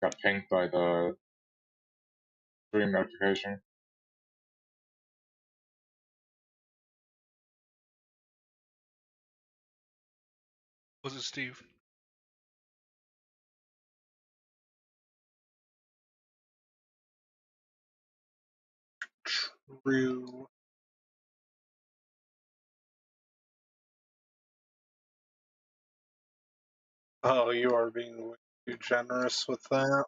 got pinged by the stream notification. Was it Steve? True. Oh, you are being way too generous with that.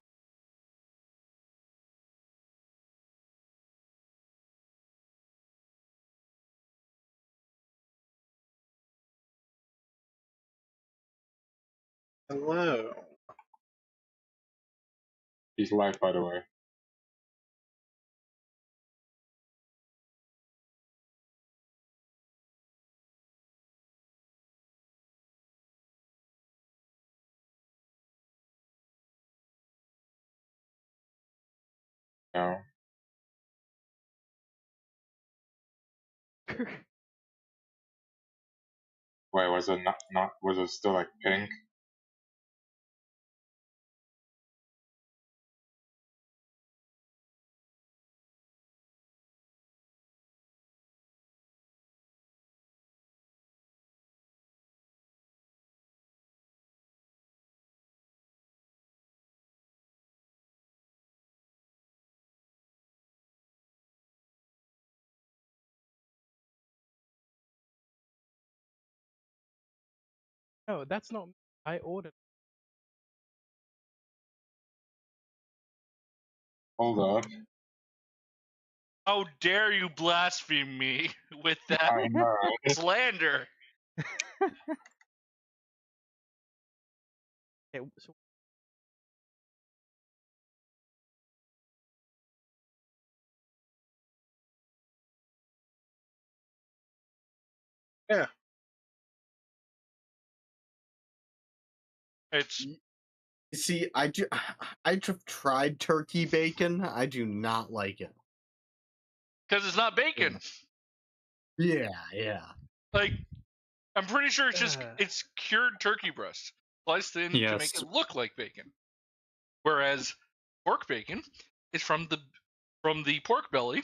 Hello. He's live, by the way. No. Wait, was it not was it still like pink? No, that's not. I ordered. Hold up. How dare you blaspheme me with that I know. slander? Okay, so Yeah. It's See, I've tried turkey bacon. I do not like it. because it's not bacon. Yeah. Like, I'm pretty sure it's just it's cured turkey breast sliced in to make it look like bacon. Whereas pork bacon is from the pork belly,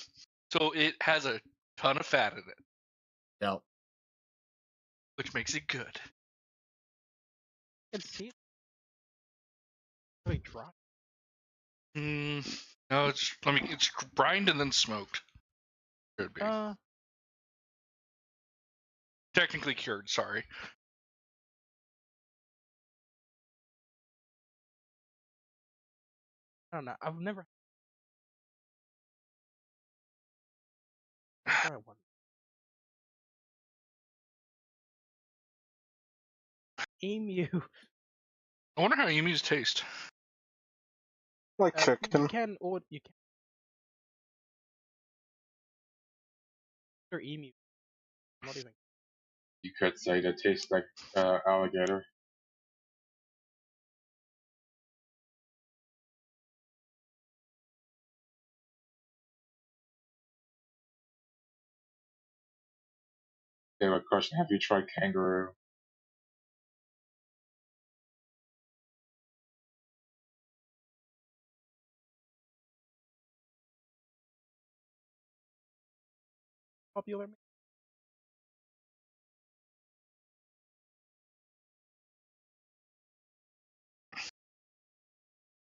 so it has a ton of fat in it, Yep. which makes it good. I can see it. Really dry. No, it's brined and then smoked. Should be technically cured. Sorry. I don't know. I've never tried one. Emu. I wonder how emus taste. Like You chicken. can order. You can order emu. I'm not even. You could say that tastes like alligator. Okay, but question: have you tried kangaroo? Popular.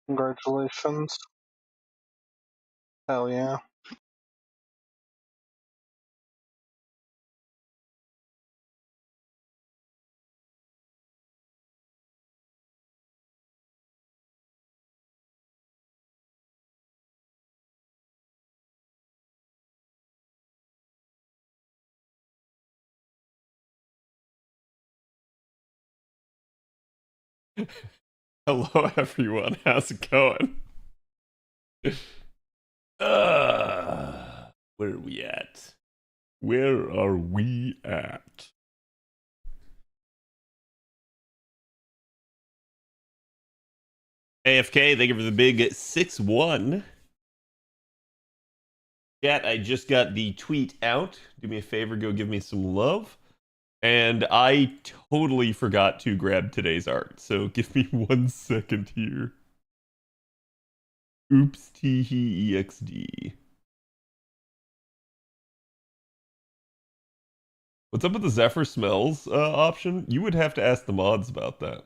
Congratulations. Hell yeah. Hello, everyone. How's it going? Where are we at? Where are we at? AFK, thank you for the big 6-1. Chat, I just got the tweet out. Do me a favor, go give me some love. And I totally forgot to grab today's art, so give me 1 second here. Oops, teehee exd. What's up with the Zephyr smells option? You would have to ask the mods about that.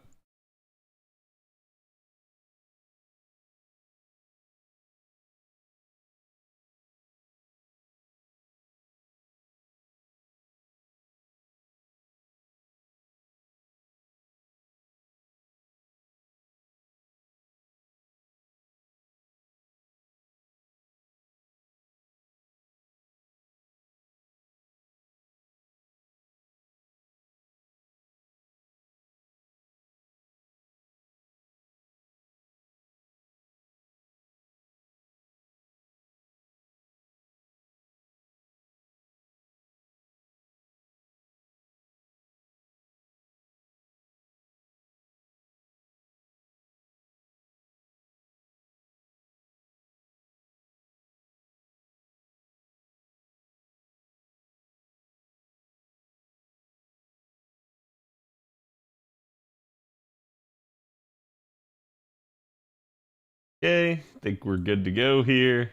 Okay, think we're good to go here.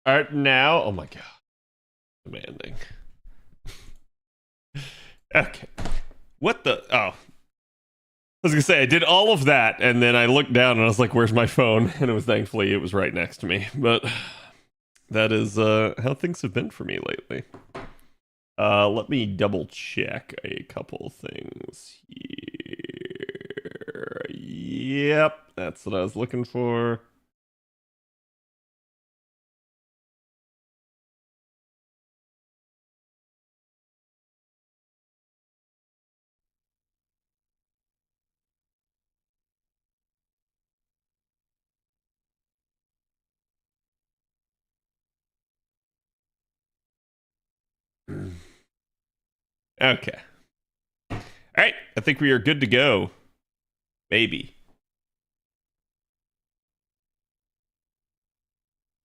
Alright, now, oh my god. Demanding. Okay. What the, oh. I was gonna say, I did all of that, and then I looked down and I was like, where's my phone? And it was thankfully, it was right next to me. But that is how things have been for me lately. Let me double check a couple things here. Yep, that's what I was looking for. Okay. All right, I think we are good to go. Maybe.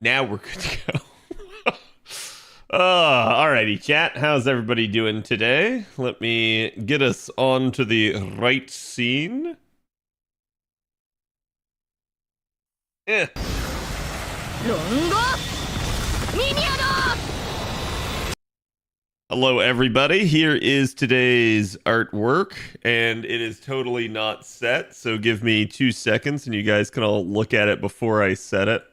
Now we're good to go. Alrighty, chat. How's everybody doing today? Let me get us on to the right scene. Eh. Hello, everybody. Here is today's artwork, and it is totally not set, so give me 2 seconds, and you guys can all look at it before I set it.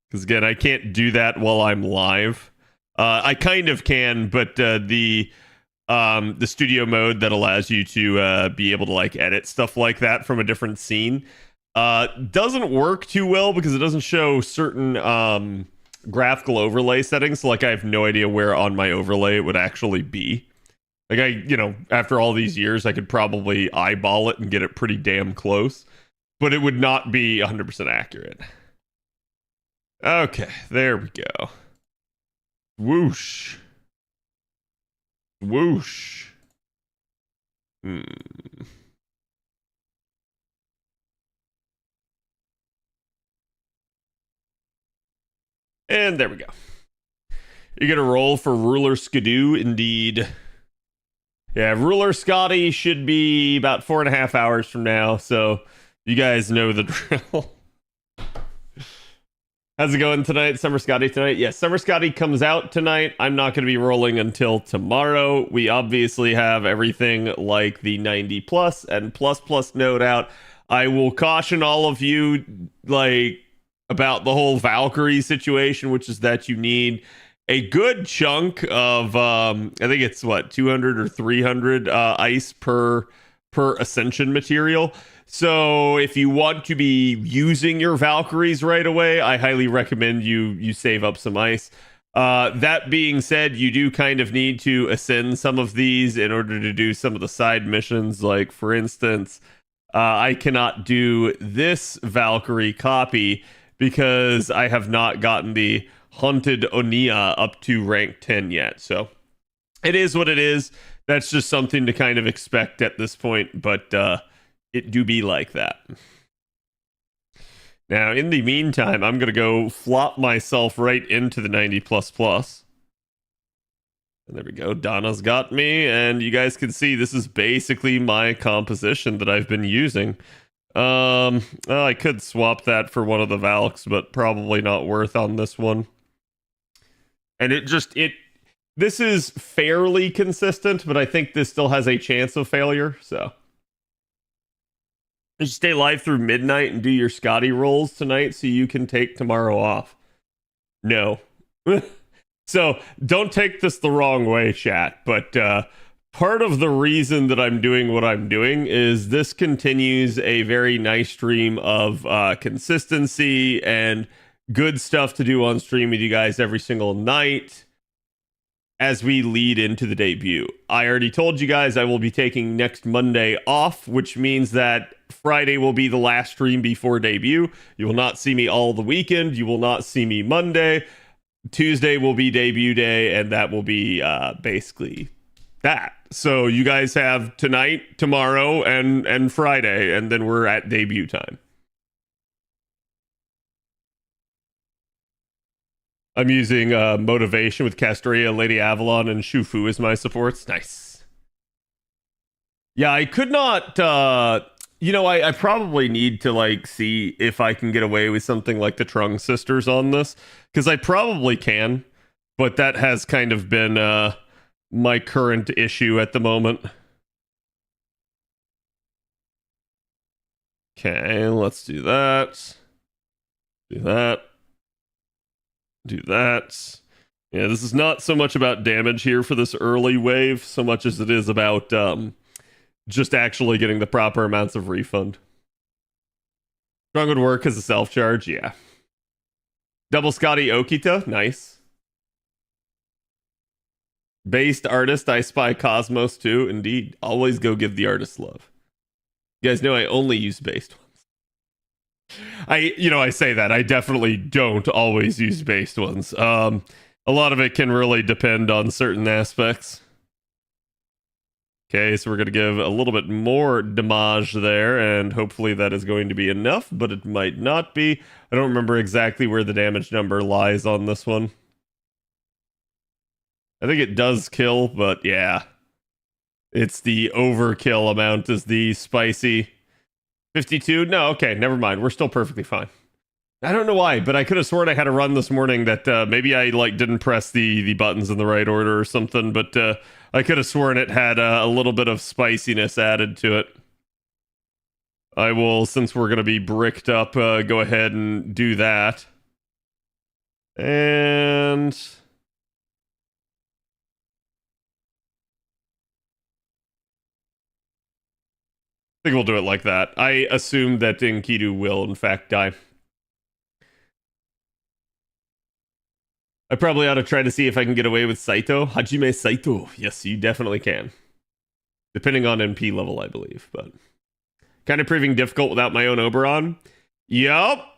Because, again, I can't do that while I'm live. I kind of can, but the studio mode that allows you to be able to, like, edit stuff like that from a different scene doesn't work too well because it doesn't show certain graphical overlay settings. So, like, I have no idea where on my overlay it would actually be. Like, after all these years, I could probably eyeball it and get it pretty damn close, but it would not be 100% accurate. Okay, there we go. Whoosh. Whoosh. And there we go. You're gonna roll for Ruler Skidoo, indeed. Yeah, Ruler Scotty should be about 4.5 hours from now, so you guys know the drill. How's it going tonight? Summer Scotty tonight? Yes, Summer Scotty comes out tonight. I'm not going to be rolling until tomorrow. We obviously have everything like the 90 plus and plus node out. I will caution all of you, like, about the whole Valkyrie situation, which is that you need a good chunk of, I think it's, 200 or 300 ice per ascension material. So if you want to be using your Valkyries right away, I highly recommend you save up some ice. That being said, you do kind of need to ascend some of these in order to do some of the side missions. Like, for instance, I cannot do this Valkyrie copy because I have not gotten the Haunted Onia up to rank 10 yet. So it is what it is. That's just something to kind of expect at this point, but it do be like that. Now, in the meantime, I'm going to go flop myself right into the 90 plus plus. And there we go. Donna's got me, and you guys can see this is basically my composition that I've been using. I could swap that for one of the Valks, but probably not worth on this one. And this is fairly consistent, but I think this still has a chance of failure, so. You stay live through midnight and do your Scotty rolls tonight so you can take tomorrow off. No. So, don't take this the wrong way, chat, but part of the reason that I'm doing what I'm doing is this continues a very nice stream of consistency and good stuff to do on stream with you guys every single night as we lead into the debut. I already told you guys I will be taking next Monday off, which means that Friday will be the last stream before debut. You will not see me all the weekend. You will not see me Monday. Tuesday will be debut day, and that will be basically that. So you guys have tonight, tomorrow, and Friday, and then we're at debut time. I'm using Motivation with Castoria, Lady Avalon, and Shufu as my supports. Nice. Yeah, I could not... I probably need to, see if I can get away with something like the Trung Sisters on this. Because I probably can. But that has kind of been my current issue at the moment. Okay, let's do that. Do that. Do that. Yeah, this is not so much about damage here for this early wave, so much as it is about just actually getting the proper amounts of refund. Strong would work as a self-charge, yeah. Double Scotty Okita, nice. Based artist, I spy Cosmos too, indeed. Always go give the artist love. You guys know I only use based ones. I say that. I definitely don't always use based ones. A lot of it can really depend on certain aspects. Okay, so we're going to give a little bit more damage there, and hopefully that is going to be enough, but it might not be. I don't remember exactly where the damage number lies on this one. I think it does kill, but yeah. It's the overkill amount is the spicy. 52? No, okay, never mind. We're still perfectly fine. I don't know why, but I could have sworn I had a run this morning that maybe I didn't press the buttons in the right order or something, but I could have sworn it had a little bit of spiciness added to it. I will, since we're going to be bricked up, go ahead and do that. And... I think we'll do it like that. I assume that Enkidu will, in fact, die. I probably ought to try to see if I can get away with Saito. Hajime Saito. Yes, you definitely can. Depending on NP level, I believe. But kind of proving difficult without my own Oberon. Yup.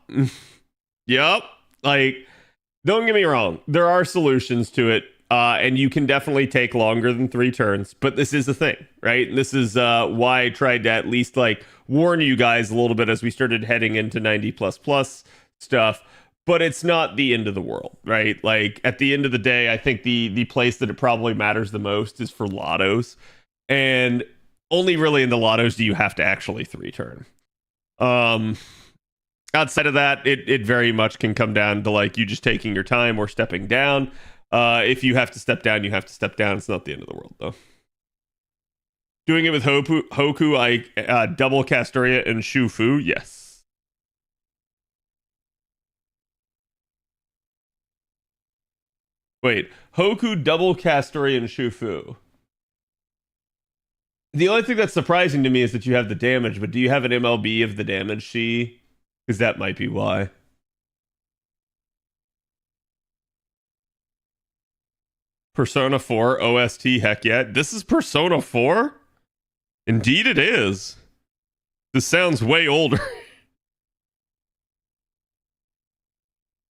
Yup. Don't get me wrong. There are solutions to it. And you can definitely take longer than 3 turns, but this is the thing, right? This is why I tried to at least warn you guys a little bit as we started heading into 90++ stuff, but it's not the end of the world, right? At the end of the day, I think the place that it probably matters the most is for lottos, and only really in the lottos do you have to actually 3 turn. Outside of that, it very much can come down to you just taking your time or stepping down. If you have to step down, you have to step down. It's not the end of the world, though. Doing it with Hoku, I double Castoria and Shufu, yes. Wait, Hoku, double Castoria, and Shufu. The only thing that's surprising to me is that you have the damage, but do you have an MLB of the damage, She? Because that might be why. Persona 4 OST, heck yeah. This is Persona 4? Indeed it is. This sounds way older.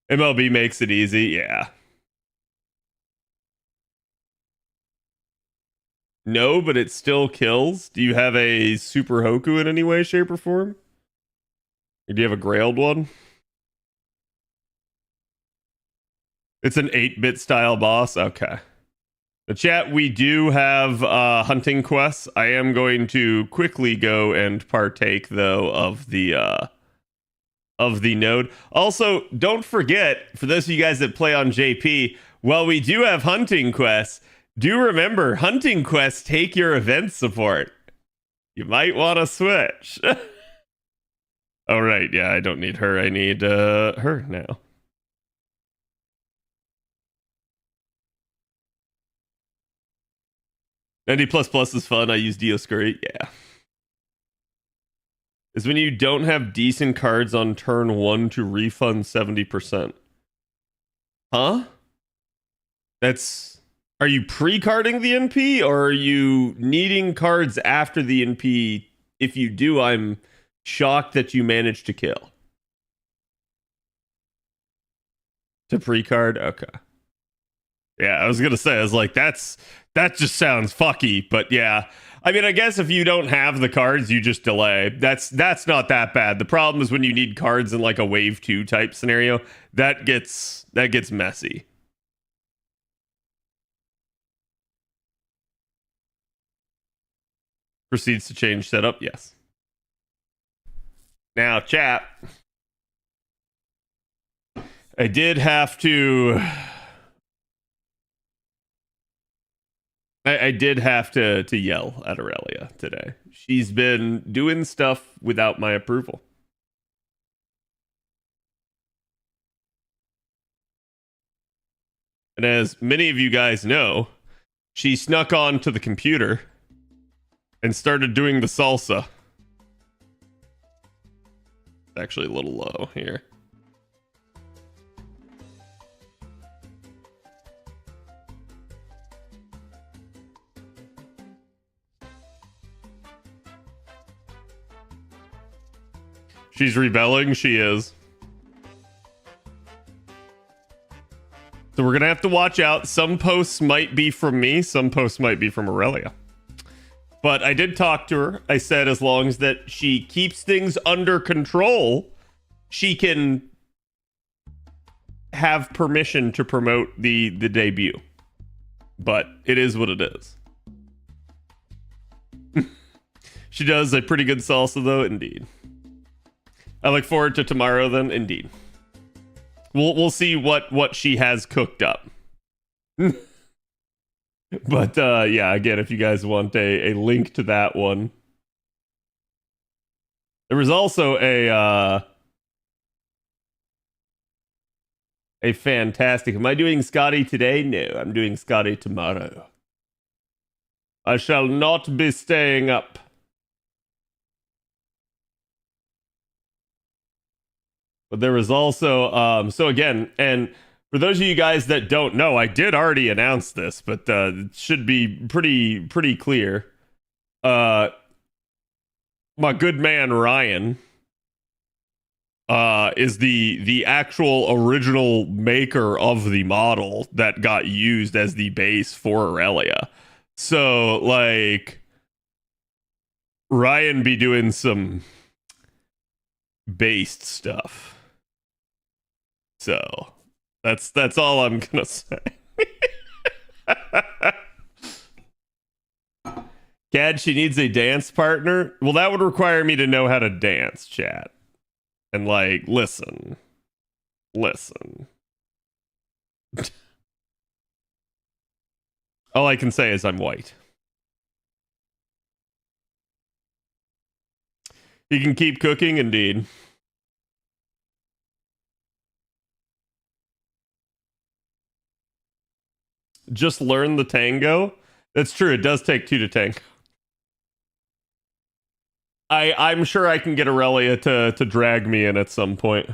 MLB makes it easy, yeah. No, but it still kills. Do you have a Super Hoku in any way, shape, or form? Or do you have a Grailed one? It's an 8-bit style boss? Okay. The chat, we do have hunting quests. I am going to quickly go and partake though of the node. Also, don't forget, for those of you guys that play on JP, while we do have hunting quests, do remember hunting quests take your event support. You might want to switch. Oh right, yeah, I don't need her. I need her now. NP5 is fun. I use Dioscuri. Yeah. Is when you don't have decent cards on turn 1 to refund 70%. Huh? That's... Are you pre-carding the NP, or are you needing cards after the NP? If you do, I'm shocked that you managed to kill. To pre-card? Okay. Yeah, I was gonna say, I was like, that just sounds fucky, but yeah. I mean, I guess if you don't have the cards, you just delay. That's not that bad. The problem is when you need cards in like a wave 2 type scenario, that gets messy. Proceeds to change setup, yes. Now, chat. I did have to yell at Aurelia today. She's been doing stuff without my approval. And as many of you guys know, she snuck onto the computer and started doing the salsa. It's actually a little low here. She's rebelling. She is. So we're going to have to watch out. Some posts might be from me. Some posts might be from Aurelia. But I did talk to her. I said as long as that she keeps things under control, she can have permission to promote the debut. But it is what it is. She does a pretty good salsa, though, indeed. I look forward to tomorrow, then, indeed. We'll see what she has cooked up. But yeah, again, if you guys want a link to that one. There was also a fantastic... Am I doing Scotty today? No, I'm doing Scotty tomorrow. I shall not be staying up. But there was also, so again, and for those of you guys that don't know, I did already announce this, but it should be pretty clear. My good man Ryan is the actual original maker of the model that got used as the base for Aurelia. So, like, Ryan be doing some based stuff. So that's all I'm gonna say. Cad, she needs a dance partner. Well, that would require me to know how to dance, chat. And like, listen. All I can say is I'm white. You can keep cooking, indeed. Just learn the tango. That's true. It does take 2 to tango. I'm sure I can get Aurelia to drag me in at some point.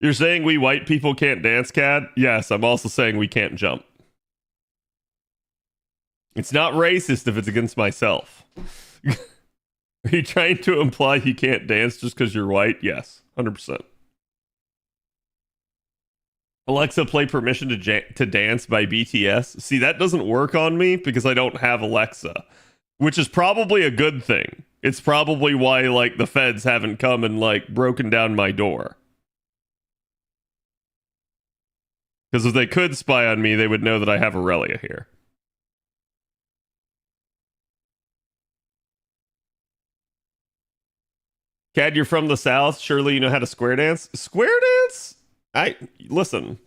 You're saying we white people can't dance, Cad? Yes, I'm also saying we can't jump. It's not racist if it's against myself. Are you trying to imply you can't dance just because you're white? Yes, 100%. Alexa, play Permission to Dance by BTS. See, that doesn't work on me because I don't have Alexa, which is probably a good thing. It's probably why, like, the feds haven't come and, like, broken down my door. Because if they could spy on me, they would know that I have Aurelia here. Cad, you're from the South. Surely you know how to square dance. Square dance? Listen.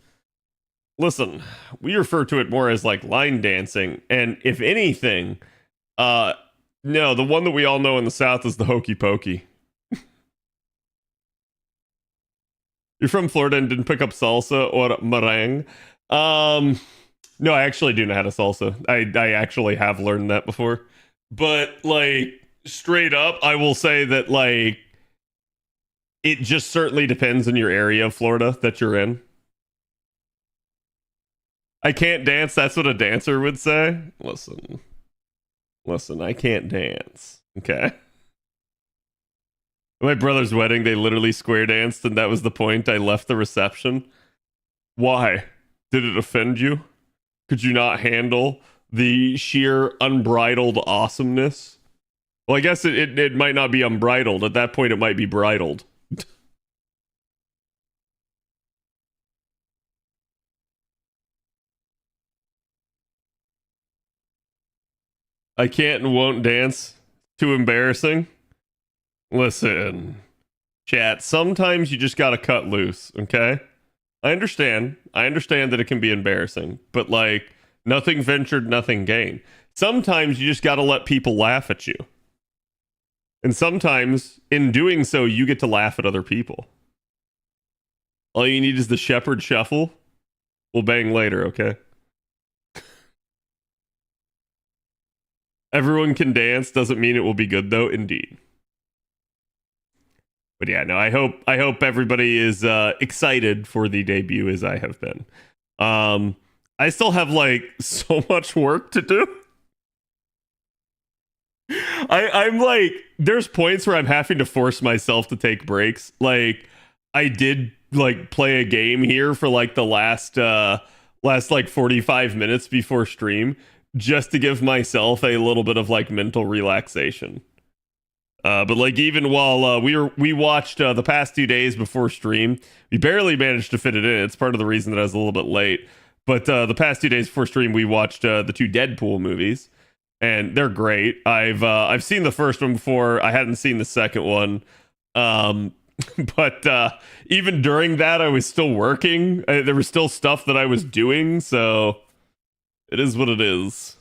We refer to it more as like line dancing, and if anything, no, the one that we all know in the South is the hokey pokey. You're from Florida and didn't pick up salsa or meringue. No, I actually do know how to salsa. I actually have learned that before. But like straight up, I will say that like it just certainly depends on your area of Florida that you're in. I can't dance, that's what a dancer would say. Listen, I can't dance. Okay. At my brother's wedding, they literally square danced, and that was the point. I left the reception. Why? Did it offend you? Could you not handle the sheer unbridled awesomeness? Well, I guess it might not be unbridled. At that point, it might be bridled. I can't and won't dance. Too embarrassing. Listen, chat, sometimes you just gotta cut loose, okay? I understand that it can be embarrassing, but like, nothing ventured, nothing gained. Sometimes you just gotta let people laugh at you. And sometimes, in doing so, you get to laugh at other people. All you need is the shepherd shuffle. We'll bang later, okay? Everyone can dance, doesn't mean it will be good though, indeed. But yeah, no, I hope everybody is excited for the debut as I have been. I still have like so much work to do. I'm like, there's points where I'm having to force myself to take breaks. Like, I did like play a game here for like the last like 45 minutes before stream, just to give myself a little bit of like mental relaxation. But like even while we watched the past 2 days before stream, we barely managed to fit it in. It's part of the reason that I was a little bit late. But the past 2 days before stream, we watched the 2 Deadpool movies, and they're great. I've seen the first one before. I hadn't seen the second one. But even during that, I was still working. There was still stuff that I was doing, so it is what it is.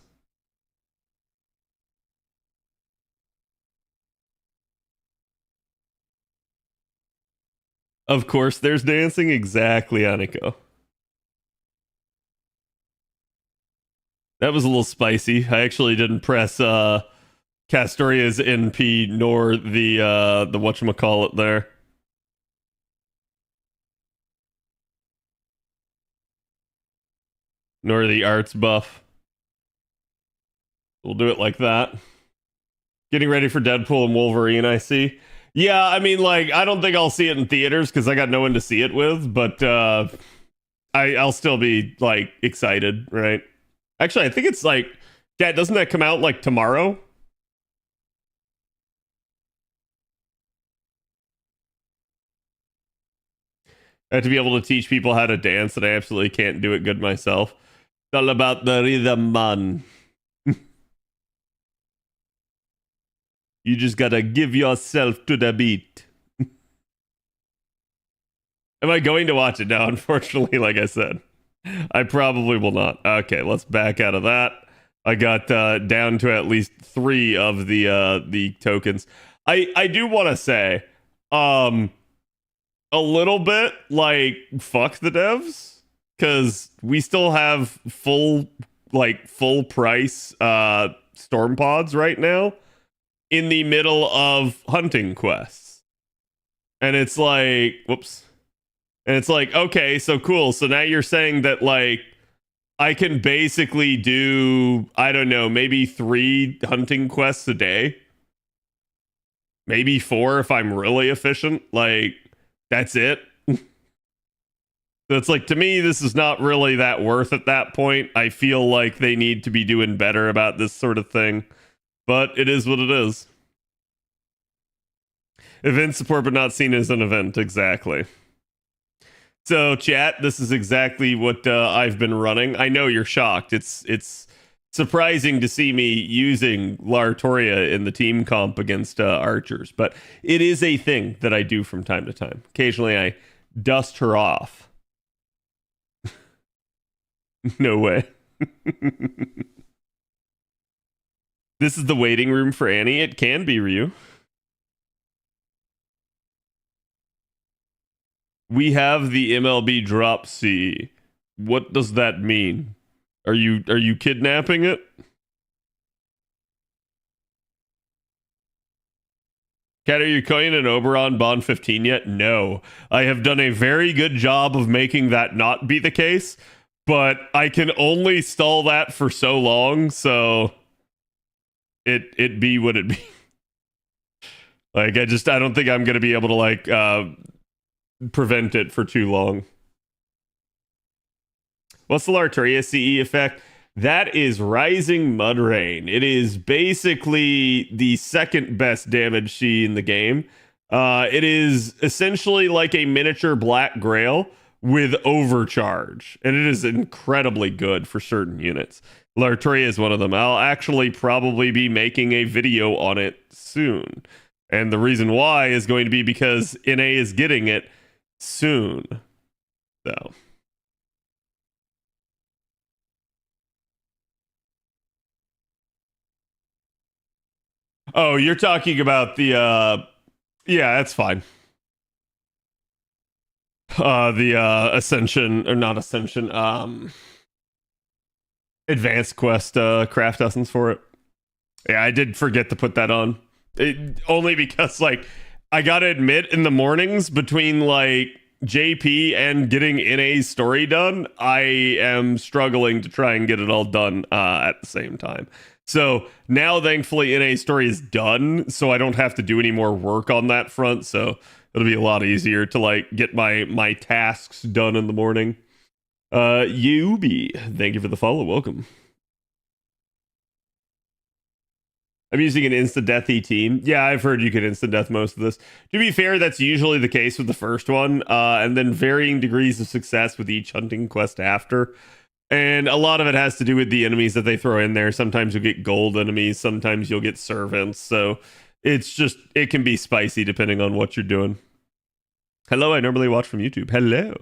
Of course, there's dancing. Exactly, Aniko. That was a little spicy. I actually didn't press Castoria's NP nor the whatchamacallit there. Nor the arts buff. We'll do it like that. Getting ready for Deadpool and Wolverine, I see. Yeah, I mean, like, I don't think I'll see it in theaters because I got no one to see it with, but I'll still be, like, excited, right? Actually, I think it's like, yeah, doesn't that come out, like, tomorrow? I have to be able to teach people how to dance, and I absolutely can't do it good myself. It's all about the rhythm, man. You just gotta give yourself to the beat. Am I going to watch it? No, unfortunately, like I said, I probably will not. Okay, let's back out of that. I got down to at least 3 of the tokens. I do want to say, a little bit like fuck the devs, because we still have full price storm pods right now in the middle of hunting quests. And it's like, whoops. And it's like, okay, so cool. So now you're saying that like I can basically do, I don't know, maybe 3 hunting quests a day. Maybe 4 if I'm really efficient. Like, that's it. So it's like, to me, this is not really that worth at that point. I feel like they need to be doing better about this sort of thing. But it is what it is. Event support, but not seen as an event, exactly. So, chat, this is exactly what I've been running. I know you're shocked. It's surprising to see me using Lartoria in the team comp against archers, but it is a thing that I do from time to time. Occasionally, I dust her off. No way. This is the waiting room for Annie. It can be Ryu. We have the MLB drop C. What does that mean? Are you kidnapping it? Cat, are you coining an Oberon Bond 15 yet? No. I have done a very good job of making that not be the case, but I can only stall that for so long, so it be what it be. Like, I don't think I'm gonna be able to like prevent it for too long. What's the Lartoria CE effect? That is Rising Mud Rain. It is basically the second best damage C in the game. It is essentially like a miniature Black Grail with overcharge, and it is incredibly good for certain units. Lartoria is one of them. I'll actually probably be making a video on it soon. And the reason why is going to be because NA is getting it soon. So... Oh, you're talking about the yeah, that's fine. The Ascension, or not Ascension, Advanced Quest craft essence for it. Yeah, I did forget to put that on. Only because like I gotta admit, in the mornings between like JP and getting NA's story done, I am struggling to try and get it all done at the same time. So now, thankfully, NA's story is done, so I don't have to do any more work on that front. So it'll be a lot easier to like get my tasks done in the morning. Yubi, thank you for the follow. Welcome. I'm using an instant deathy team. Yeah, I've heard you can instant death most of this. To be fair, that's usually the case with the first one, and then varying degrees of success with each hunting quest after. And a lot of it has to do with the enemies that they throw in there. Sometimes you'll get gold enemies, sometimes you'll get servants. So it's just, it can be spicy depending on what you're doing. Hello, I normally watch from YouTube. Hello.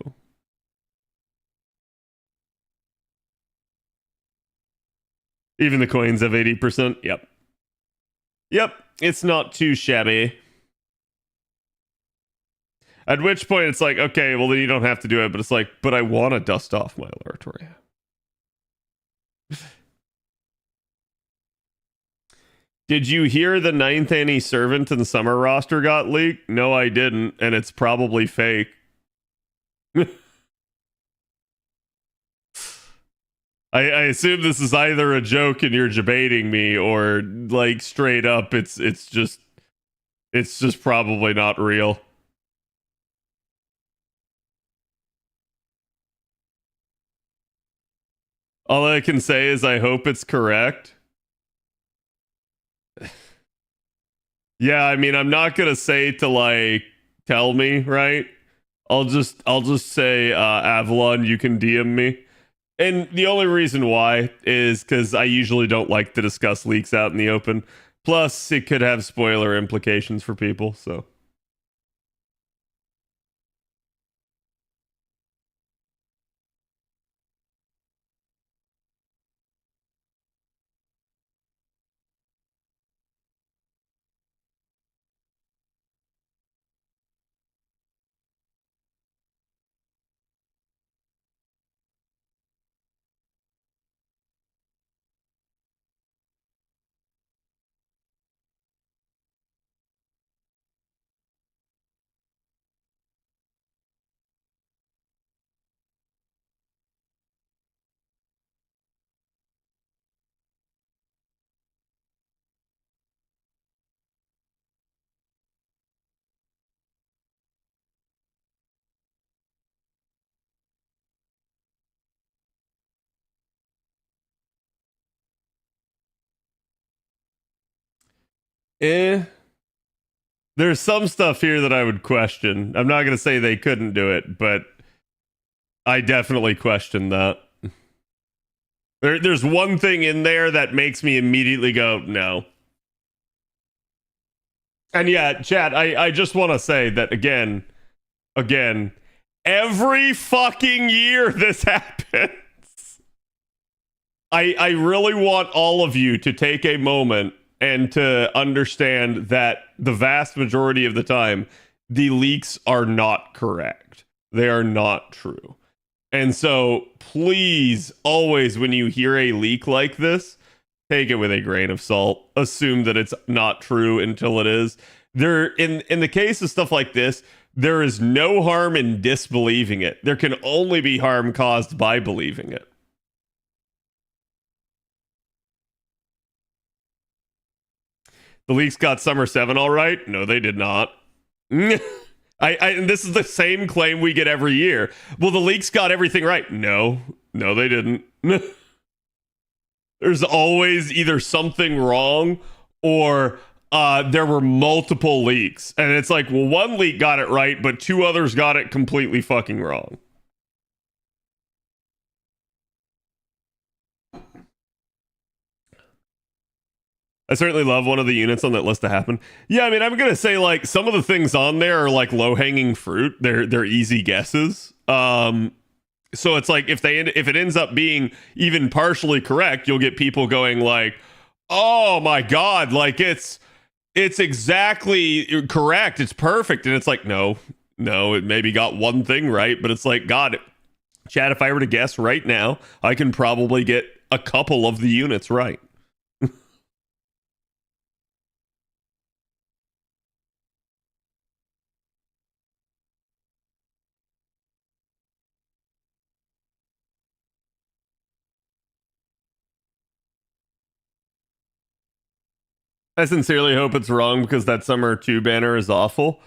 Even the coins have 80%. Yep. Yep, it's not too shabby. At which point it's like, okay, well then you don't have to do it, but it's like, but I want to dust off my Lartoria. Did you hear the 9th Annie Servant and Summer roster got leaked? No, I didn't, and it's probably fake. I assume this is either a joke and you're debating me, or like straight up it's just probably not real. All I can say is I hope it's correct. Yeah, I mean, I'm not gonna say to like tell me, right? I'll just say Avalon, you can DM me. And the only reason why is because I usually don't like to discuss leaks out in the open. Plus, it could have spoiler implications for people, so. There's some stuff here that I would question. I'm not going to say they couldn't do it, but I definitely question that. There's one thing in there that makes me immediately go, no. And yeah, chat, I just want to say that again, every fucking year this happens. I really want all of you to take a moment and to understand that the vast majority of the time, the leaks are not correct. They are not true. And so please, always when you hear a leak like this, take it with a grain of salt. Assume that it's not true until it is. In the case of stuff like this, there is no harm in disbelieving it. There can only be harm caused by believing it. The leaks got Summer 7 all right? No, they did not. And this is the same claim we get every year. Well, the leaks got everything right. No, they didn't. There's always either something wrong or there were multiple leaks. And it's like, well, one leak got it right, but two others got it completely fucking wrong. I certainly love one of the units on that list to happen. Yeah, I mean, I'm gonna say like some of the things on there are like low-hanging fruit. They're easy guesses. So it's like if it ends up being even partially correct, you'll get people going like, "Oh my god, like it's exactly correct. It's perfect." And it's like, no, it maybe got one thing right, but it's like, God, chat, if I were to guess right now, I can probably get a couple of the units right. I sincerely hope it's wrong because that Summer 2 banner is awful.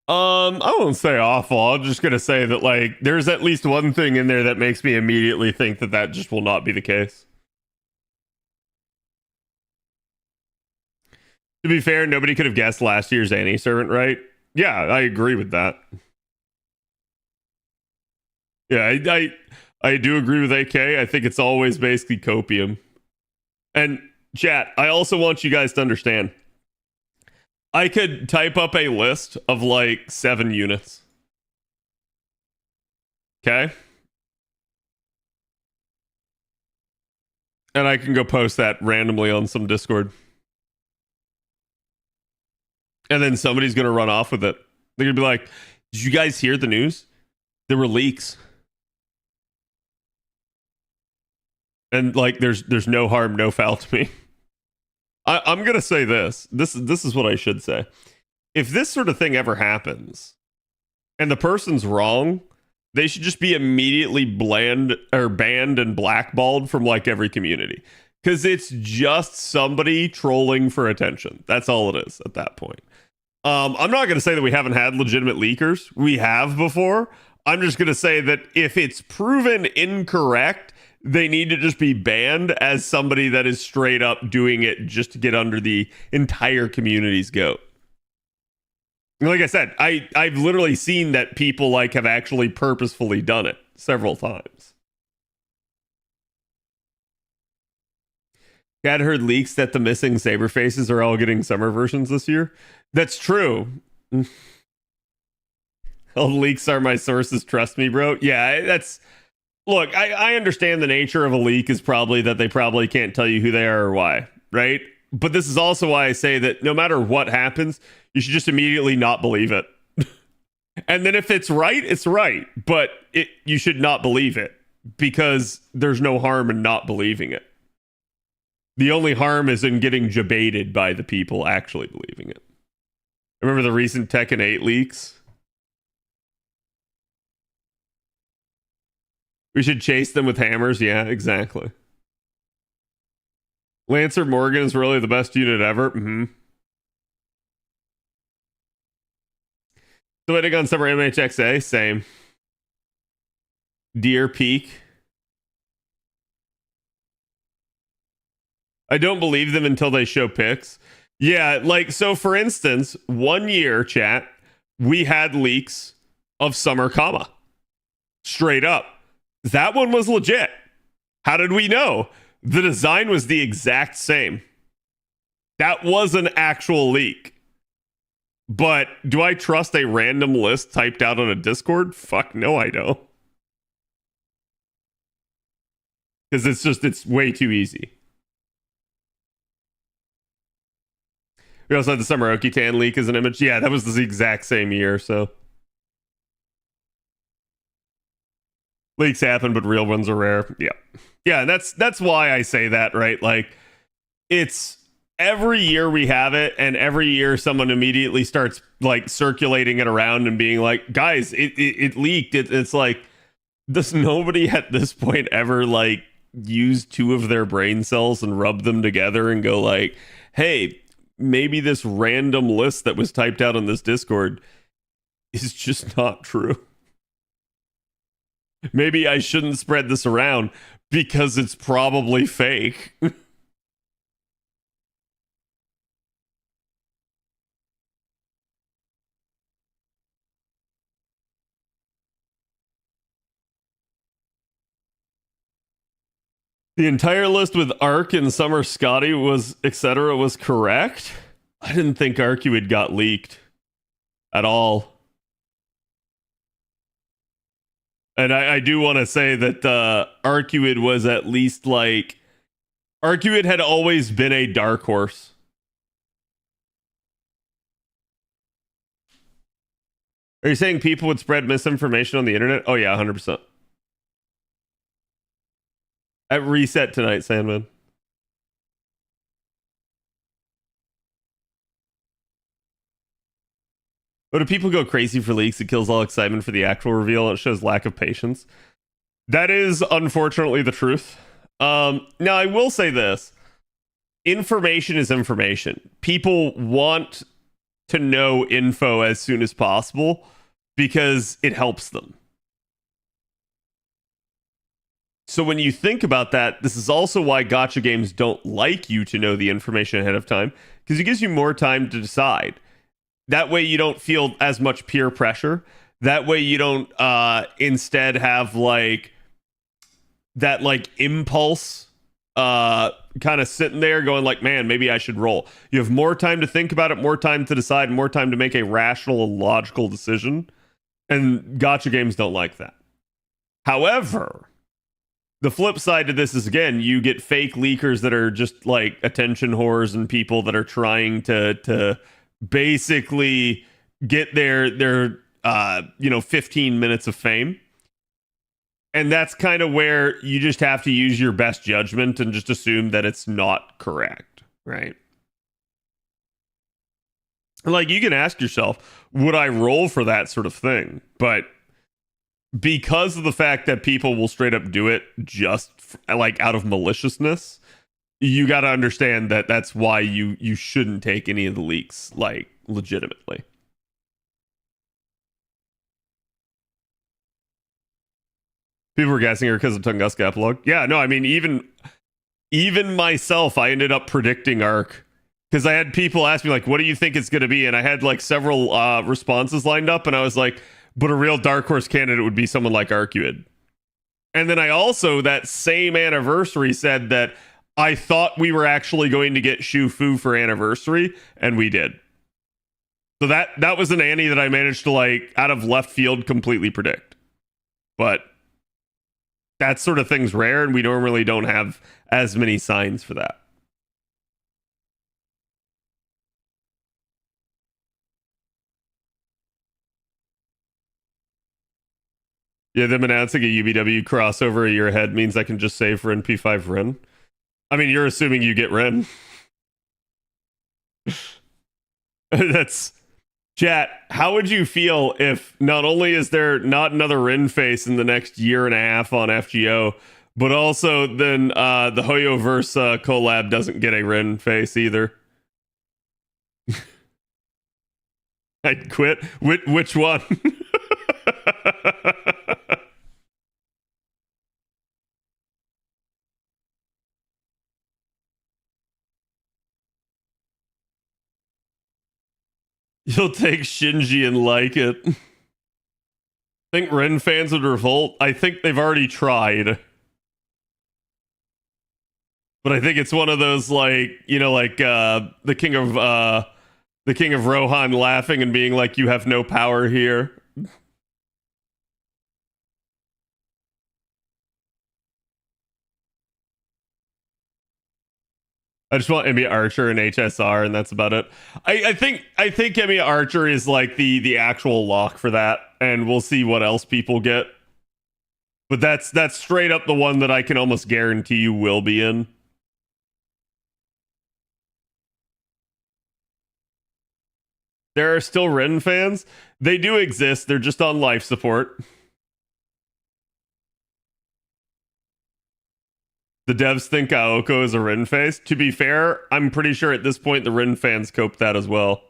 I won't say awful. I'm just gonna say that like there's at least one thing in there that makes me immediately think that just will not be the case. To be fair, nobody could have guessed last year's Annie Servant, right? Yeah, I agree with that. Yeah, I do agree with AK. I think it's always basically copium. And chat, I also want you guys to understand. I could type up a list of like 7 units. Okay? And I can go post that randomly on some Discord. And then somebody's going to run off with it. They're going to be like, did you guys hear the news? There were leaks. And like, there's no harm, no foul to me. I'm gonna say this. This is what I should say. If this sort of thing ever happens, and the person's wrong, they should just be immediately banned and blackballed from like every community, because it's just somebody trolling for attention. That's all it is at that point. I'm not gonna say that we haven't had legitimate leakers. We have before. I'm just gonna say that if it's proven incorrect, they need to just be banned as somebody that is straight up doing it just to get under the entire community's goat. Like I said, I've literally seen that people like have actually purposefully done it several times. Had heard leaks that the missing saber faces are all getting summer versions this year. That's true. All leaks are my sources. Trust me, bro. Yeah, that's... Look, I understand the nature of a leak is probably that they probably can't tell you who they are or why, right? But this is also why I say that no matter what happens, you should just immediately not believe it. And then if it's right, it's right. But you should not believe it because there's no harm in not believing it. The only harm is in getting jebaited by the people actually believing it. Remember the recent Tekken 8 leaks? We should chase them with hammers. Yeah, exactly. Lancer Morgan is really the best unit ever. Mm-hmm. So waiting on Summer MHXA. Same. Deer Peak. I don't believe them until they show pics. Yeah, like, so for instance, one year, chat, we had leaks of Summer Kama. Straight up. That one was legit. How did we know? The design was the exact same. That was an actual leak. But do I trust a random list typed out on a Discord? Fuck no, I don't. Because it's way too easy. We also had the Summer Okitan leak as an image. Yeah, that was the exact same year, so. Leaks happen, but real ones are rare. Yeah. Yeah, and that's why I say that, right? Like, it's every year we have it, and every year someone immediately starts like circulating it around and being like, guys, it leaked. It's like, does nobody at this point ever like use two of their brain cells and rub them together and go like, hey, maybe this random list that was typed out on this Discord is just not true. Maybe I shouldn't spread this around because it's probably fake. The entire list with Arc and Summer Scotty was etc. was correct. I didn't think Arcuid got leaked at all. And I do want to say that Arcuid was at least like... Arcuid had always been a dark horse. Are you saying people would spread misinformation on the internet? Oh yeah, 100%. At reset tonight, Sandman. But do people go crazy for leaks? It kills all excitement for the actual reveal. And it shows lack of patience. That is unfortunately the truth. Now, I will say this. Information is information. People want to know info as soon as possible because it helps them. So when you think about that, this is also why gacha games don't like you to know the information ahead of time, because it gives you more time to decide. That way you don't feel as much peer pressure. That way you don't instead have like that like impulse kind of sitting there going like, man, maybe I should roll. You have more time to think about it, more time to decide, more time to make a rational and logical decision. And gacha games don't like that. However, the flip side to this is, again, you get fake leakers that are just like attention whores and people that are trying to basically get their 15 minutes of fame. And that's kind of where you just have to use your best judgment and just assume that it's not correct, right? Like, you can ask yourself, would I roll for that sort of thing? But because of the fact that people will straight up do it just like out of maliciousness, you got to understand that that's why you shouldn't take any of the leaks like legitimately. People were guessing her because of Tunguska epilogue. Yeah, no, I mean, even myself, I ended up predicting Arc because I had people ask me like, what do you think it's going to be? And I had like several responses lined up, and I was like, but a real dark horse candidate would be someone like Arcuid. And then I also, that same anniversary, said that I thought we were actually going to get Shu Fu for anniversary, and we did. So that was an Annie that I managed to, like, out of left field completely predict. But that sort of thing's rare, and we normally don't have as many signs for that. Yeah, them announcing a UBW crossover a year ahead means I can just save for NP5 Ren. I mean, you're assuming you get Ren. That's... Chat, how would you feel if not only is there not another Ren face in the next year and a half on FGO, but also then the Hoyoverse collab doesn't get a Ren face either? I'd quit. Which one? You'll take Shinji and like it. Think Ren fans would revolt? I think they've already tried. But I think it's one of those like, you know, like the king of Rohan laughing and being like, you have no power here. I just want Emiya Archer and HSR, and that's about it. I think Emiya Archer is like the actual lock for that, and we'll see what else people get. But that's straight up the one that I can almost guarantee you will be in. There are still Ren fans. They do exist. They're just on life support. The devs think Aoko is a Ren face. To be fair, I'm pretty sure at this point the Ren fans cope that as well.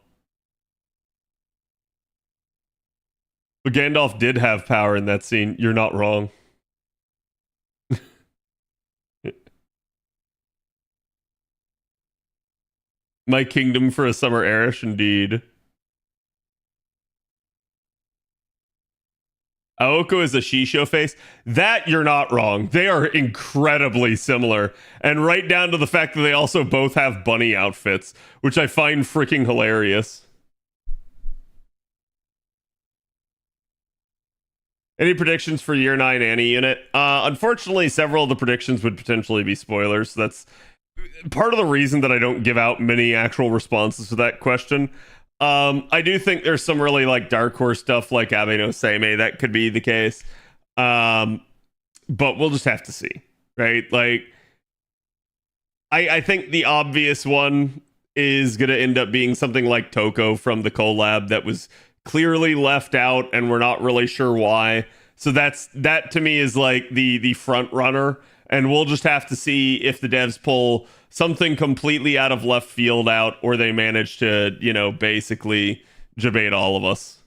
But Gandalf did have power in that scene. You're not wrong. My kingdom for a summer Erish, indeed. Aoko is a Shisho face. That you're not wrong. They are incredibly similar. And right down to the fact that they also both have bunny outfits, which I find freaking hilarious. Any predictions for Year 9 Annie unit? Unfortunately, several of the predictions would potentially be spoilers. That's part of the reason that I don't give out many actual responses to that question. I do think there's some really like dark horse stuff like Abe no Seimei that could be the case. But we'll just have to see, right? Like, I think the obvious one is going to end up being something like Toko from the collab that was clearly left out and we're not really sure why. So that to me is like the front runner, and we'll just have to see if the devs pull something completely out of left field out, or they manage to, you know, basically debate all of us.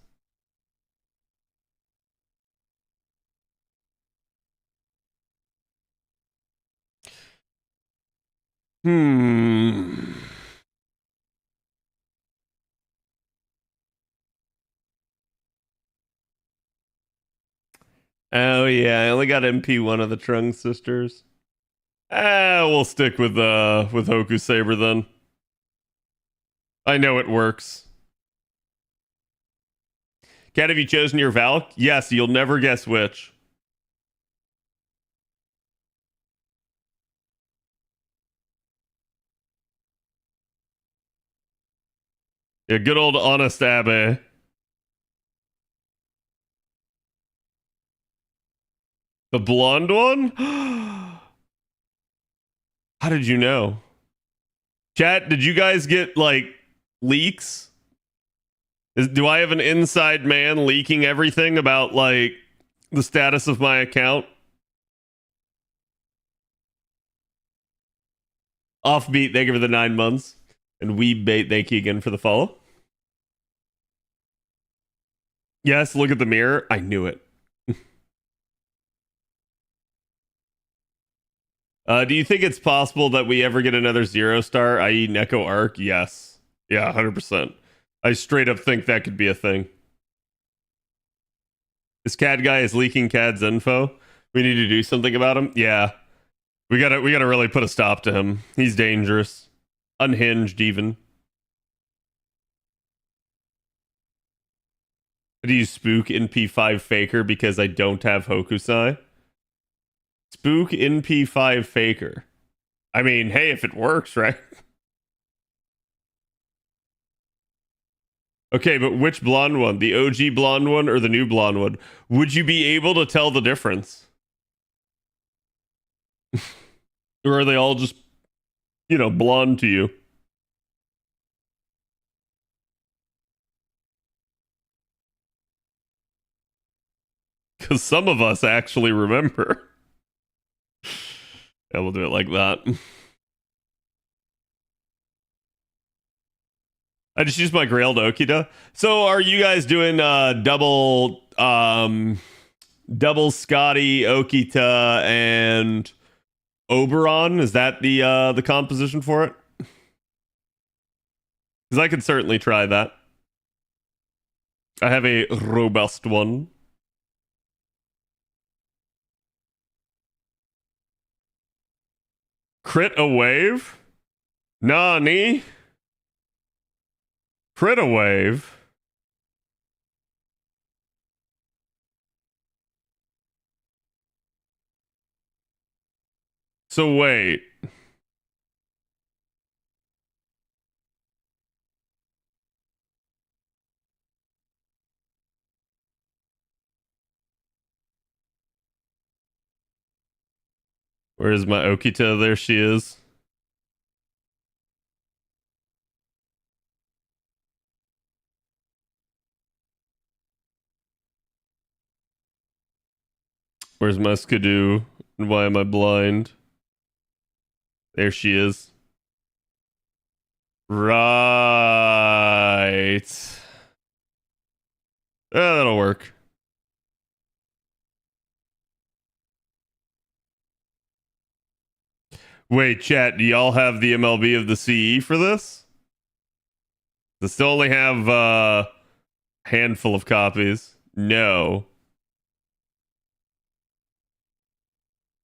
Oh yeah, I only got NP1 of the Trunks sisters. We'll stick with Hoku Saber then. I know it works. Kat, have you chosen your Valk? Yes, you'll never guess which. Yeah, good old honest Abe. The blonde one? How did you know? Chat, did you guys get like leaks? Do I have an inside man leaking everything about like the status of my account? Offbeat, thank you for the 9 months. And Weebbait, thank you again for the follow. Yes, look at the mirror. I knew it. Do you think it's possible that we ever get another 0-star, i.e. Neko arc? Yes. Yeah, 100%. I straight up think that could be a thing. This CAD guy is leaking CAD's info. We need to do something about him. Yeah. We gotta really put a stop to him. He's dangerous. Unhinged even. Do you spook NP5 faker because I don't have Hokusai? Spook NP5 faker. I mean, hey, if it works, right? Okay, but which blonde one? The OG blonde one or the new blonde one? Would you be able to tell the difference? Or are they all just, you know, blonde to you? Because some of us actually remember. Yeah, we'll do it like that. I just used my Grail to Okita. So are you guys doing double Scotty, Okita, and Oberon? Is that the composition for it? Because I could certainly try that. I have a robust one. Crit a wave? Nani? Crit a wave? So wait. Where is my Okita? There she is. Where's my Skidoo? And why am I blind? There she is. Right. That'll work. Wait, chat, do y'all have the MLB of the CE for this? Does it still only have a handful of copies? No.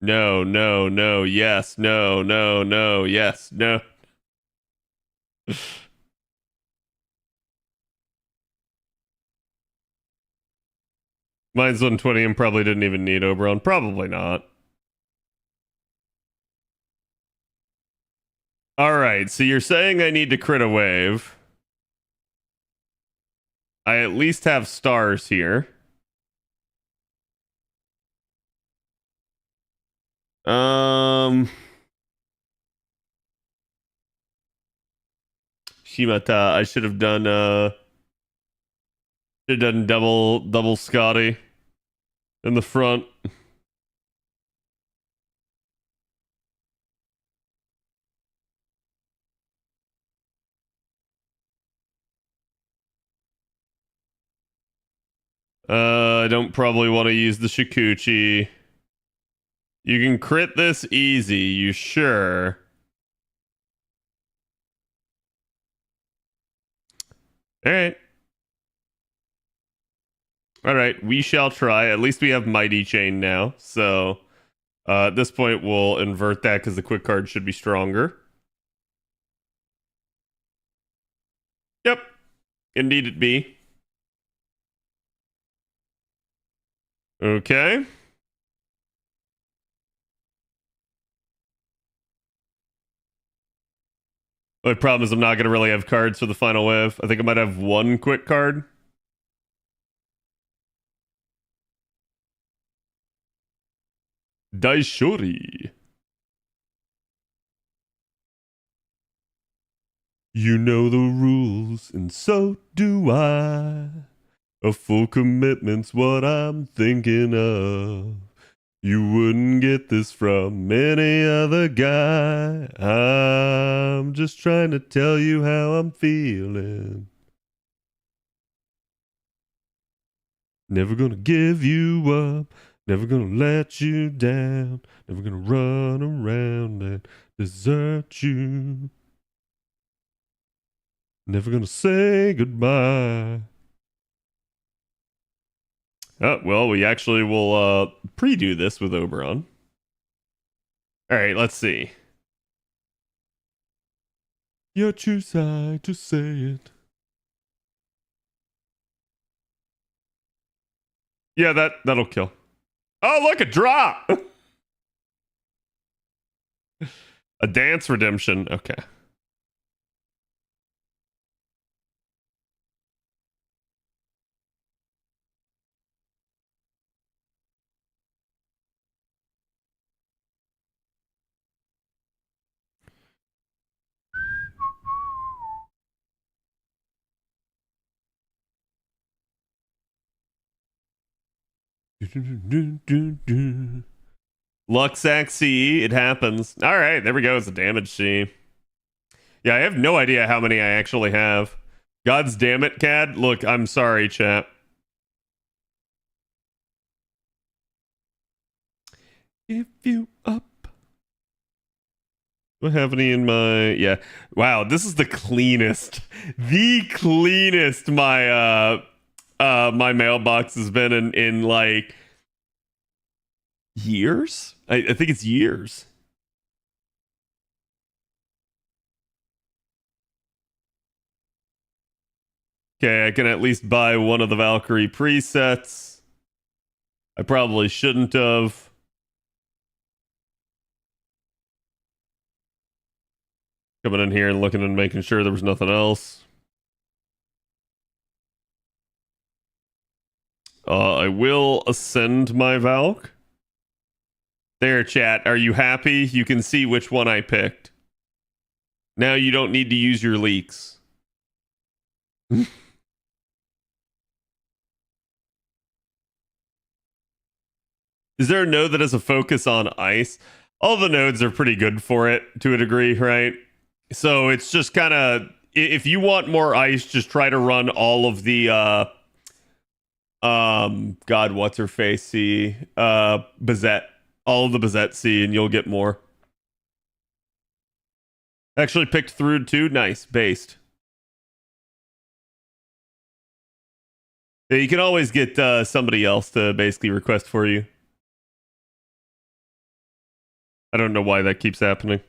No, no, no, yes, no, no, no, yes, no. Mine's 120 and probably didn't even need Oberon. Probably not. Alright, so you're saying I need to crit a wave. I at least have stars here. Shimata, I should have done double Scotty in the front. I don't probably want to use the Shikuchi. You can crit this easy, you sure? Alright. Alright, we shall try. At least we have Mighty Chain now. So, at this point, we'll invert that because the quick card should be stronger. Yep. Indeed it be. Okay. The problem is I'm not going to really have cards for the final wave. I think I might have one quick card. Daishori. You know the rules, and so do I. A full commitment's what I'm thinking of. You wouldn't get this from any other guy. I'm just trying to tell you how I'm feeling. Never gonna give you up. Never gonna let you down. Never gonna run around and desert you. Never gonna say goodbye. Oh, well, we actually will pre-do this with Oberon. Alright, let's see. Your true side to say it. Yeah, that'll kill. Oh, look, a drop! A dance redemption. Okay. Luxac C, it happens. All right, there we go. It's a damage C. Yeah, I have no idea how many I actually have. God's damn it, Cad. Look, I'm sorry, chap. If you up. Do I have any in my... Yeah. Wow, this is the cleanest. The cleanest my my mailbox has been in like years. I think it's years. Okay, I can at least buy one of the Valkyrie presets. I probably shouldn't have. Coming in here and looking and making sure there was nothing else. I will ascend my Valk. There, chat. Are you happy? You can see which one I picked. Now you don't need to use your leaks. Is there a node that has a focus on ice? All the nodes are pretty good for it to a degree, right? So it's just kind of, if you want more ice, just try to run all of the God, what's her face? C Bazette. All of the Bazette C, and you'll get more. Actually picked through too. Nice. Based. Yeah, you can always get somebody else to basically request for you. I don't know why that keeps happening.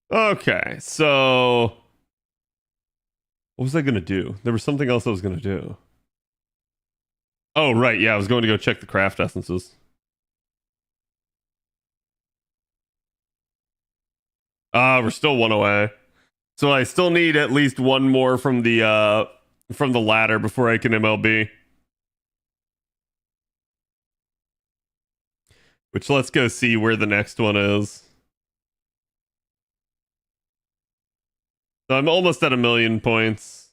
Okay, so what was I gonna do? There was something else I was gonna do. Oh, right, yeah, I was going to go check the craft essences. We're still one away. So I still need at least one more from the ladder before I can MLB. Which, let's go see where the next one is. So I'm almost at 1,000,000 points.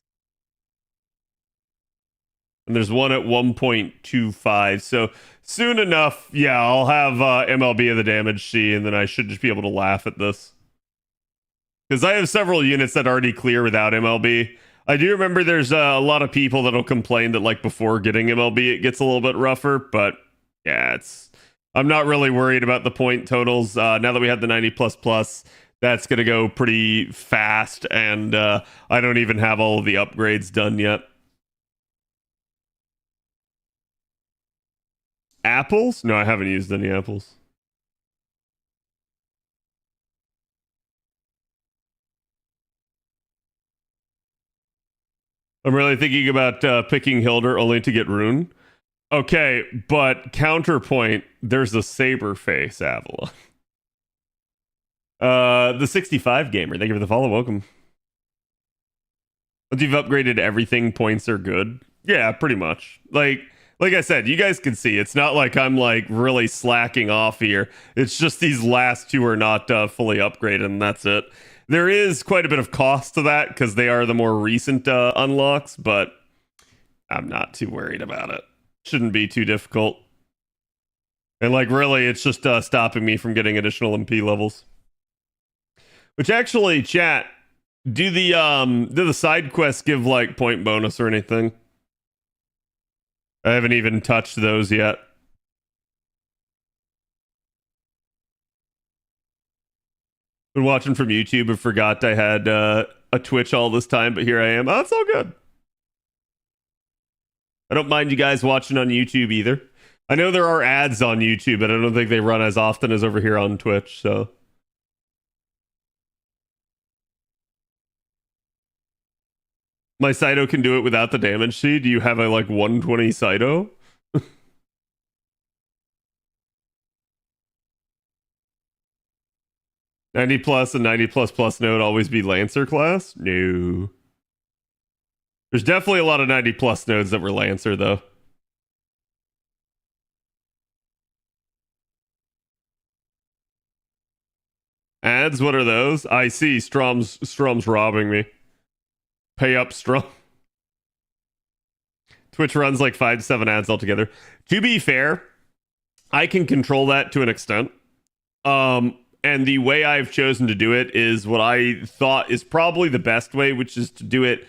And there's one at 1.25. So soon enough, yeah, I'll have MLB of the damage C, and then I should just be able to laugh at this. Because I have several units that already clear without MLB. I do remember there's a lot of people that'll complain that like before getting MLB, it gets a little bit rougher. But yeah, I'm not really worried about the point totals. Now that we have the 90++, that's going to go pretty fast. And I don't even have all of the upgrades done yet. Apples? No, I haven't used any apples. I'm really thinking about picking Hilder only to get Rune. Okay, but counterpoint, there's a saber face Avalon. The 65 gamer, thank you for the follow, welcome. Once you've upgraded everything, points are good. Yeah, pretty much. Like I said, you guys can see, it's not like I'm like really slacking off here. It's just these last two are not fully upgraded, and that's it. There is quite a bit of cost to that because they are the more recent unlocks, but I'm not too worried about it. Shouldn't be too difficult. And like really, it's just stopping me from getting additional MP levels. Which actually, chat, do the side quests give like point bonus or anything? I haven't even touched those yet. Been watching from YouTube and forgot I had a Twitch all this time, but here I am. Oh, it's all good. I don't mind you guys watching on YouTube either. I know there are ads on YouTube, but I don't think they run as often as over here on Twitch, so. My Cyto can do it without the damage C. Do you have a like 120 Cyto? +90 and 90++ node always be Lancer class? No. There's definitely a lot of 90+ nodes that were Lancer though. Ads, what are those? I see. Strom's robbing me. Pay up, Strom. Twitch runs like 5 to 7 ads altogether. To be fair, I can control that to an extent. And the way I've chosen to do it is what I thought is probably the best way, which is to do it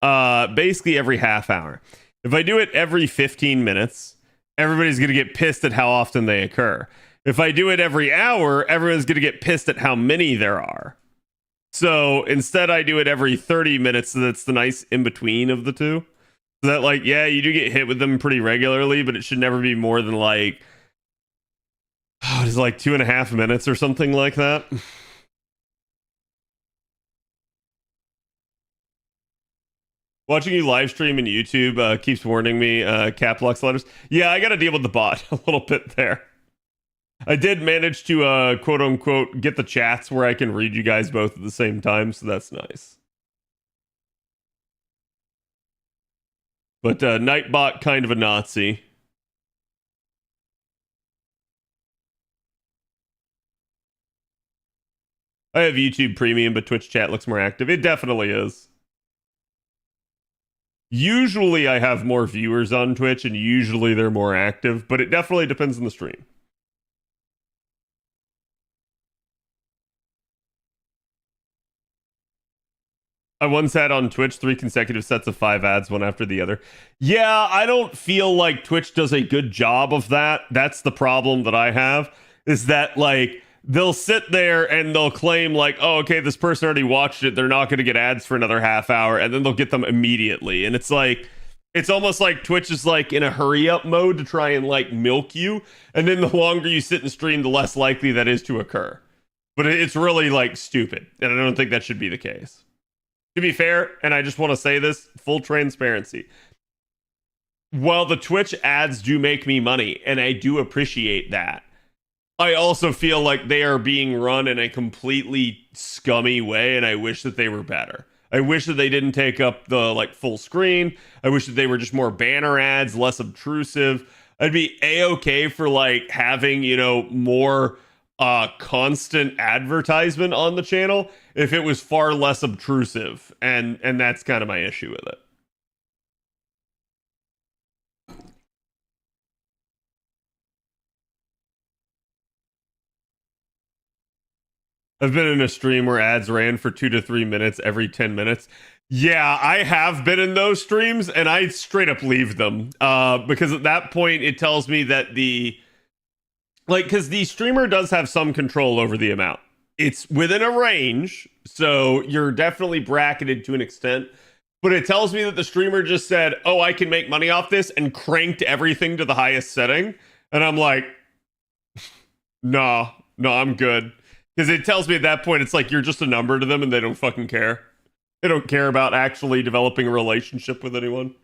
basically every half hour. If I do it every 15 minutes, everybody's going to get pissed at how often they occur. If I do it every hour, everyone's going to get pissed at how many there are. So instead, I do it every 30 minutes, so that's the nice in-between of the two. So that, like, yeah, you do get hit with them pretty regularly, but it should never be more than, like, it's like 2.5 minutes or something like that. Watching you live stream in YouTube keeps warning me, caps letters. Yeah, I got to deal with the bot a little bit there. I did manage to, quote unquote, get the chats where I can read you guys both at the same time, so that's nice. But Nightbot, kind of a Nazi. I have YouTube Premium, but Twitch chat looks more active. It definitely is. Usually I have more viewers on Twitch, and usually they're more active, but it definitely depends on the stream. I once had on Twitch 3 consecutive sets of 5 ads, one after the other. Yeah, I don't feel like Twitch does a good job of that. That's the problem that I have, is that, like, they'll sit there and they'll claim, like, oh, okay, this person already watched it. They're not going to get ads for another half hour, and then they'll get them immediately. And it's like, it's almost like Twitch is, like, in a hurry-up mode to try and, like, milk you. And then the longer you sit and stream, the less likely that is to occur. But it's really, like, stupid. And I don't think that should be the case. To be fair, and I just want to say this, full transparency. While the Twitch ads do make me money, and I do appreciate that, I also feel like they are being run in a completely scummy way, and I wish that they were better. I wish that they didn't take up the, like, full screen. I wish that they were just more banner ads, less obtrusive. I'd be A-okay for, like, having, you know, more constant advertisement on the channel if it was far less obtrusive, and that's kind of my issue with it. I've been in a stream where ads ran for 2 to 3 minutes every 10 minutes. Yeah, I have been in those streams, and I straight up leave them because at that point it tells me that because the streamer does have some control over the amount. It's within a range, so you're definitely bracketed to an extent. But it tells me that the streamer just said, oh, I can make money off this, and cranked everything to the highest setting. And I'm like, no, I'm good. Because it tells me at that point, it's like you're just a number to them, and they don't fucking care. They don't care about actually developing a relationship with anyone.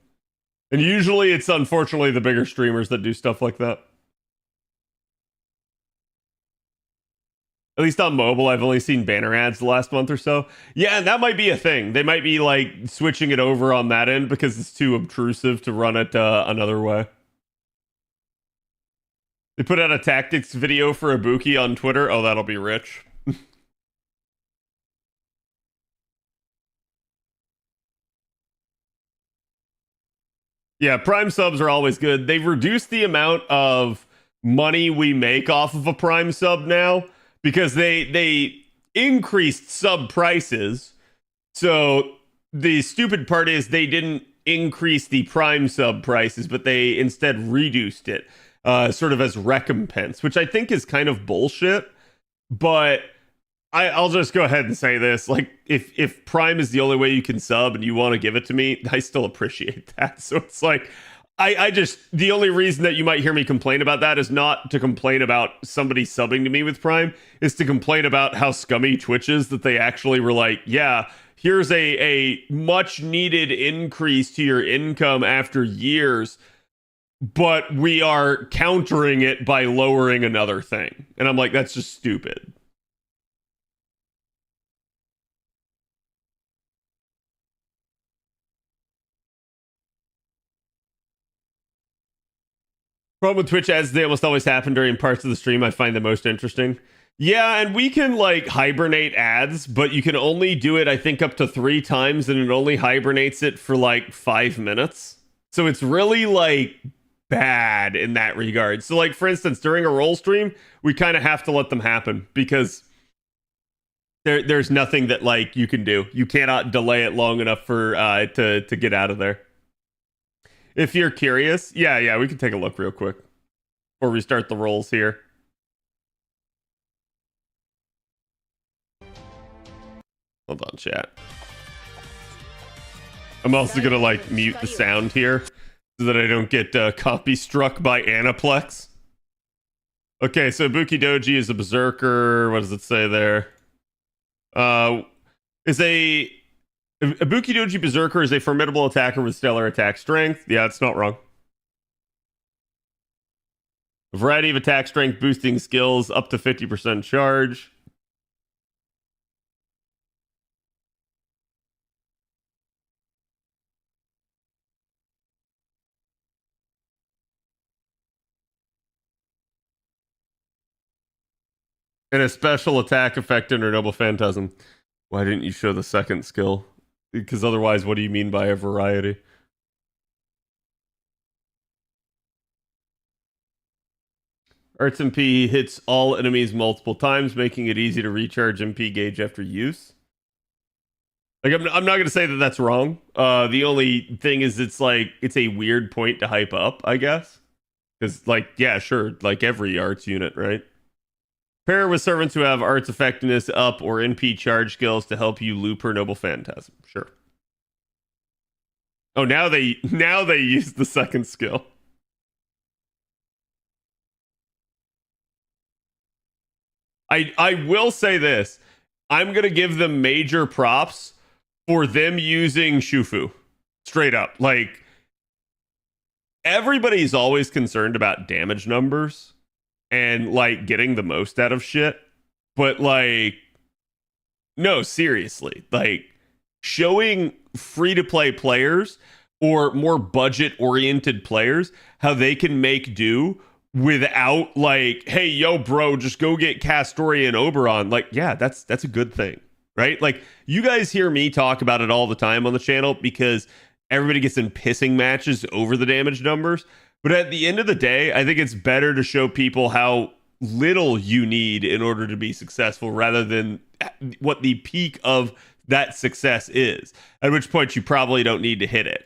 And usually it's unfortunately the bigger streamers that do stuff like that. At least on mobile, I've only seen banner ads the last month or so. Yeah, and that might be a thing. They might be, like, switching it over on that end because it's too obtrusive to run it another way. They put out a tactics video for Ibuki on Twitter. Oh, that'll be rich. Yeah, Prime subs are always good. They've reduced the amount of money we make off of a Prime sub now, because they increased sub prices. So the stupid part is they didn't increase the Prime sub prices, but they instead reduced it sort of as recompense, which I think is kind of bullshit. But I'll just go ahead and say this. Like, if Prime is the only way you can sub and you want to give it to me, I still appreciate that. So it's like, I just, the only reason that you might hear me complain about that is not to complain about somebody subbing to me with Prime, is to complain about how scummy Twitch is, that they actually were like, yeah, here's a much needed increase to your income after years, but we are countering it by lowering another thing. And I'm like, that's just stupid. Problem with Twitch ads, they almost always happen during parts of the stream I find the most interesting. Yeah, and we can, like, hibernate ads, but you can only do it, I think, up to 3 times, and it only hibernates it for, like, 5 minutes. So it's really, like, bad in that regard. So, like, for instance, during a roll stream, we kind of have to let them happen, because there's nothing that, like, you can do. You cannot delay it long enough for to get out of there. If you're curious, yeah, we can take a look real quick before we start the rolls here. Hold on, chat. I'm also gonna, like, mute the sound here so that I don't get copy struck by Aniplex. Okay, so Ibuki Doji is a berserker. What does it say there? Is a Ibuki Doji Berserker is a formidable attacker with stellar attack strength. Yeah, it's not wrong. A variety of attack strength boosting skills, up to 50% charge. And a special attack effect under Noble Phantasm. Why didn't you show the second skill? Because otherwise, what do you mean by a variety? Arts MP hits all enemies multiple times, making it easy to recharge MP gauge after use. Like, I'm not going to say that that's wrong. The only thing is it's a weird point to hype up, I guess. Because, like, yeah, sure, like every arts unit, right? Pair with servants who have arts effectiveness up or NP charge skills to help you loop her Noble Phantasm. Sure. Oh, now they use the second skill. I will say this. I'm going to give them major props for them using Shufu. Straight up. Like, everybody's always concerned about damage numbers and, like, getting the most out of shit. But, like, no, seriously. Like, showing free-to-play players or more budget-oriented players how they can make do without, like, hey, yo, bro, just go get Castoria and Oberon. Like, yeah, that's a good thing, right? Like, you guys hear me talk about it all the time on the channel because everybody gets in pissing matches over the damage numbers. But at the end of the day, I think it's better to show people how little you need in order to be successful rather than what the peak of that success is, at which point you probably don't need to hit it.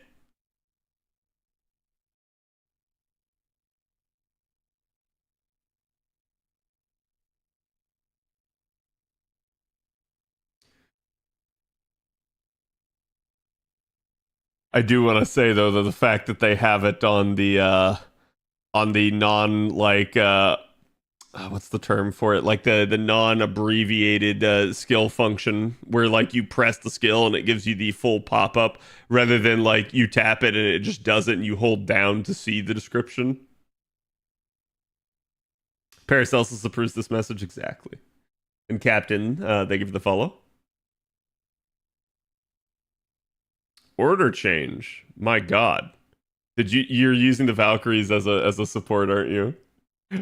I do want to say though that the fact that they have it on the non, like, what's the term for it? Like the non-abbreviated skill function where, like, you press the skill and it gives you the full pop-up rather than, like, you tap it and it just does it and you hold down to see the description. Paracelsus approves this message exactly. And Captain, they give the follow. Order change. My God. You're using the Valkyries as a support, aren't you?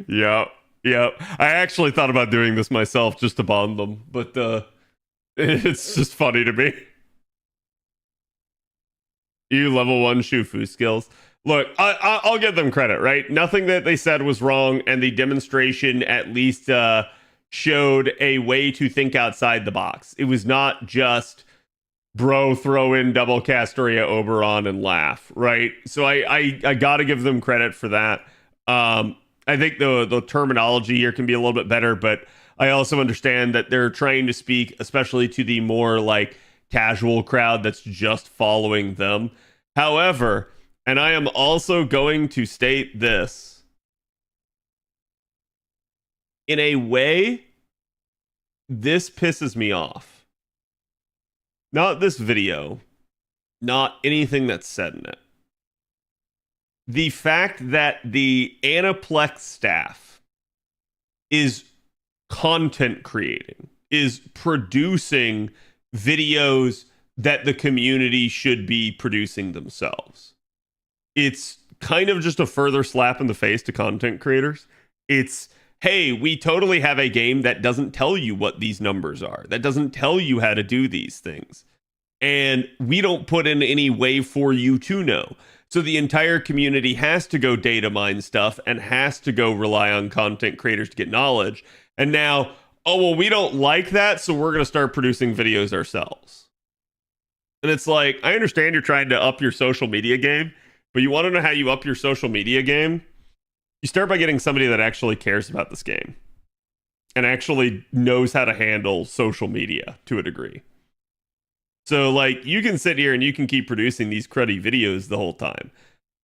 Yep. I actually thought about doing this myself just to bond them, but it's just funny to me. You level 1 Shufu skills. Look, I'll give them credit, right? Nothing that they said was wrong, and the demonstration at least showed a way to think outside the box. It was not just, bro, throw in double Castoria Oberon and laugh, right? So I gotta give them credit for that. I think the terminology here can be a little bit better, but I also understand that they're trying to speak especially to the more, like, casual crowd that's just following them. However, and I am also going to state this, in a way, this pisses me off. Not this video, not anything that's said in it. The fact that the Aniplex staff is content creating, is producing videos that the community should be producing themselves. It's kind of just a further slap in the face to content creators. It's, hey, we totally have a game that doesn't tell you what these numbers are, that doesn't tell you how to do these things. And we don't put in any way for you to know. So the entire community has to go data mine stuff and has to go rely on content creators to get knowledge. And now, oh, well, we don't like that, so we're going to start producing videos ourselves. And it's like, I understand you're trying to up your social media game, but you want to know how you up your social media game? You start by getting somebody that actually cares about this game and actually knows how to handle social media to a degree. So, like, you can sit here and you can keep producing these cruddy videos the whole time.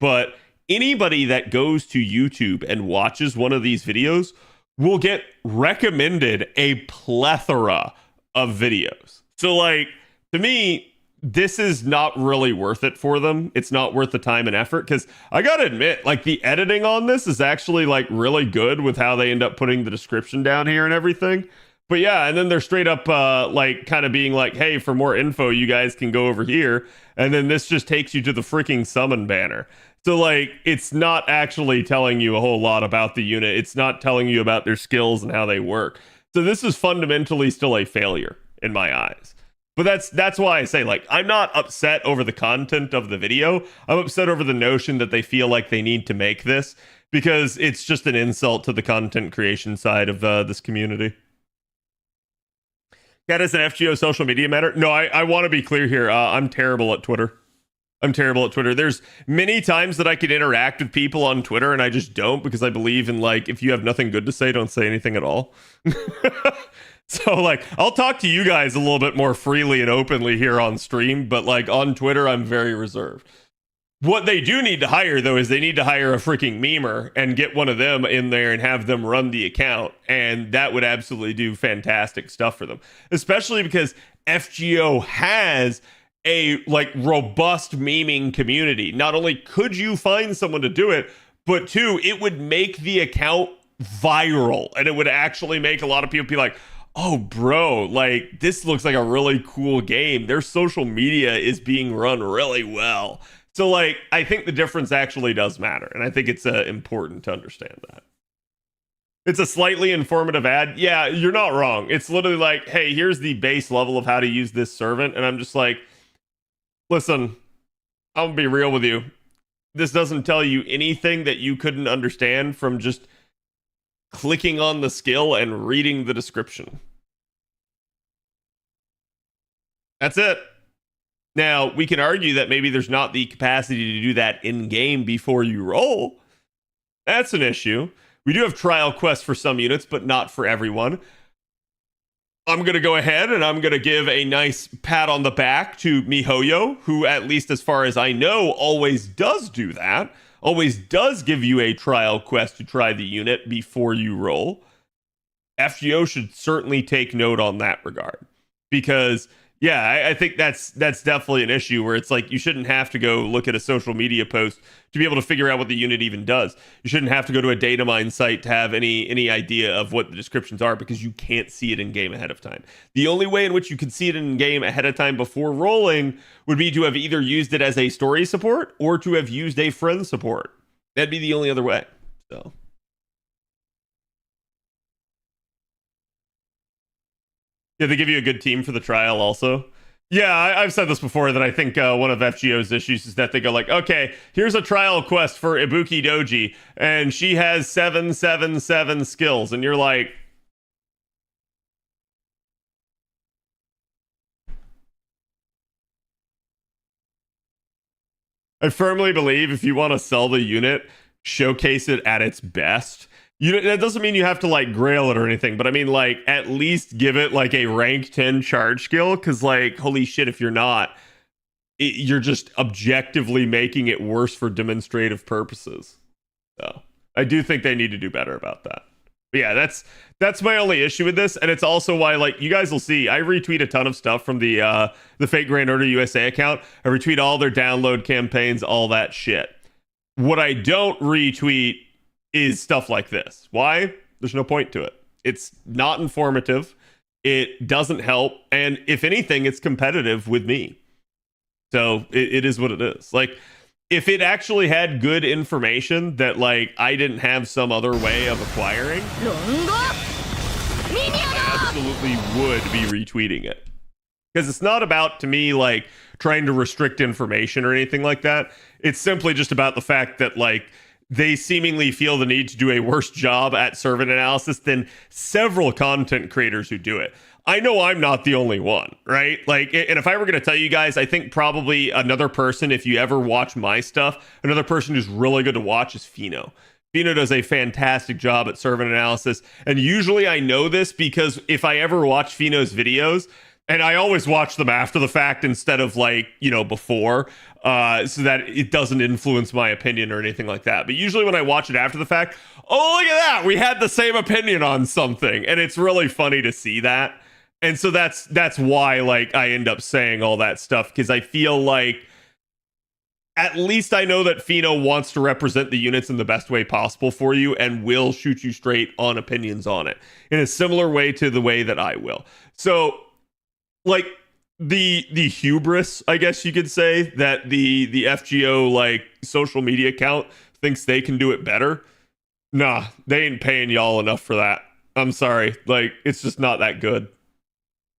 But anybody that goes to YouTube and watches one of these videos will get recommended a plethora of videos. So, like, to me, this is not really worth it for them. It's not worth the time and effort, because I gotta admit, like, the editing on this is actually like really good with how they end up putting the description down here and everything. But yeah, and then they're straight up like kind of being like, hey, for more info you guys can go over here, and then this just takes you to the freaking summon banner. So like, it's not actually telling you a whole lot about the unit. It's not telling you about their skills and how they work. So this is fundamentally still a failure in my eyes. But that's why I say, like, I'm not upset over the content of the video. I'm upset over the notion that they feel like they need to make this, because it's just an insult to the content creation side of this community. That is an FGO social media matter. No, I want to be clear here. I'm terrible at Twitter. I'm terrible at Twitter. There's many times that I could interact with people on Twitter, and I just don't, because I believe in, like, if you have nothing good to say, don't say anything at all. So, like, I'll talk to you guys a little bit more freely and openly here on stream, but, like, on Twitter, I'm very reserved. What they do need to hire, though, is they need to hire a freaking memer and get one of them in there and have them run the account, and that would absolutely do fantastic stuff for them. Especially because FGO has a, like, robust memeing community. Not only could you find someone to do it, but two, it would make the account viral, and it would actually make a lot of people be like, oh, bro, like, this looks like a really cool game. Their social media is being run really well. So, like, I think the difference actually does matter, and I think it's important to understand that. It's a slightly informative ad. Yeah, you're not wrong. It's literally like, hey, here's the base level of how to use this servant, and I'm just like, listen, I'm gonna be real with you. This doesn't tell you anything that you couldn't understand from just clicking on the skill and reading the description. That's it. Now, we can argue that maybe there's not the capacity to do that in-game before you roll. That's an issue. We do have trial quests for some units, but not for everyone. I'm going to go ahead and I'm going to give a nice pat on the back to MiHoYo, who, at least as far as I know, always does do that. Always does give you a trial quest to try the unit before you roll. FGO should certainly take note on that regard, because yeah, I think that's definitely an issue where it's like, you shouldn't have to go look at a social media post to be able to figure out what the unit even does. You shouldn't have to go to a data mine site to have any idea of what the descriptions are, because you can't see it in game ahead of time. The only way in which you can see it in game ahead of time before rolling would be to have either used it as a story support or to have used a friend support. That'd be the only other way. So yeah, they give you a good team for the trial also. Yeah, I've said this before, that I think one of FGO's issues is that they go like, okay, here's a trial quest for Ibuki Doji, and she has 777 skills, and you're like, I firmly believe if you want to sell the unit, showcase it at its best. That doesn't mean you have to, like, Grail it or anything, but I mean, like, at least give it, like, a rank 10 charge skill, because, like, holy shit, if you're not, you're just objectively making it worse for demonstrative purposes. So I do think they need to do better about that. But yeah, that's my only issue with this, and it's also why, like, you guys will see, I retweet a ton of stuff from the Fake Grand Order USA account. I retweet all their download campaigns, all that shit. What I don't retweet is stuff like this. Why? There's no point to it. It's not informative. It doesn't help. And if anything, it's competitive with me. So it is what it is. Like, if it actually had good information that, like, I didn't have some other way of acquiring, I absolutely would be retweeting it. Because it's not about, to me, like, trying to restrict information or anything like that. It's simply just about the fact that, like, they seemingly feel the need to do a worse job at servant analysis than several content creators who do it. I know I'm not the only one, right? Like, and if I were going to tell you guys, I think probably another person, if you ever watch my stuff, another person who's really good to watch is Fino. Fino does a fantastic job at servant analysis. And usually I know this because if I ever watch Fino's videos, and I always watch them after the fact instead of, like, you know, before, so that it doesn't influence my opinion or anything like that. But usually when I watch it after the fact, oh, look at that, we had the same opinion on something. And it's really funny to see that. And so that's why like I end up saying all that stuff, because I feel like at least I know that Fino wants to represent the units in the best way possible for you and will shoot you straight on opinions on it in a similar way to the way that I will. So like the hubris, I guess you could say, that the FGO like social media account thinks they can do it better. Nah, they ain't paying y'all enough for that. I'm sorry. Like, it's just not that good.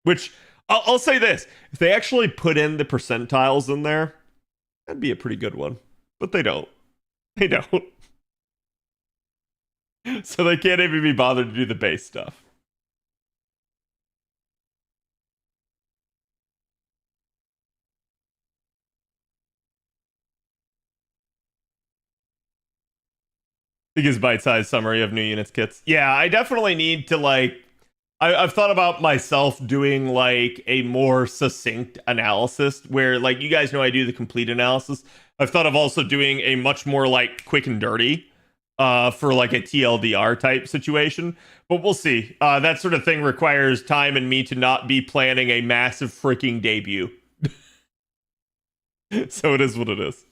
Which, I'll say this. If they actually put in the percentiles in there, that'd be a pretty good one. But they don't. They don't. So they can't even be bothered to do the base stuff. Because bite-sized summary of new units kits. Yeah, I definitely need to like... I've thought about myself doing like a more succinct analysis where, like, you guys know I do the complete analysis. I've thought of also doing a much more like quick and dirty for like a TLDR type situation, but we'll see. That sort of thing requires time and me to not be planning a massive freaking debut. So it is what it is.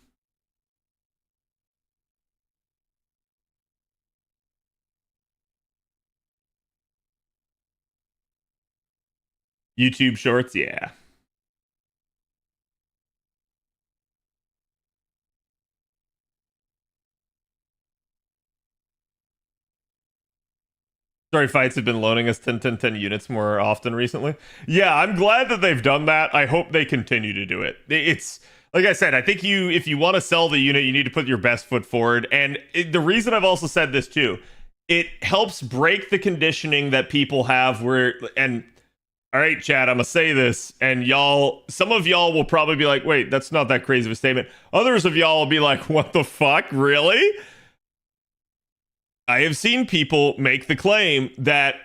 YouTube shorts, yeah. Story fights have been loaning us 10 units more often recently. Yeah, I'm glad that they've done that. I hope they continue to do it. It's like I said, I think if you want to sell the unit, you need to put your best foot forward. And the reason I've also said this too, it helps break the conditioning that people have where, and all right, chat, I'm gonna say this, and some of y'all will probably be like, wait, that's not that crazy of a statement. Others of y'all will be like, what the fuck, really? I have seen people make the claim that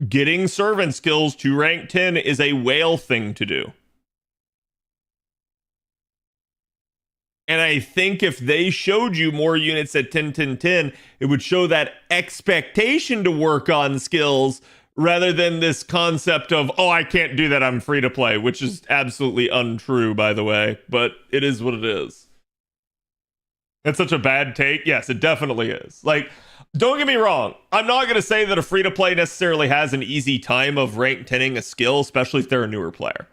getting servant skills to rank 10 is a whale thing to do. And I think if they showed you more units at 10, 10, 10, it would show that expectation to work on skills rather than this concept of, oh, I can't do that, I'm free to play, which is absolutely untrue, by the way, but it is what it is. That's such a bad take. Yes, it definitely is. Like, don't get me wrong. I'm not going to say that a free to play necessarily has an easy time of rank 10ing a skill, especially if they're a newer player.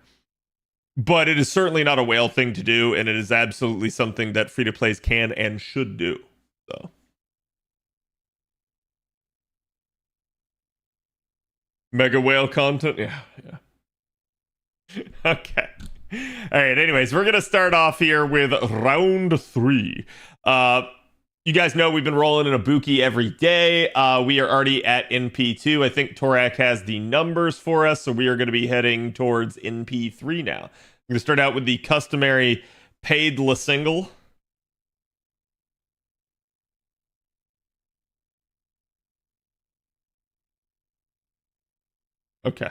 But it is certainly not a whale thing to do, and it is absolutely something that free to plays can and should do. So. Mega whale content? Yeah. Okay. All right, anyways, we're going to start off here with round 3. You guys know we've been rolling in Ibuki every day. We are already at NP2. I think Torak has the numbers for us, so we are going to be heading towards NP3 now. I'm going to start out with the customary paid la single. Okay.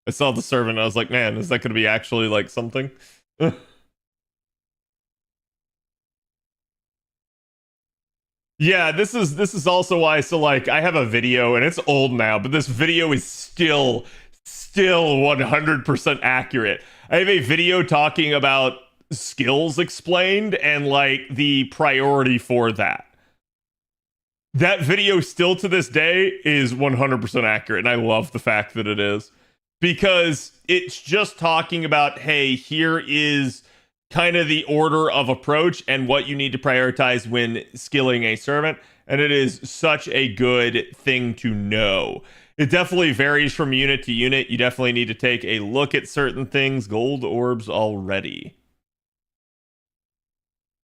I saw the servant. I was like, man, is that going to be actually like something? Yeah, this is also why. So like, I have a video, and it's old now, but this video is still 100% accurate. I have a video talking about skills explained and like the priority for that. That video still to this day is 100% accurate, and I love the fact that it is, because it's just talking about, hey, here is kind of the order of approach and what you need to prioritize when skilling a servant, and it is such a good thing to know. It definitely varies from unit to unit. You definitely need to take a look at certain things. Gold orbs already.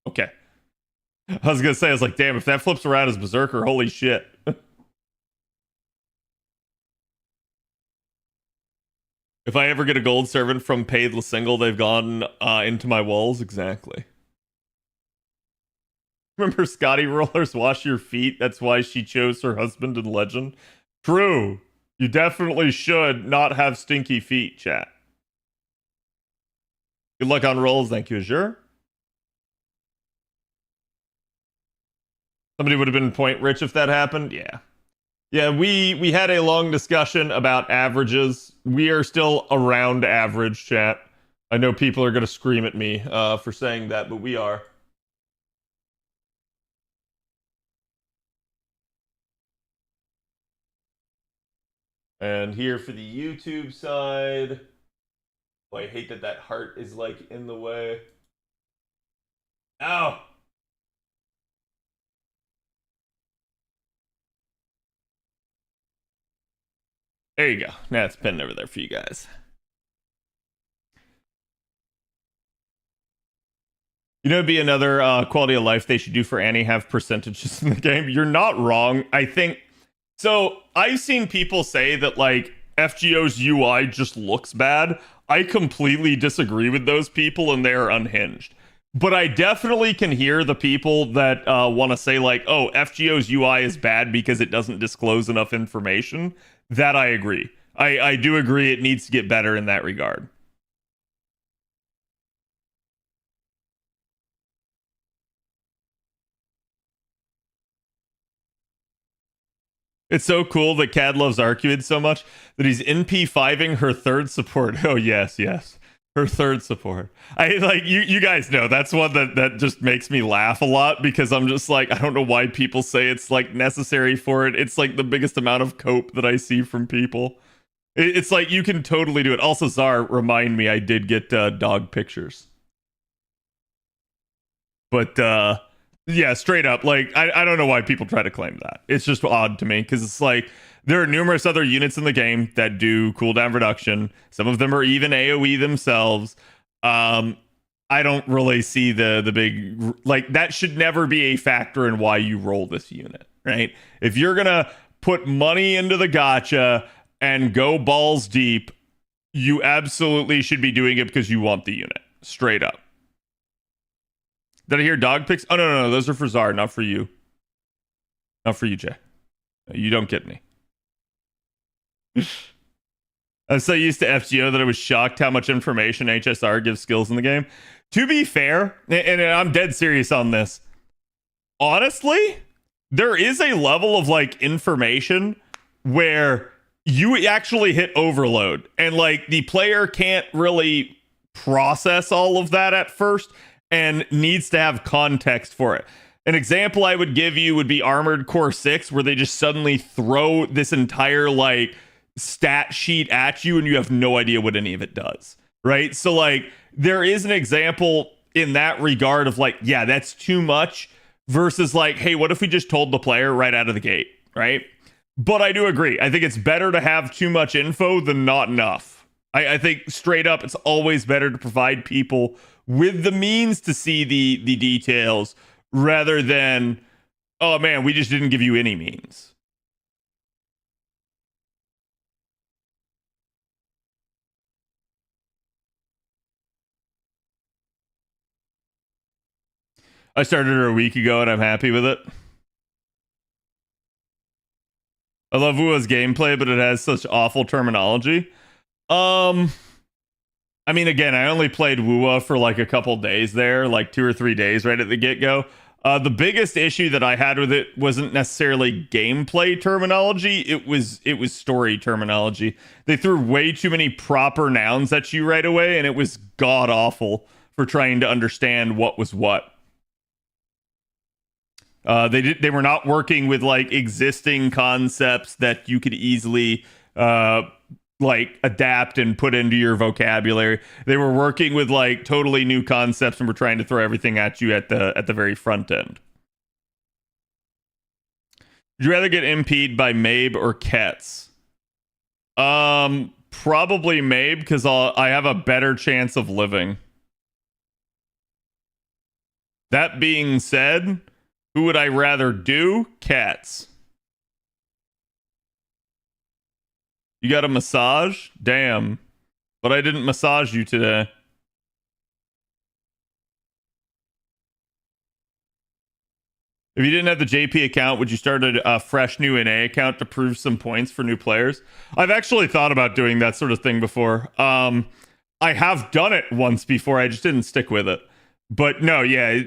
Okay. I was going to say, I was like, damn, if that flips around as Berserker, holy shit. If I ever get a gold servant from paid la single, they've gone into my walls. Exactly. Remember Scotty Rollers, wash your feet? That's why she chose her husband in Legend. True. You definitely should not have stinky feet, chat. Good luck on rolls. Thank you, Azure. Somebody would have been point rich if that happened. Yeah. Yeah, we had a long discussion about averages. We are still around average, chat. I know people are going to scream at me for saying that, but we are. And here for the YouTube side. Oh, I hate that that heart is like in the way. Ow! There you go. Now it's pinned over there for you guys. You know, it'd be another quality of life they should do for Annie, have percentages in the game. You're not wrong. I think so. I've seen people say that like FGO's UI just looks bad. I completely disagree with those people, and they are unhinged. But I definitely can hear the people that want to say like, oh, FGO's UI is bad because it doesn't disclose enough information. That I agree. I do agree it needs to get better in that regard. It's so cool that Cad loves Arcuid so much that he's NP5ing her third support. Oh, yes, yes. Her third support. I like you guys know that's one that just makes me laugh a lot because I'm just like, I don't know why people say it's like necessary for it. It's like the biggest amount of cope that I see from people. It's like you can totally do it. Also, Czar, remind me, I did get dog pictures. But yeah, straight up, like I don't know why people try to claim that. It's just odd to me because it's like there are numerous other units in the game that do cooldown reduction. Some of them are even AoE themselves. I don't really see the big like that should never be a factor in why you roll this unit, right? If you're gonna put money into the gacha and go balls deep, you absolutely should be doing it because you want the unit, straight up. Did I hear dog pics? Oh, no. Those are for Czar, not for you. Not for you, Jay. You don't get me. I'm so used to FGO that I was shocked how much information HSR gives skills in the game. To be fair, and I'm dead serious on this, honestly, there is a level of like information where you actually hit overload and like the player can't really process all of that at first and needs to have context for it. An example I would give you would be Armored Core 6, where they just suddenly throw this entire like stat sheet at you and you have no idea what any of it does, right? So like there is an example in that regard of like, yeah, that's too much versus like, hey, what if we just told the player right out of the gate, right? But I do agree. I think it's better to have too much info than not enough. I think straight up, it's always better to provide people with the means to see the details rather than, oh man, we just didn't give you any means. I started her a week ago and I'm happy with it. I love Wua's gameplay, but it has such awful terminology. I mean, again, I only played Wua for like a couple days there, like 2 or 3 days right at the get-go. The biggest issue that I had with it wasn't necessarily gameplay terminology, it was story terminology. They threw way too many proper nouns at you right away, and it was god-awful for trying to understand what was what. They were not working with like existing concepts that you could easily like adapt and put into your vocabulary. They were working with like totally new concepts and were trying to throw everything at you at the very front end. Would you rather get MP'd by Mabe or Ketz? Probably Mabe because I have a better chance of living. That being said, who would I rather do? Cats. You got a massage? Damn. But I didn't massage you today. If you didn't have the JP account, would you start a fresh new NA account to prove some points for new players? I've actually thought about doing that sort of thing before. I have done it once before. I just didn't stick with it. But no, yeah.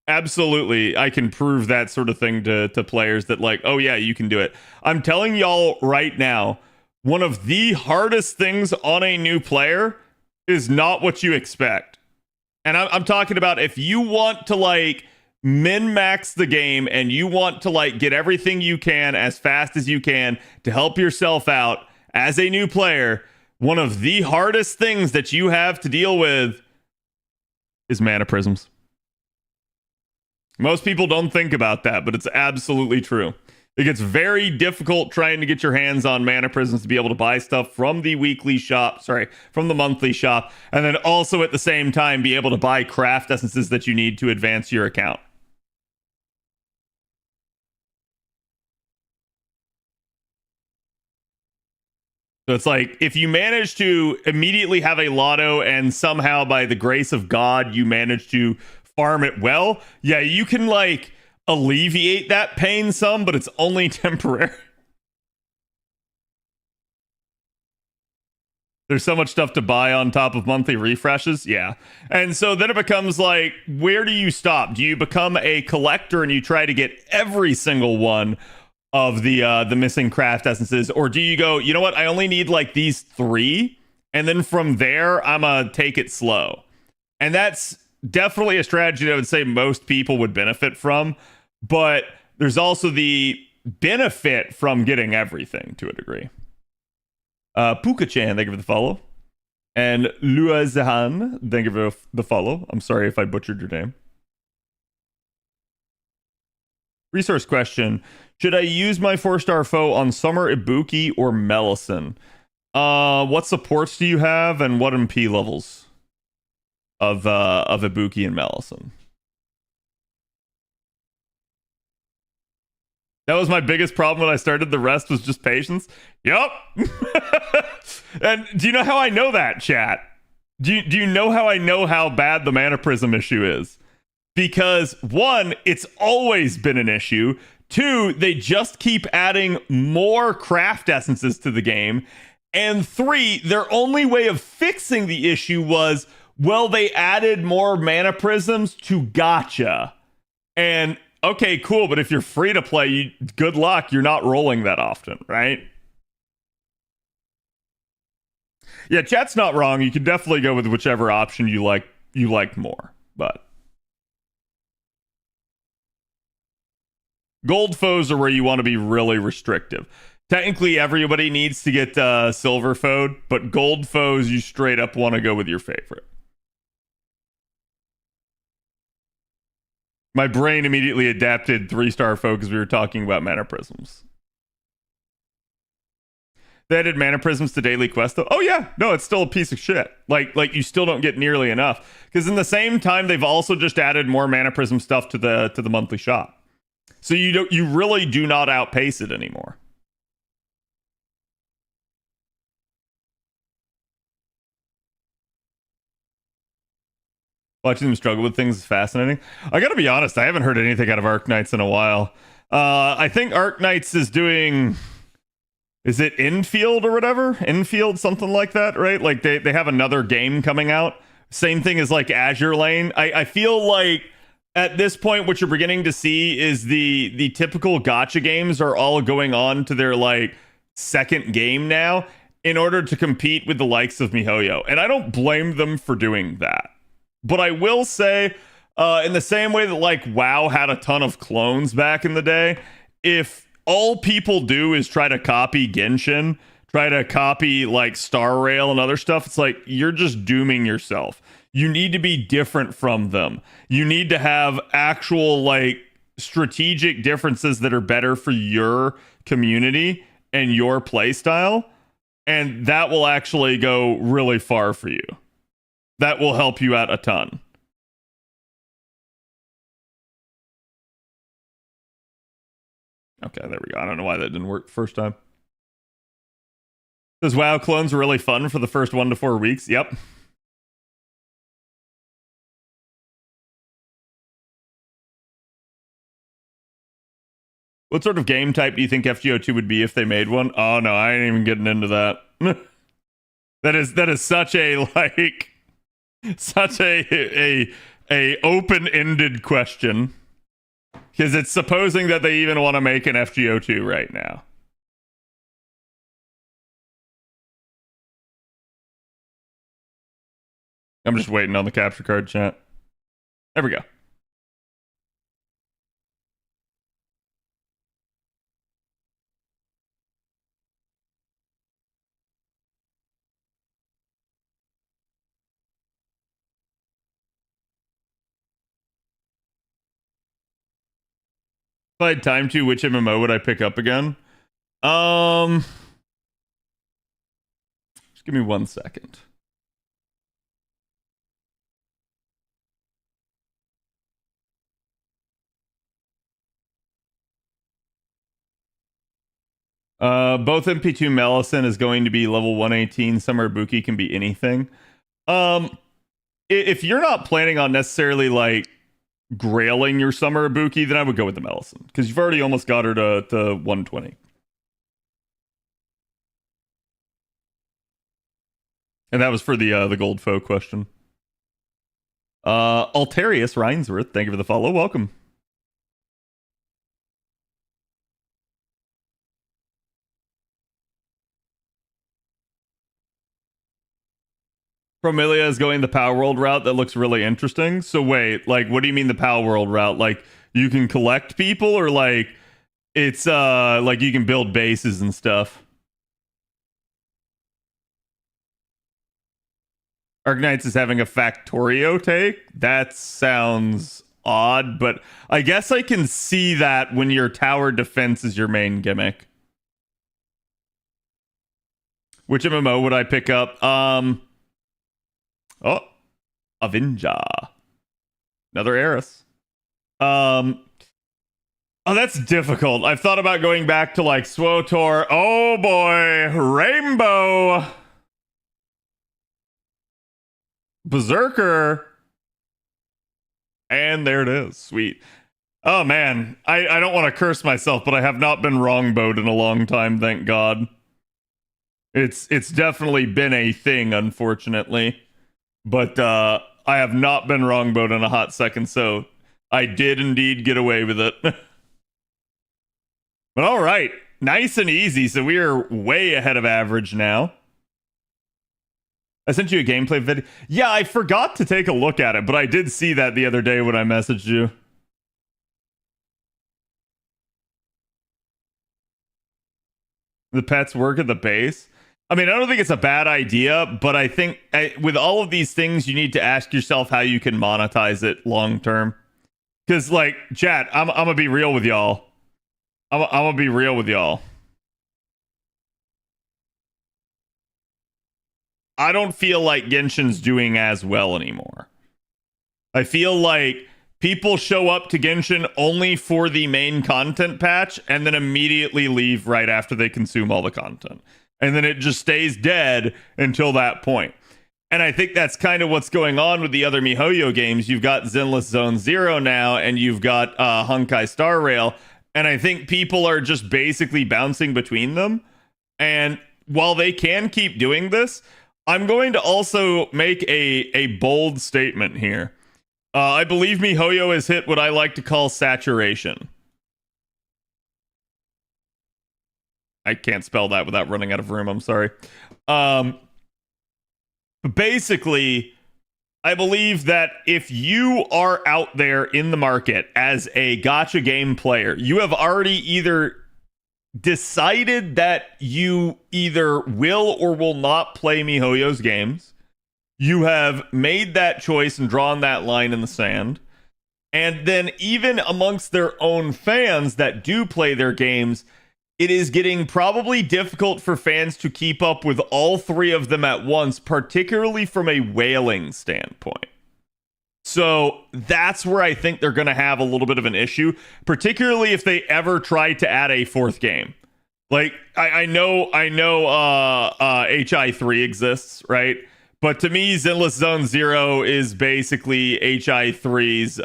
Absolutely, I can prove that sort of thing to players that like, oh yeah, you can do it. I'm telling y'all right now, one of the hardest things on a new player is not what you expect. And I'm talking about if you want to like min-max the game and you want to like get everything you can as fast as you can to help yourself out as a new player, one of the hardest things that you have to deal with is mana prisms. Most people don't think about that, but it's absolutely true. It gets very difficult trying to get your hands on mana prisms to be able to buy stuff from the weekly shop, from the monthly shop, and then also at the same time be able to buy craft essences that you need to advance your account. So it's like, if you manage to immediately have a lotto and somehow by the grace of God, you manage to farm it well, yeah, you can like alleviate that pain some, but it's only temporary. There's so much stuff to buy on top of monthly refreshes. Yeah. And so then it becomes like, where do you stop? Do you become a collector and you try to get every single one of the missing craft essences? Or do you go, you know what? I only need like these 3. And then from there, I'm going to take it slow. And that's definitely a strategy that I would say most people would benefit from. But there's also the benefit from getting everything to a degree. Puka-chan, thank you for the follow. And Luazahan, thank you for the follow. I'm sorry if I butchered your name. Resource question. Should I use my 4-star foe on Summer, Ibuki, or Melisson? What supports do you have and what MP levels of Ibuki and Melisson? That was my biggest problem when I started. The rest was just patience. Yup. And do you know how I know that, chat? Do you know how I know how bad the mana prism issue is? Because 1, it's always been an issue. 2, they just keep adding more craft essences to the game. And 3, their only way of fixing the issue was, well, they added more mana prisms to Gacha. And okay, cool, but if you're free to play, good luck. You're not rolling that often, right? Yeah, chat's not wrong. You can definitely go with whichever option you like more. But gold foes are where you want to be really restrictive. Technically, everybody needs to get silver foed, but gold foes, you straight up want to go with your favorite. My brain immediately adapted 3-star foe because we were talking about mana prisms. They added mana prisms to daily quest though. Oh yeah, no, it's still a piece of shit. Like you still don't get nearly enough because in the same time they've also just added more mana prism stuff to the monthly shop. So you really do not outpace it anymore. Watching them struggle with things is fascinating. I gotta be honest, I haven't heard anything out of Arknights in a while. I think Arknights is doing... Is it Infield or whatever? Infield, something like that, right? Like they have another game coming out. Same thing as like Azure Lane. I feel like at this point what you're beginning to see is the typical gacha games are all going on to their like second game now in order to compete with the likes of MiHoYo. And I don't blame them for doing that. But I will say, in the same way that like WoW had a ton of clones back in the day, if all people do is try to copy Genshin, try to copy like Star Rail and other stuff, it's like you're just dooming yourself. You need to be different from them. You need to have actual like strategic differences that are better for your community and your playstyle, and that will actually go really far for you. That will help you out a ton. Okay, there we go. I don't know why that didn't work the first time. Those WoW clones were really fun for the first 1 to 4 weeks. Yep. What sort of game type do you think FGO2 would be if they made one? Oh no, I ain't even getting into that. That is such a like Such a open-ended question. Because it's supposing that they even want to make an FGO2 right now. I'm just waiting on the capture card chat. There we go. If I had time to, which MMO would I pick up again? Just give me 1 second. Both MP2 Melisson is going to be level 118. Summer Ibuki can be anything. If you're not planning on necessarily like grailing your Summer Ibuki, then I would go with the Melisson because you've already almost got her to 120. And that was for the gold foe question. Altarius Reinsworth, thank you for the follow. Welcome. Promilia is going the Power World route that looks really interesting. So wait, like, what do you mean the Power World route? Like, you can collect people, or like, it's like you can build bases and stuff? Arknights is having a Factorio take? That sounds odd, but I guess I can see that when your tower defense is your main gimmick. Which MMO would I pick up? Oh, Avenger. Another heiress. Oh, that's difficult. I've thought about going back to like SWOTOR. Oh boy, Rainbow. Berserker. And there it is. Sweet. Oh man, I don't want to curse myself, but I have not been wrongbowed in a long time, thank God. It's definitely been a thing, unfortunately. But I have not been wrongbowed in a hot second, so I did indeed get away with it. But all right, nice and easy. So we are way ahead of average now. I sent you a gameplay video. Yeah, I forgot to take a look at it, but I did see that the other day when I messaged you. The pets work at the base. I mean, I don't think it's a bad idea, but I think with all of these things, you need to ask yourself how you can monetize it long term. Because, like, chat, I'm gonna be real with y'all. I'm gonna be real with y'all. I don't feel like Genshin's doing as well anymore. I feel like people show up to Genshin only for the main content patch and then immediately leave right after they consume all the content. And then it just stays dead until that point. And I think that's kind of what's going on with the other MiHoYo games. You've got Zenless Zone Zero now, and you've got Honkai Star Rail. And I think people are just basically bouncing between them. And while they can keep doing this, I'm going to also make a bold statement here. I believe MiHoYo has hit what I like to call saturation. I can't spell that without running out of room. I'm sorry. Basically, I believe that if you are out there in the market as a gacha game player, you have already either decided that you either will or will not play MiHoYo's games. You have made that choice and drawn that line in the sand. And then even amongst their own fans that do play their games, it is getting probably difficult for fans to keep up with all three of them at once, particularly from a whaling standpoint. So that's where I think they're going to have a little bit of an issue, particularly if they ever try to add a fourth game. Like, I know HI3 exists, right? But to me, Zenless Zone Zero is basically HI3's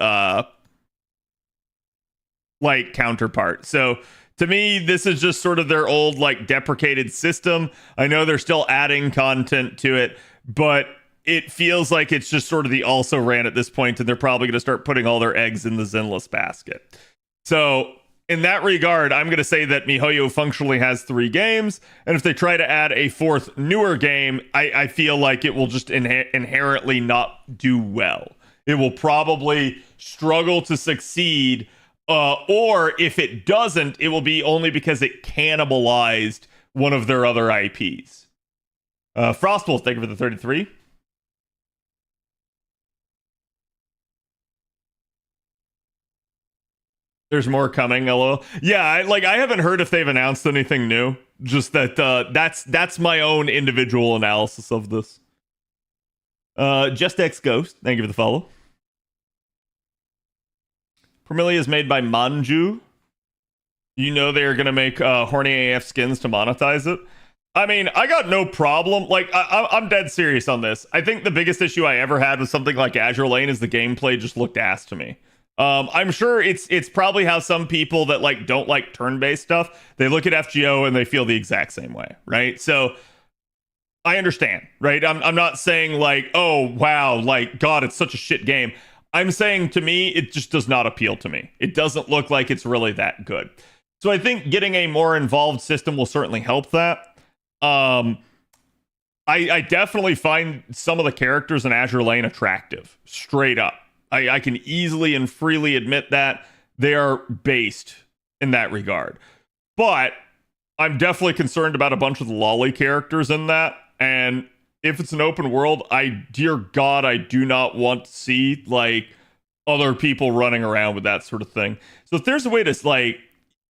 like counterpart. So to me, this is just sort of their old like deprecated system. I know they're still adding content to it, but it feels like it's just sort of the also ran at this point, and they're probably going to start putting all their eggs in the Zenless basket. So in that regard, I'm going to say that MiHoYo functionally has 3 games, and if they try to add a 4th, newer game, I feel like it will just inherently not do well. It will probably struggle to succeed, or if it doesn't, it will be only because it cannibalized one of their other IPs. Frostwolf, thank you for the 33. There's more coming, LOL. Yeah, I haven't heard if they've announced anything new. Just that that's my own individual analysis of this. Just X Ghost, thank you for the follow. Permilia is made by Manju. You know they're gonna make horny AF skins to monetize it. I mean, I got no problem. Like, I'm dead serious on this. I think the biggest issue I ever had with something like Azure Lane is the gameplay just looked ass to me. I'm sure it's probably how some people that like don't like turn-based stuff, they look at FGO and they feel the exact same way, right? So I understand, right? I'm not saying like, oh wow, like God, it's such a shit game. I'm saying to me, it just does not appeal to me. It doesn't look like it's really that good. So I think getting a more involved system will certainly help that. I definitely find some of the characters in Azure Lane attractive, straight up. I can easily and freely admit that they are based in that regard. But I'm definitely concerned about a bunch of the lolly characters in that. And if it's an open world, dear God, I do not want to see like other people running around with that sort of thing. So if there's a way to like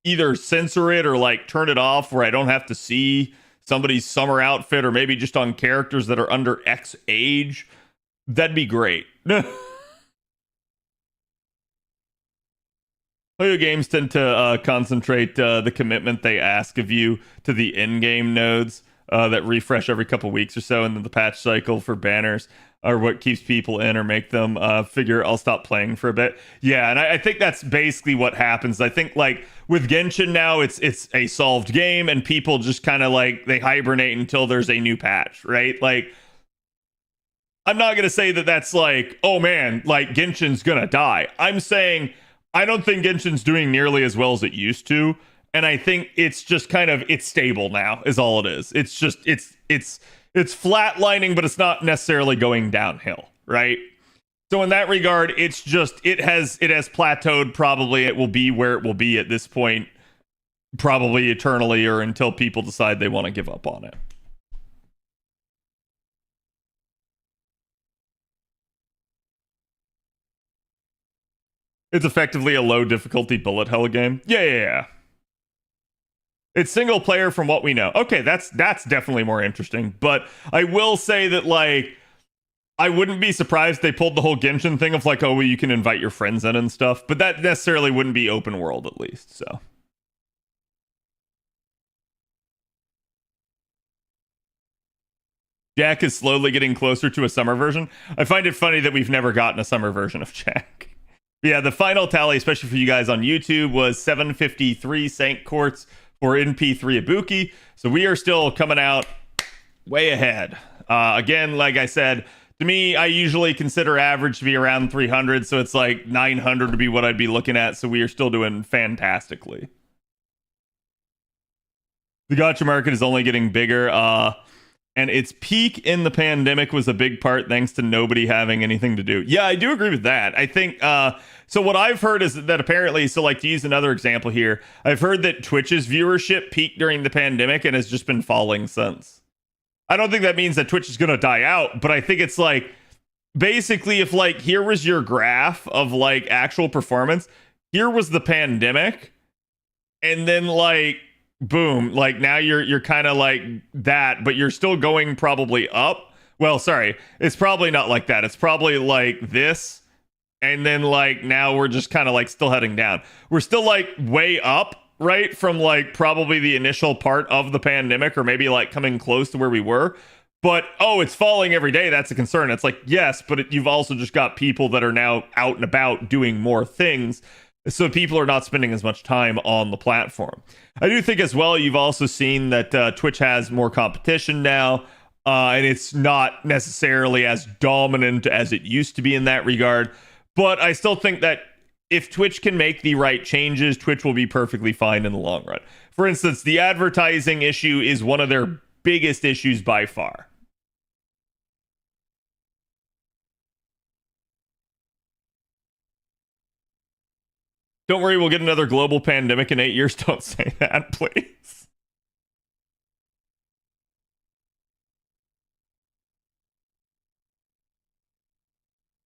either censor it or like turn it off where I don't have to see somebody's summer outfit, or maybe just on characters that are under X age, that'd be great. Video games tend to concentrate the commitment they ask of you to the in-game nodes that refresh every couple weeks or so, and then the patch cycle for banners are what keeps people in or make them figure I'll stop playing for a bit. Yeah, and I think that's basically what happens. I think like with Genshin now, it's a solved game, and people just kind of like they hibernate until there's a new patch, right? Like, I'm not gonna say that that's like, oh man, like Genshin's gonna die. I'm saying I don't think Genshin's doing nearly as well as it used to, and I think it's just kind of it's stable now is all it is. It's just it's flatlining, but it's not necessarily going downhill, right? So in that regard, it's just it has plateaued. Probably it will be where it will be at this point, probably eternally, or until people decide they want to give up on it. It's effectively a low difficulty bullet hell game. Yeah. It's single player from what we know. Okay, that's definitely more interesting. But I will say that, like, I wouldn't be surprised they pulled the whole Genshin thing of like, oh, well, you can invite your friends in and stuff. But that necessarily wouldn't be open world, at least. So Jack is slowly getting closer to a summer version. I find it funny that we've never gotten a summer version of Jack. Yeah, the final tally, especially for you guys on YouTube, was 753 Sank Quartz for NP3 Ibuki. So we are still coming out way ahead. Again, like I said, to me, I usually consider average to be around 300. So it's like 900 to be what I'd be looking at. So we are still doing fantastically. The gacha market is only getting bigger. And its peak in the pandemic was a big part thanks to nobody having anything to do. Yeah, I do agree with that. I think, so what I've heard is that apparently, so like to use another example here, I've heard that Twitch's viewership peaked during the pandemic and has just been falling since. I don't think that means that Twitch is going to die out, but I think it's like, basically if like, here was your graph of like actual performance, here was the pandemic, and then like, boom, like now you're kind of like that, but you're still going probably up. Well, sorry, it's probably not like that. It's probably like this, and then like now we're just kind of like still heading down. We're still like way up, right, from like probably the initial part of the pandemic, or maybe like coming close to where we were. But oh, it's falling every day. That's a concern. It's like, yes, but you've also just got people that are now out and about doing more things. So people are not spending as much time on the platform. I do think as well, you've also seen that Twitch has more competition now. and it's not necessarily as dominant as it used to be in that regard. But I still think that if Twitch can make the right changes, Twitch will be perfectly fine in the long run. For instance, the advertising issue is one of their biggest issues by far. Don't worry, we'll get another global pandemic in 8 years. Don't say that, please.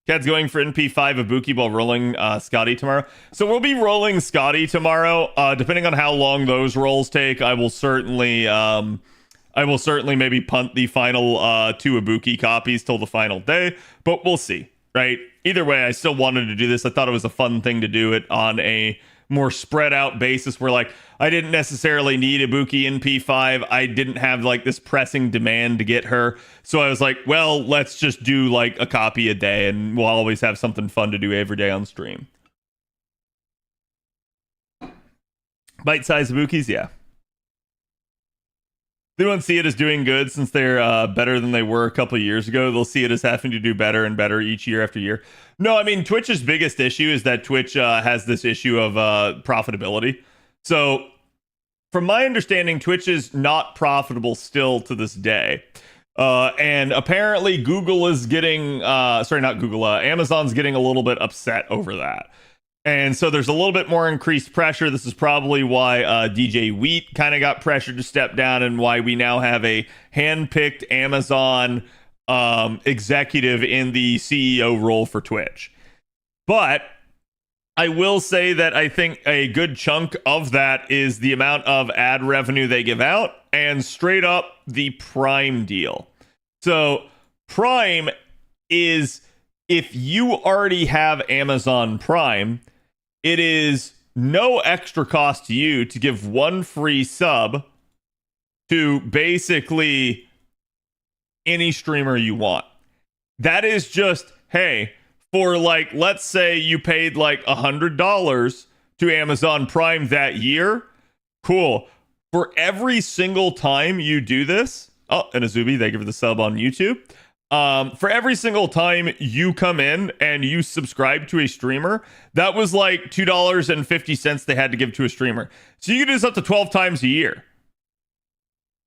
Cad's going for NP5 Ibuki while rolling Scotty tomorrow. So we'll be rolling Scotty tomorrow. Depending on how long those rolls take, I will certainly maybe punt the final 2 Ibuki copies till the final day. But we'll see, right? Either way, I still wanted to do this. I thought it was a fun thing to do it on a more spread out basis where, like, I didn't necessarily need Ibuki NP5. I didn't have like this pressing demand to get her. So I was like, well, let's just do like a copy a day and we'll always have something fun to do every day on stream. Bite-sized Ibukis, yeah. They won't see it as doing good since they're better than they were a couple of years ago. They'll see it as having to do better and better each year after year. No, I mean, Twitch's biggest issue is that Twitch has this issue of profitability. So, from my understanding, Twitch is not profitable still to this day. And apparently Google is getting, Amazon's getting a little bit upset over that. And so there's a little bit more increased pressure. This is probably why DJ Wheat kind of got pressured to step down and why we now have a hand-picked Amazon executive in the CEO role for Twitch. But I will say that I think a good chunk of that is the amount of ad revenue they give out and straight up the Prime deal. So Prime is, if you already have Amazon Prime, it is no extra cost to you to give one free sub to basically any streamer you want. That is just, hey, for like, let's say you paid like $100 to Amazon Prime that year. Cool. For every single time you do this, oh, and Azubi, thank you for the sub on YouTube. For every single time you come in and you subscribe to a streamer, that was like $2.50 they had to give to a streamer. So you can do this up to 12 times a year.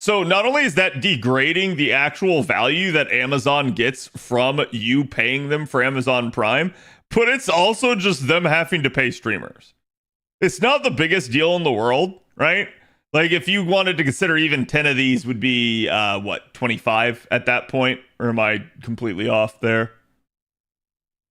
So not only is that degrading the actual value that Amazon gets from you paying them for Amazon Prime, but it's also just them having to pay streamers. It's not the biggest deal in the world, right? Like, if you wanted to consider even 10 of these would be, 25 at that point? Or am I completely off there?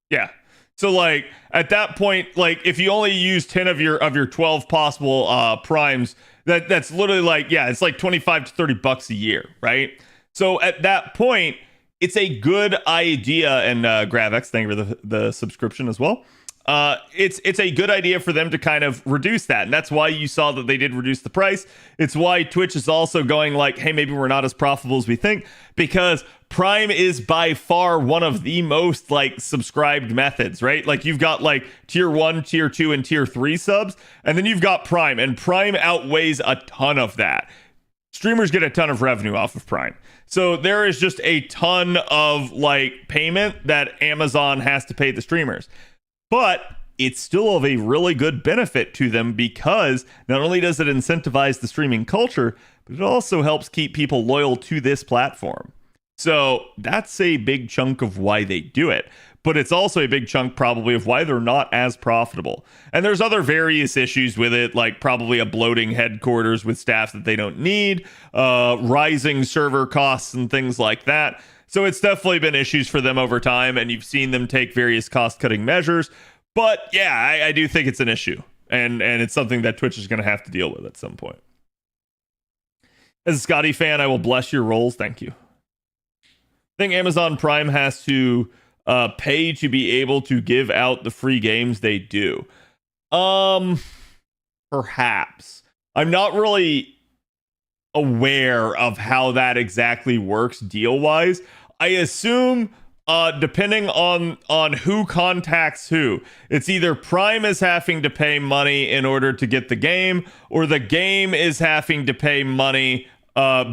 Yeah. So, like, at that point, like, if you only use 10 of your 12 possible primes, that's literally like, yeah, it's like 25 to 30 bucks a year, right? So, at that point, it's a good idea, and Gravex, thank you for the subscription as well. It's a good idea for them to kind of reduce that. And that's why you saw that they did reduce the price. It's why Twitch is also going like, hey, maybe we're not as profitable as we think, because Prime is by far one of the most like subscribed methods, right? Like, you've got like tier 1, tier 2, and tier 3 subs, and then you've got Prime, and Prime outweighs a ton of that. Streamers get a ton of revenue off of Prime. So there is just a ton of like payment that Amazon has to pay the streamers. But it's still of a really good benefit to them, because not only does it incentivize the streaming culture, but it also helps keep people loyal to this platform. So that's a big chunk of why they do it. But it's also a big chunk probably of why they're not as profitable. And there's other various issues with it, like probably a bloating headquarters with staff that they don't need, rising server costs and things like that. So it's definitely been issues for them over time, and you've seen them take various cost-cutting measures. But yeah, I do think it's an issue, and it's something that Twitch is going to have to deal with at some point. As a Scotty fan, I will bless your rolls. Thank you. I think Amazon Prime has to pay to be able to give out the free games they do. Perhaps. I'm not really aware of how that exactly works deal-wise. I assume depending on who contacts who, it's either Prime is having to pay money in order to get the game, or the game is having to pay money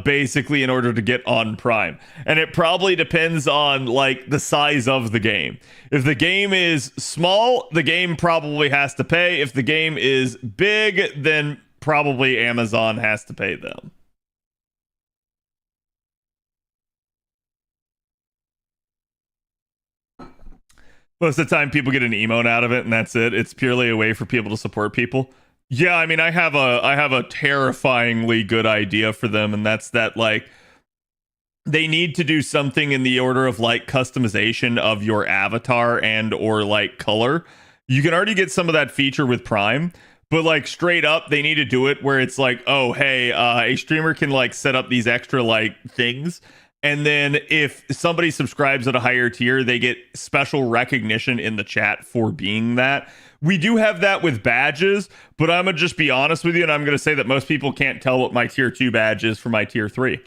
basically in order to get on Prime. And it probably depends on like the size of the game. If the game is small, the game probably has to pay. If the game is big, then probably Amazon has to pay them. Most of the time people get an emote out of it and that's it. It's purely a way for people to support people. Yeah, I mean, I have a terrifyingly good idea for them, and that's that like they need to do something in the order of like customization of your avatar and or like color. You can already get some of that feature with Prime, but like straight up they need to do it where it's like, oh hey, a streamer can like set up these extra like things. And then if somebody subscribes at a higher tier, they get special recognition in the chat for being that. We do have that with badges, but I'm going to just be honest with you, and I'm going to say that most people can't tell what my tier 2 badge is from my tier 3.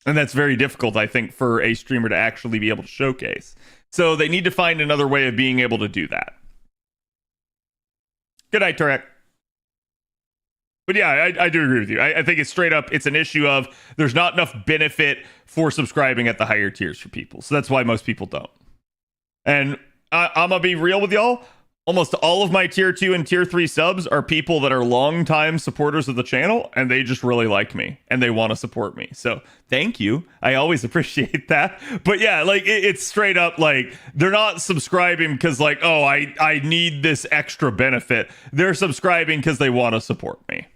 And that's very difficult, I think, for a streamer to actually be able to showcase. So they need to find another way of being able to do that. Good night, Turek. But yeah, I do agree with you. I think it's straight up, it's an issue of there's not enough benefit for subscribing at the higher tiers for people. So that's why most people don't. And I'm going to be real with y'all. Almost all of my tier 2 and tier 3 subs are people that are longtime supporters of the channel, and they just really like me and they want to support me. So thank you. I always appreciate that. But yeah, like it's straight up like they're not subscribing because like, oh, I need this extra benefit. They're subscribing because they want to support me.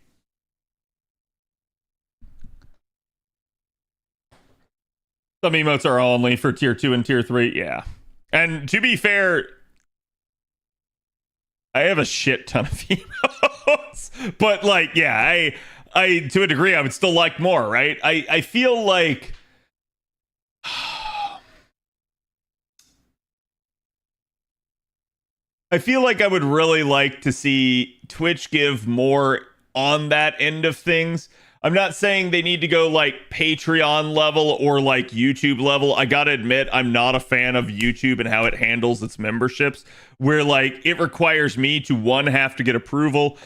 Some emotes are only for tier 2 and tier 3. Yeah. And to be fair, I have a shit ton of emotes, but like, yeah, I to a degree, I would still like more, right? I feel like I would really like to see Twitch give more on that end of things. I'm not saying they need to go like Patreon level or like YouTube level. I gotta admit, I'm not a fan of YouTube and how it handles its memberships, where like it requires me to, one, have to get approval,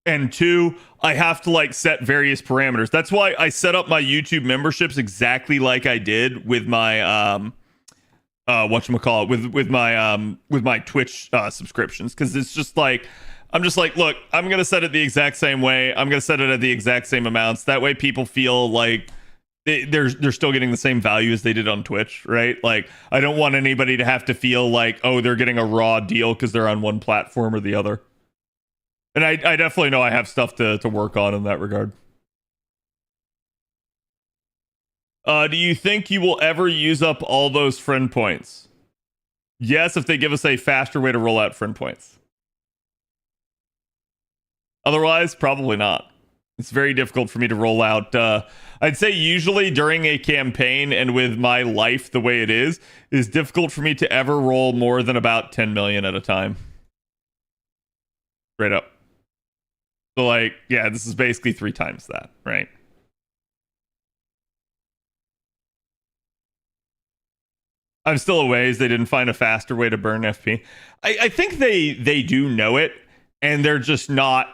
and two, I have to like set various parameters. That's why I set up my YouTube memberships exactly like I did with my whatchamacallit, with my Twitch subscriptions, because it's just like, I'm just like, look, I'm going to set it the exact same way. I'm going to set it at the exact same amounts. That way people feel like they're still getting the same value as they did on Twitch, right? Like, I don't want anybody to have to feel like, oh, they're getting a raw deal because they're on one platform or the other. And I definitely know I have stuff to work on in that regard. Do you think you will ever use up all those friend points? Yes, if they give us a faster way to roll out friend points. Otherwise, probably not. It's very difficult for me to roll out. I'd say usually during a campaign and with my life the way it is difficult for me to ever roll more than about 10 million at a time. Straight up. So like, yeah, this is basically 3 times that, right? I'm still a ways they didn't find a faster way to burn FP. I think they do know it, and they're just not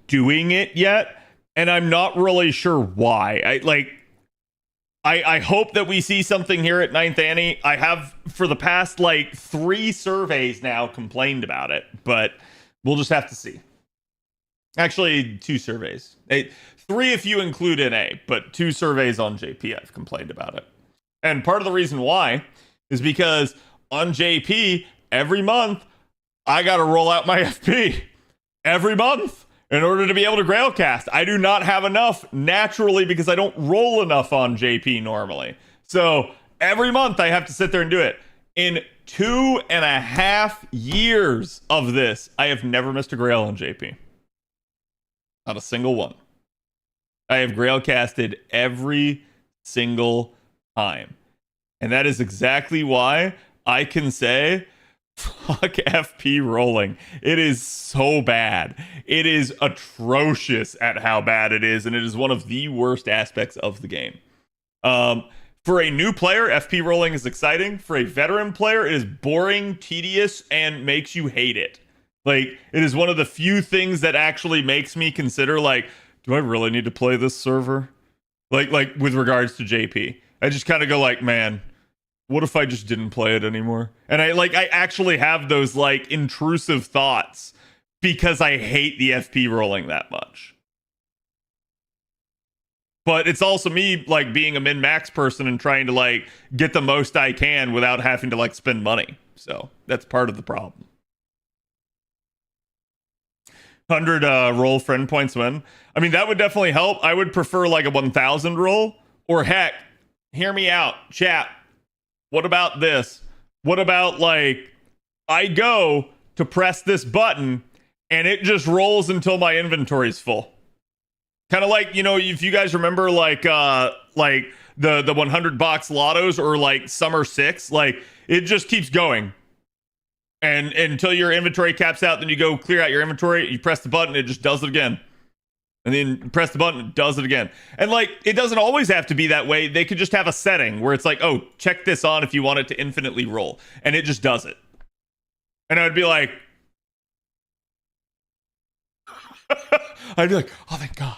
doing it yet, and I'm not really sure why. I hope that we see something here at 9th Annie. I have for the past like 3 surveys now complained about it, but we'll just have to see. Actually, 2 surveys. 3 if you include NA, but 2 surveys on JP I've complained about it. And part of the reason why is because on JP every month I gotta roll out my FP every month in order to be able to Grail cast. I do not have enough naturally because I don't roll enough on JP normally. So every month I have to sit there and do it. In 2.5 years of this, I have never missed a Grail on JP. Not a single one. I have Grail casted every single time. And that is exactly why I can say, fuck FP rolling. It is so bad. It is atrocious at how bad it is, and it is one of the worst aspects of the game. For a new player, FP rolling is exciting. For a veteran player, it is boring, tedious, and makes you hate it. Like, it is one of the few things that actually makes me consider, like, do I really need to play this server? Like with regards to JP. I just kind of go like, man, what if I just didn't play it anymore? And I actually have those like intrusive thoughts because I hate the FP rolling that much. But it's also me like being a min-max person and trying to like get the most I can without having to like spend money. So that's part of the problem. 100 roll friend points win. I mean, that would definitely help. I would prefer like a 1,000 roll. Or heck, hear me out, chat. What about this? What about like I go to press this button and it just rolls until my inventory is full? Kind of like, you know, if you guys remember like the 100 box lottos or like Summer 6, like it just keeps going. And until your inventory caps out, then you go clear out your inventory, you press the button, it just does it again. And then you press the button, it does it again. And like, it doesn't always have to be that way. They could just have a setting where it's like, oh, check this on if you want it to infinitely roll. And it just does it. And I'd be like, oh, thank God.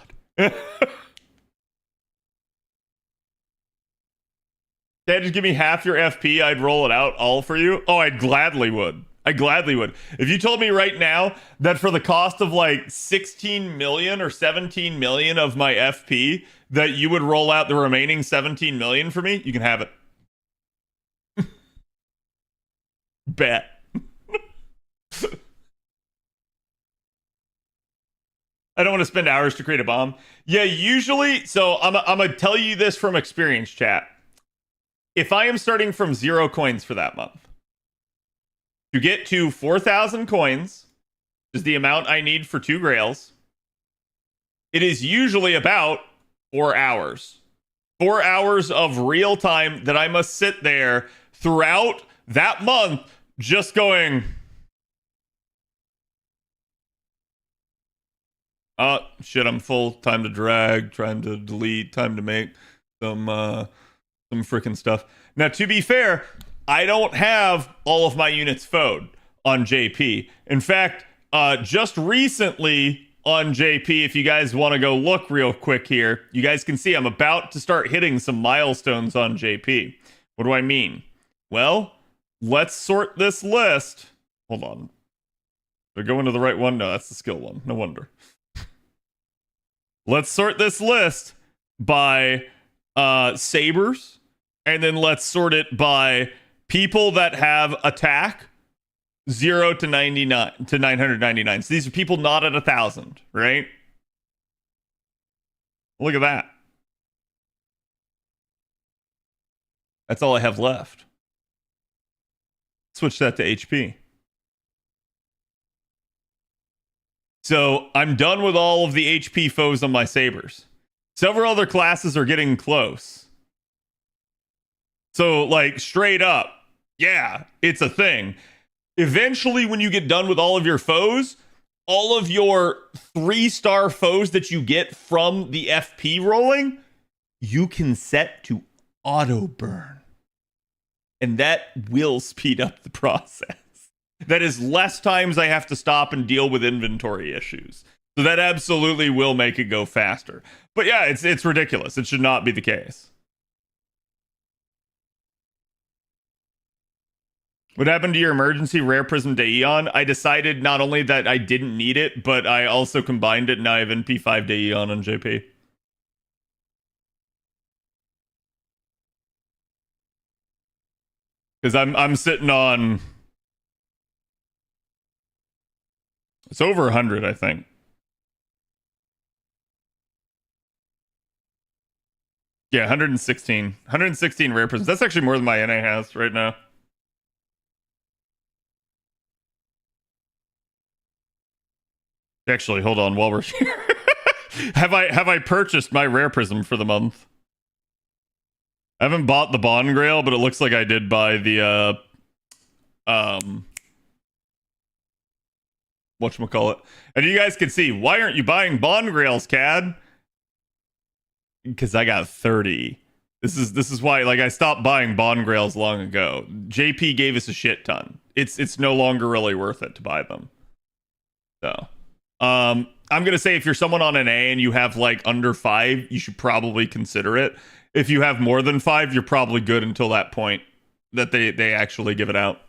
Dad, just give me half your FP, I'd roll it out all for you. Oh, I gladly would. If you told me right now that for the cost of like 16 million or 17 million of my FP, that you would roll out the remaining 17 million for me, you can have it. Bet. I don't want to spend hours to create a bomb. Yeah, usually, so I'm going to tell you this from experience, chat. If I am starting from 0 coins for that month, to get to 4,000 coins is the amount I need for 2 grails. It is usually about 4 hours. 4 hours of real time that I must sit there throughout that month just going, oh, shit, I'm full. Time to drag, time to delete, time to make some freaking stuff. Now, to be fair, I don't have all of my units FO'd on JP. In fact, just recently on JP, if you guys want to go look real quick here, you guys can see I'm about to start hitting some milestones on JP. What do I mean? Well, let's sort this list. Hold on. Did I go into the right one? No, that's the skill one. No wonder. Let's sort this list by sabers, and then let's sort it by people that have attack 0 to 99 to 999. So these are people not at 1,000, right? Look at that. That's all I have left. Switch that to HP. So I'm done with all of the HP foes on my sabers. Several other classes are getting close. So like straight up, yeah, it's a thing. Eventually, when you get done with all of your foes, all of your 3-star foes that you get from the FP rolling, you can set to auto burn. And that will speed up the process. That is less times I have to stop and deal with inventory issues. So that absolutely will make it go faster. But yeah, it's ridiculous. It should not be the case. What happened to your emergency rare prism Daeon? I decided not only that I didn't need it, but I also combined it, and now I have NP5 Daeon on JP. Because I'm sitting on... It's over 100, I think. Yeah, 116. 116 rare prisms. That's actually more than my NA has right now. Actually, hold on while we're here. have I purchased my rare prism for the month? I haven't bought the Bond Grail, but it looks like I did buy the whatchamacallit. And you guys can see, why aren't you buying Bond Grails, Cad? Because I got 30. This is why, like, I stopped buying Bond Grails long ago. JP gave us a shit ton. It's no longer really worth it to buy them. So I'm gonna say if you're someone on an A and you have like under 5, you should probably consider it. If you have more than 5, you're probably good until that point that they actually give it out.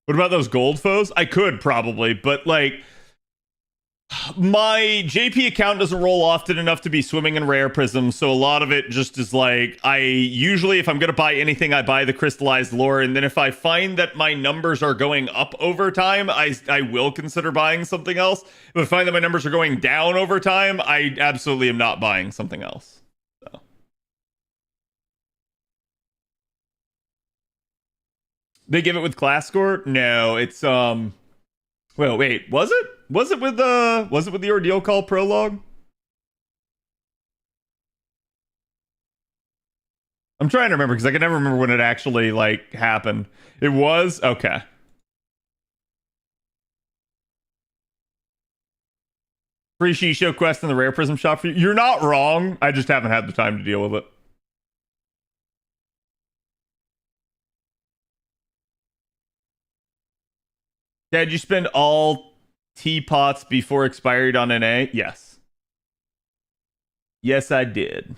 What about those gold foes? I could probably, but like my JP account doesn't roll often enough to be swimming in rare prisms, so a lot of it just is like, I usually, if I'm going to buy anything, I buy the crystallized lore, and then if I find that my numbers are going up over time, I will consider buying something else. If I find that my numbers are going down over time, I absolutely am not buying something else. So. They give it with class score? No, it's well, wait, was it? Was it with the Ordeal Call prologue? I'm trying to remember because I can never remember when it actually like happened. It was okay. Free Shisho quest in the Rare Prism shop for you. You're not wrong. I just haven't had the time to deal with it. Did you spend all teapots before expired on NA? Yes. Yes, I did.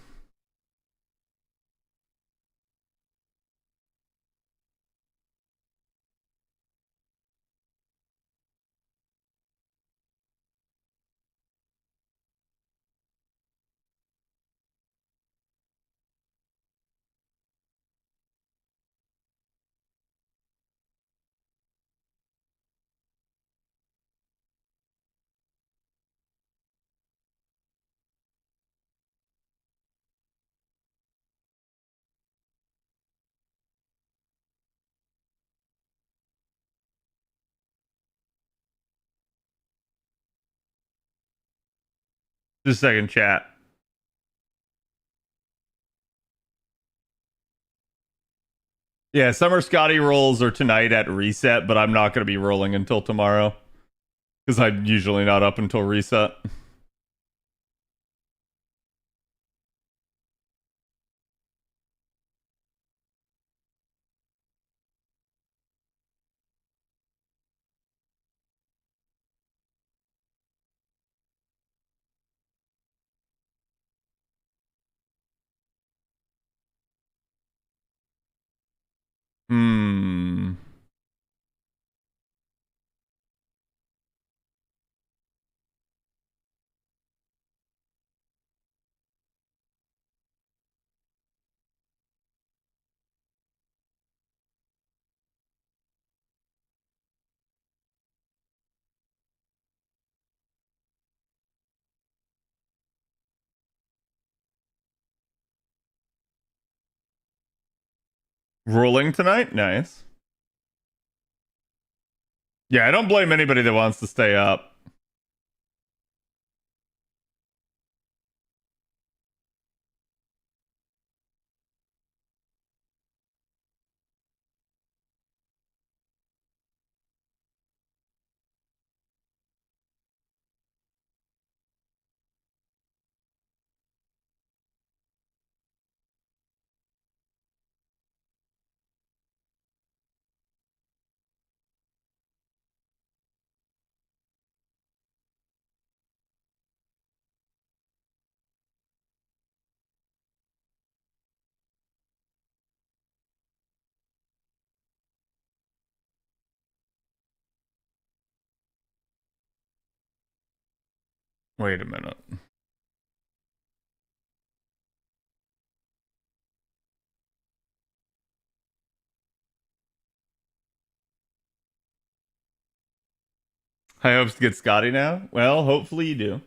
Just a second, chat. Yeah, Summer Scotty rolls are tonight at reset, but I'm not going to be rolling until tomorrow. Because I'm usually not up until reset. Hmm. Rolling tonight? Nice. Yeah, I don't blame anybody that wants to stay up. Wait a minute. High hopes to get Scotty now? Well, hopefully you do.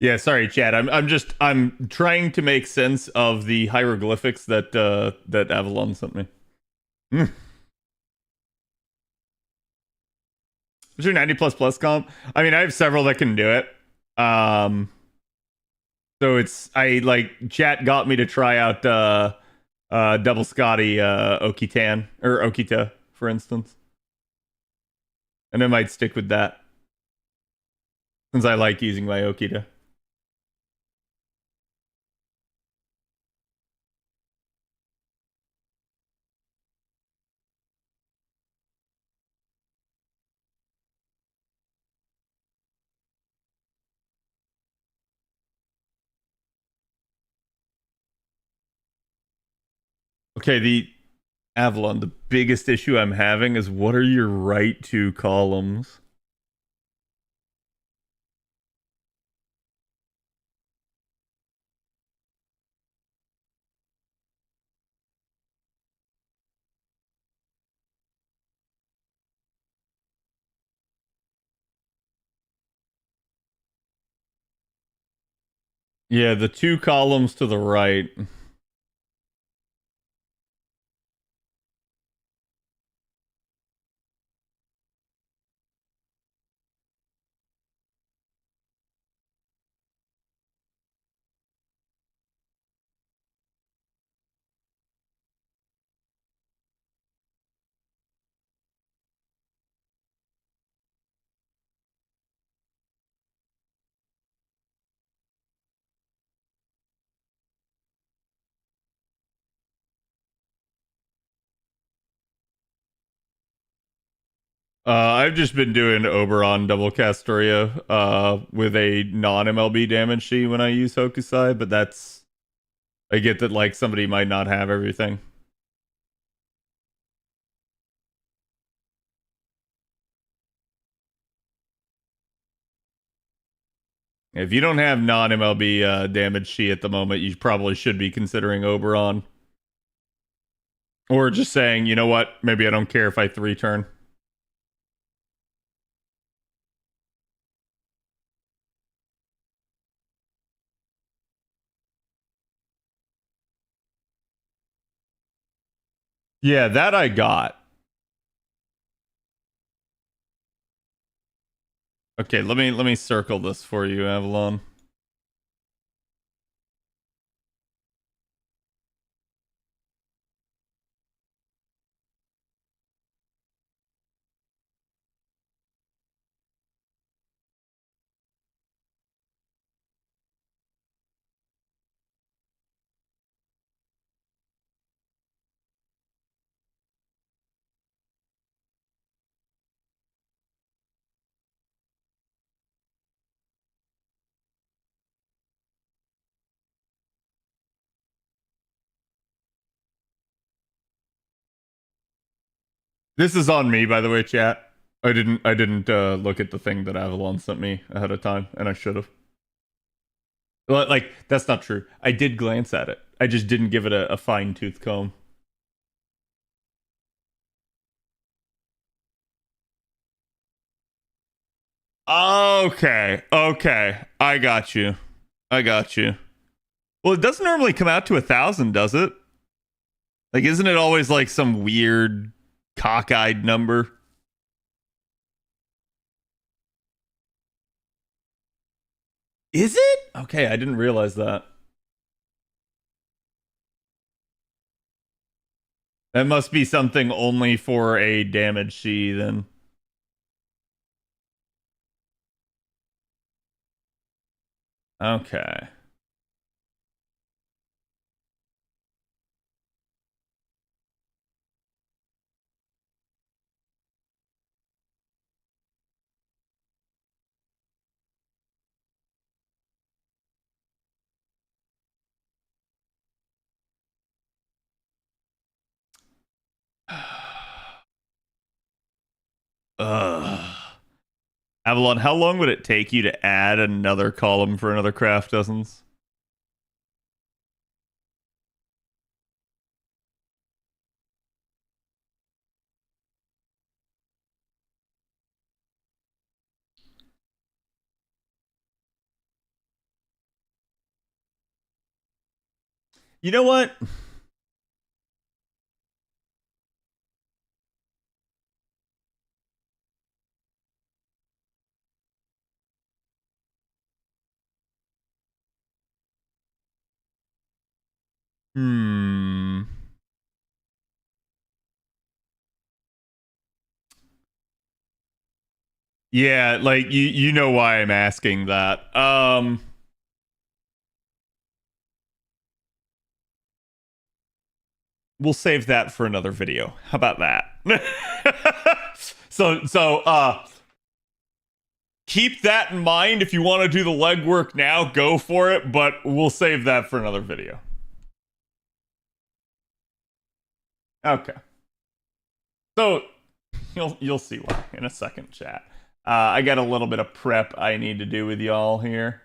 Yeah, sorry, Chad. I'm trying to make sense of the hieroglyphics that that Avalon sent me. Is your 90 plus comp? I mean, I have several that can do it. So it's I like chat got me to try out double Scotty Okitan or Okita, for instance. And I might stick with that. Since I like using my Okita. Okay, the Avalon, the biggest issue I'm having is what are your right two columns? Yeah, the two columns to the right. I've just been doing Oberon double Castoria with a non-MLB damage sheet when I use Hokusai, but that's I get that like somebody might not have everything. If you don't have non-MLB damage sheet at the moment, you probably should be considering Oberon. Or just saying, you know what, maybe I don't care if I 3-turn. Yeah, that I got. Okay, let me circle this for you, Avalon. This is on me, by the way, chat. I didn't look at the thing that Avalon sent me ahead of time, and I should have. Like, that's not true. I did glance at it. I just didn't give it a fine-tooth comb. Okay, okay. I got you. I got you. Well, it doesn't normally come out to 1,000, does it? Like, isn't it always like some weird cockeyed number? Is it? Okay, I didn't realize that. That must be something only for a damage she then. Okay. Ugh. Avalon, how long would it take you to add another column for another craft dozens? You know what? Hmm. Yeah, like you know why I'm asking that. We'll save that for another video. How about that? so keep that in mind. If you want to do the legwork now, go for it, but we'll save that for another video. Okay. So you'll see why in a second, chat. I got a little bit of prep I need to do with y'all here.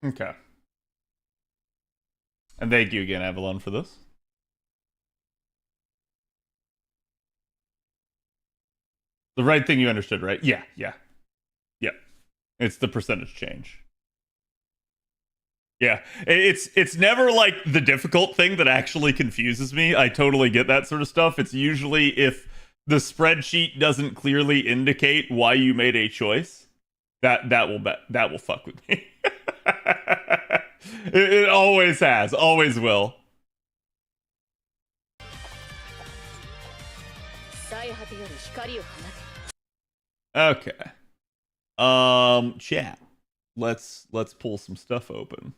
Okay. And thank you again, Avalon, for this. The right thing you understood, right? Yeah. It's the percentage change. Yeah. It's never like the difficult thing that actually confuses me. I totally get that sort of stuff. It's usually if the spreadsheet doesn't clearly indicate why you made a choice, that will fuck with me. It always has, always will. Okay. Chat. Let's pull some stuff open.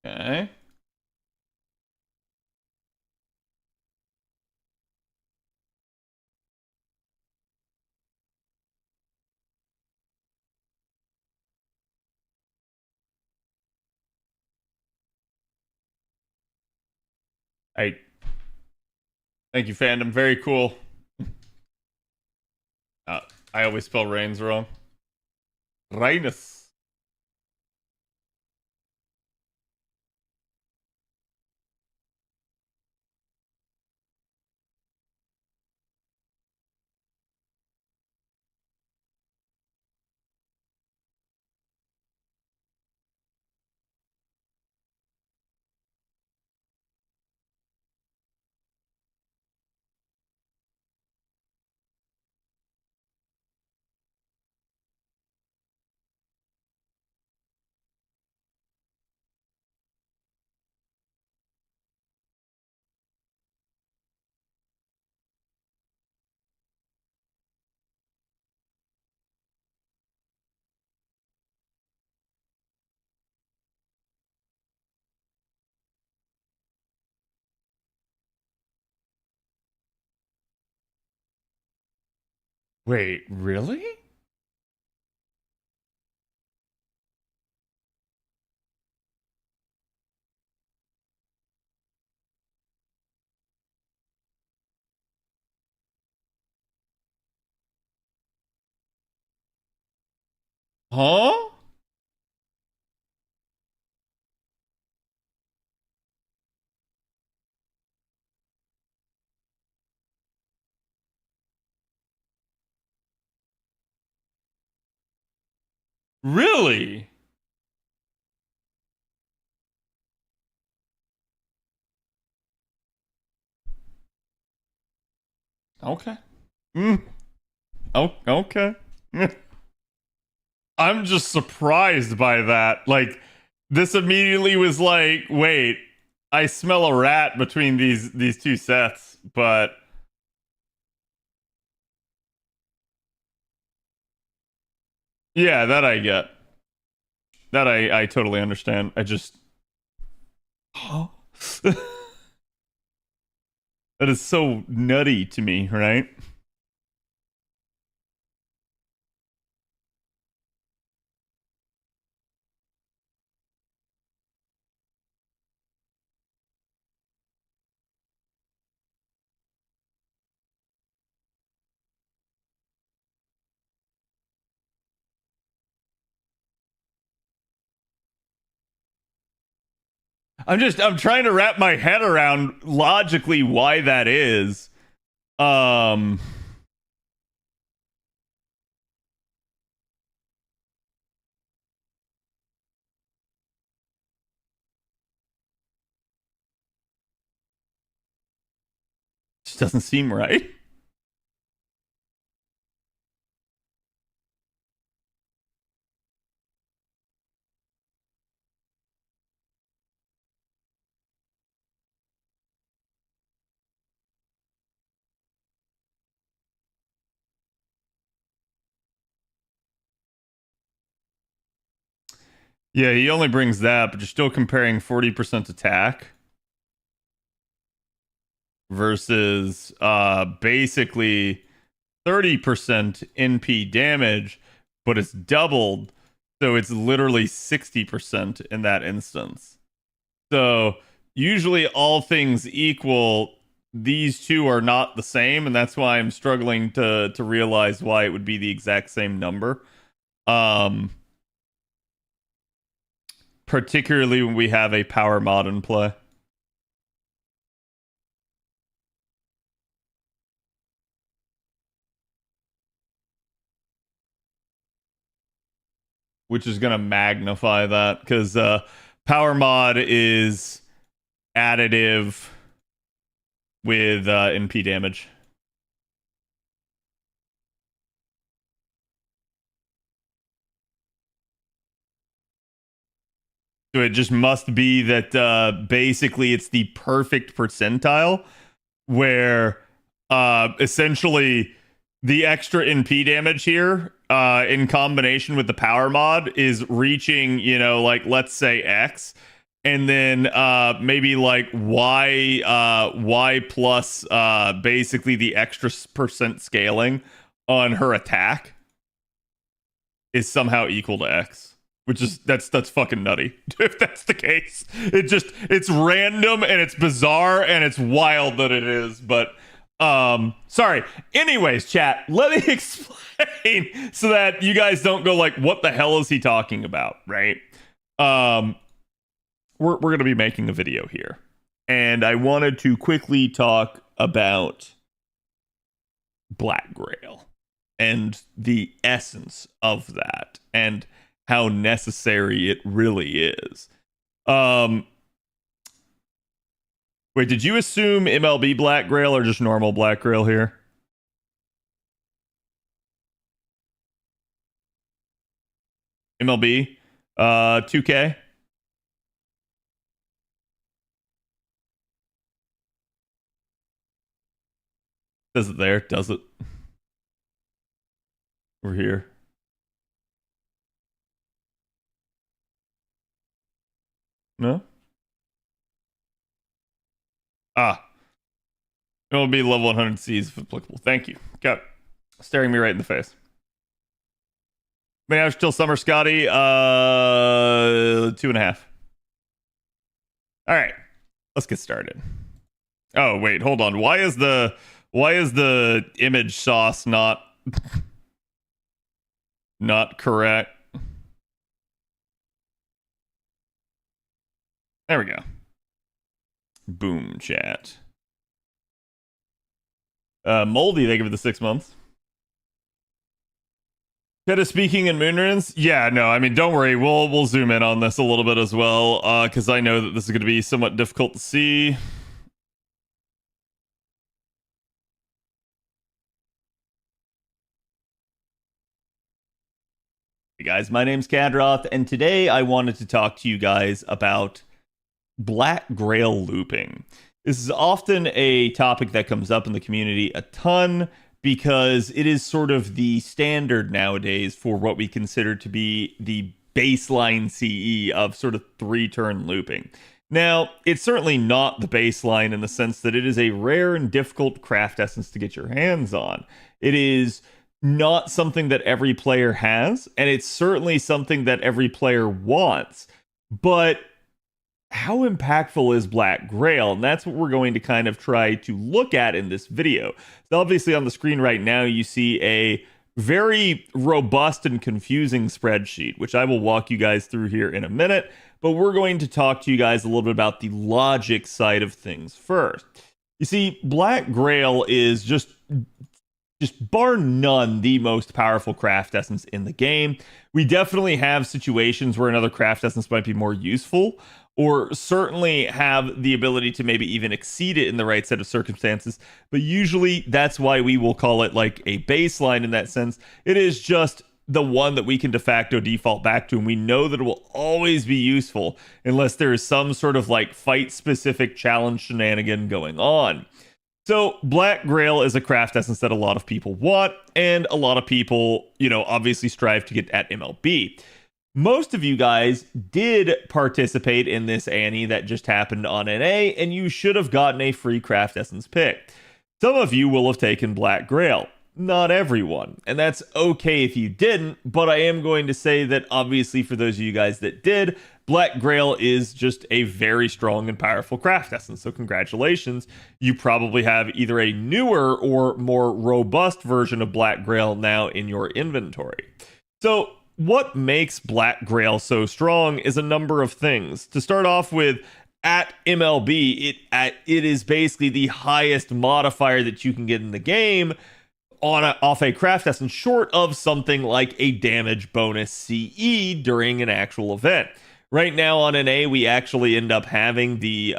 Okay. Thank you, fandom. Very cool. I always spell Reigns wrong. Rhinus. Wait, really? Huh? Really? Okay. Oh, okay. I'm just surprised by that. Like, this immediately was like, wait, I smell a rat between these two sets, but yeah, that I get. That I totally understand. I just that is so nutty to me, right? I'm trying to wrap my head around logically why that is. Um just doesn't seem right. Yeah, he only brings that, but you're still comparing 40% attack versus basically 30% NP damage, but it's doubled, so it's literally 60% in that instance. So usually all things equal, these two are not the same, and that's why I'm struggling to realize why it would be the exact same number. Particularly when we have a power mod in play. Which is going to magnify that, because power mod is additive with NP damage. So it just must be that basically it's the perfect percentile where essentially the extra NP damage here in combination with the power mod is reaching, like let's say X, and then maybe like Y plus basically the extra percent scaling on her attack is somehow equal to X. Which is that's fucking nutty. If that's the case, it's random and it's bizarre and it's wild that it is. But sorry. Anyways, chat, let me explain so that you guys don't go like, what the hell is he talking about, right? We're gonna be making a video here, and I wanted to quickly talk about Black Grail and the essence of that and how necessary it really is. Wait, did you assume MLB Black Grail or just normal Black Grail here? MLB 2K. Does it there? Does it? We're here. No? It will be level 100 Cs if applicable. Thank you. Got staring me right in the face. May I still summer Scotty? 2.5. All right. Let's get started. Oh, wait, hold on. Why is the image sauce not correct? There we go. Boom, chat. Moldy, they give it the 6 months. Kind of speaking in Moonrunes? Yeah, no, I mean, don't worry. We'll zoom in on this a little bit as well, because I know that this is going to be somewhat difficult to see. Hey guys, my name's Khadroth, and today I wanted to talk to you guys about Black Grail looping. This is often a topic that comes up in the community a ton because it is sort of the standard nowadays for what we consider to be the baseline CE of sort of 3-turn looping. Now, it's certainly not the baseline in the sense that it is a rare and difficult craft essence to get your hands on. It is not something that every player has, and it's certainly something that every player wants. But how impactful is Black Grail? And that's what we're going to kind of try to look at in this video. So obviously on the screen right now, you see a very robust and confusing spreadsheet, which I will walk you guys through here in a minute. But we're going to talk to you guys a little bit about the logic side of things first. You see, Black Grail is just bar none the most powerful craft essence in the game. We definitely have situations where another craft essence might be more useful, or certainly have the ability to maybe even exceed it in the right set of circumstances. But usually that's why we will call it like a baseline in that sense. It is just the one that we can de facto default back to, and we know that it will always be useful unless there is some sort of like fight specific challenge shenanigan going on. So Black Grail is a craft essence that a lot of people want, and a lot of people, obviously strive to get at MLB. Most of you guys did participate in this Annie that just happened on NA, and you should have gotten a free craft essence pick. Some of you will have taken Black Grail. Not everyone, and that's okay if you didn't, but I am going to say that obviously for those of you guys that did, Black Grail is just a very strong and powerful craft essence, so congratulations. You probably have either a newer or more robust version of Black Grail now in your inventory. So what makes Black Grail so strong is a number of things. To start off with, at MLB, it is basically the highest modifier that you can get in the game off a craft essence, short of something like a damage bonus CE during an actual event. Right now on NA, we actually end up having the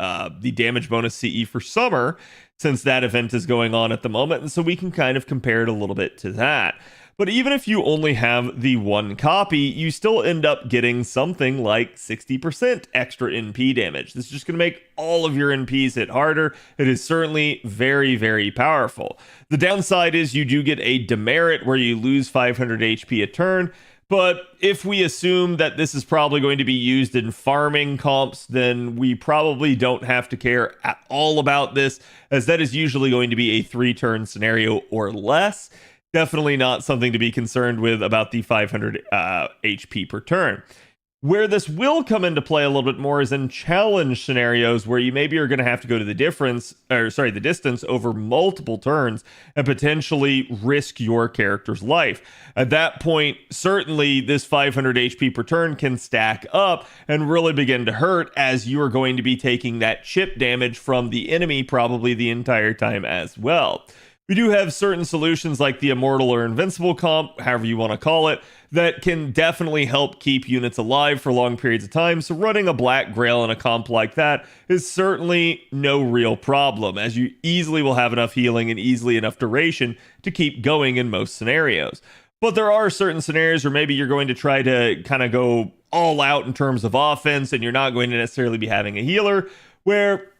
damage bonus CE for summer, since that event is going on at the moment, and so we can kind of compare it a little bit to that. But even if you only have the one copy, you still end up getting something like 60% extra NP damage. This is just going to make all of your NPs hit harder. It is certainly very, very powerful. The downside is you do get a demerit where you lose 500 HP a turn. But if we assume that this is probably going to be used in farming comps, then we probably don't have to care at all about this, as that is usually going to be a 3-turn scenario or less. Definitely not something to be concerned with about the 500 HP per turn. Where this will come into play a little bit more is in challenge scenarios where you maybe are going to have to go to the distance over multiple turns and potentially risk your character's life. At that point, certainly this 500 HP per turn can stack up and really begin to hurt, as you are going to be taking that chip damage from the enemy probably the entire time as well. We do have certain solutions like the Immortal or Invincible comp, however you want to call it, that can definitely help keep units alive for long periods of time, so running a Black Grail in a comp like that is certainly no real problem, as you easily will have enough healing and easily enough duration to keep going in most scenarios. But there are certain scenarios where maybe you're going to try to kind of go all out in terms of offense, and you're not going to necessarily be having a healer, where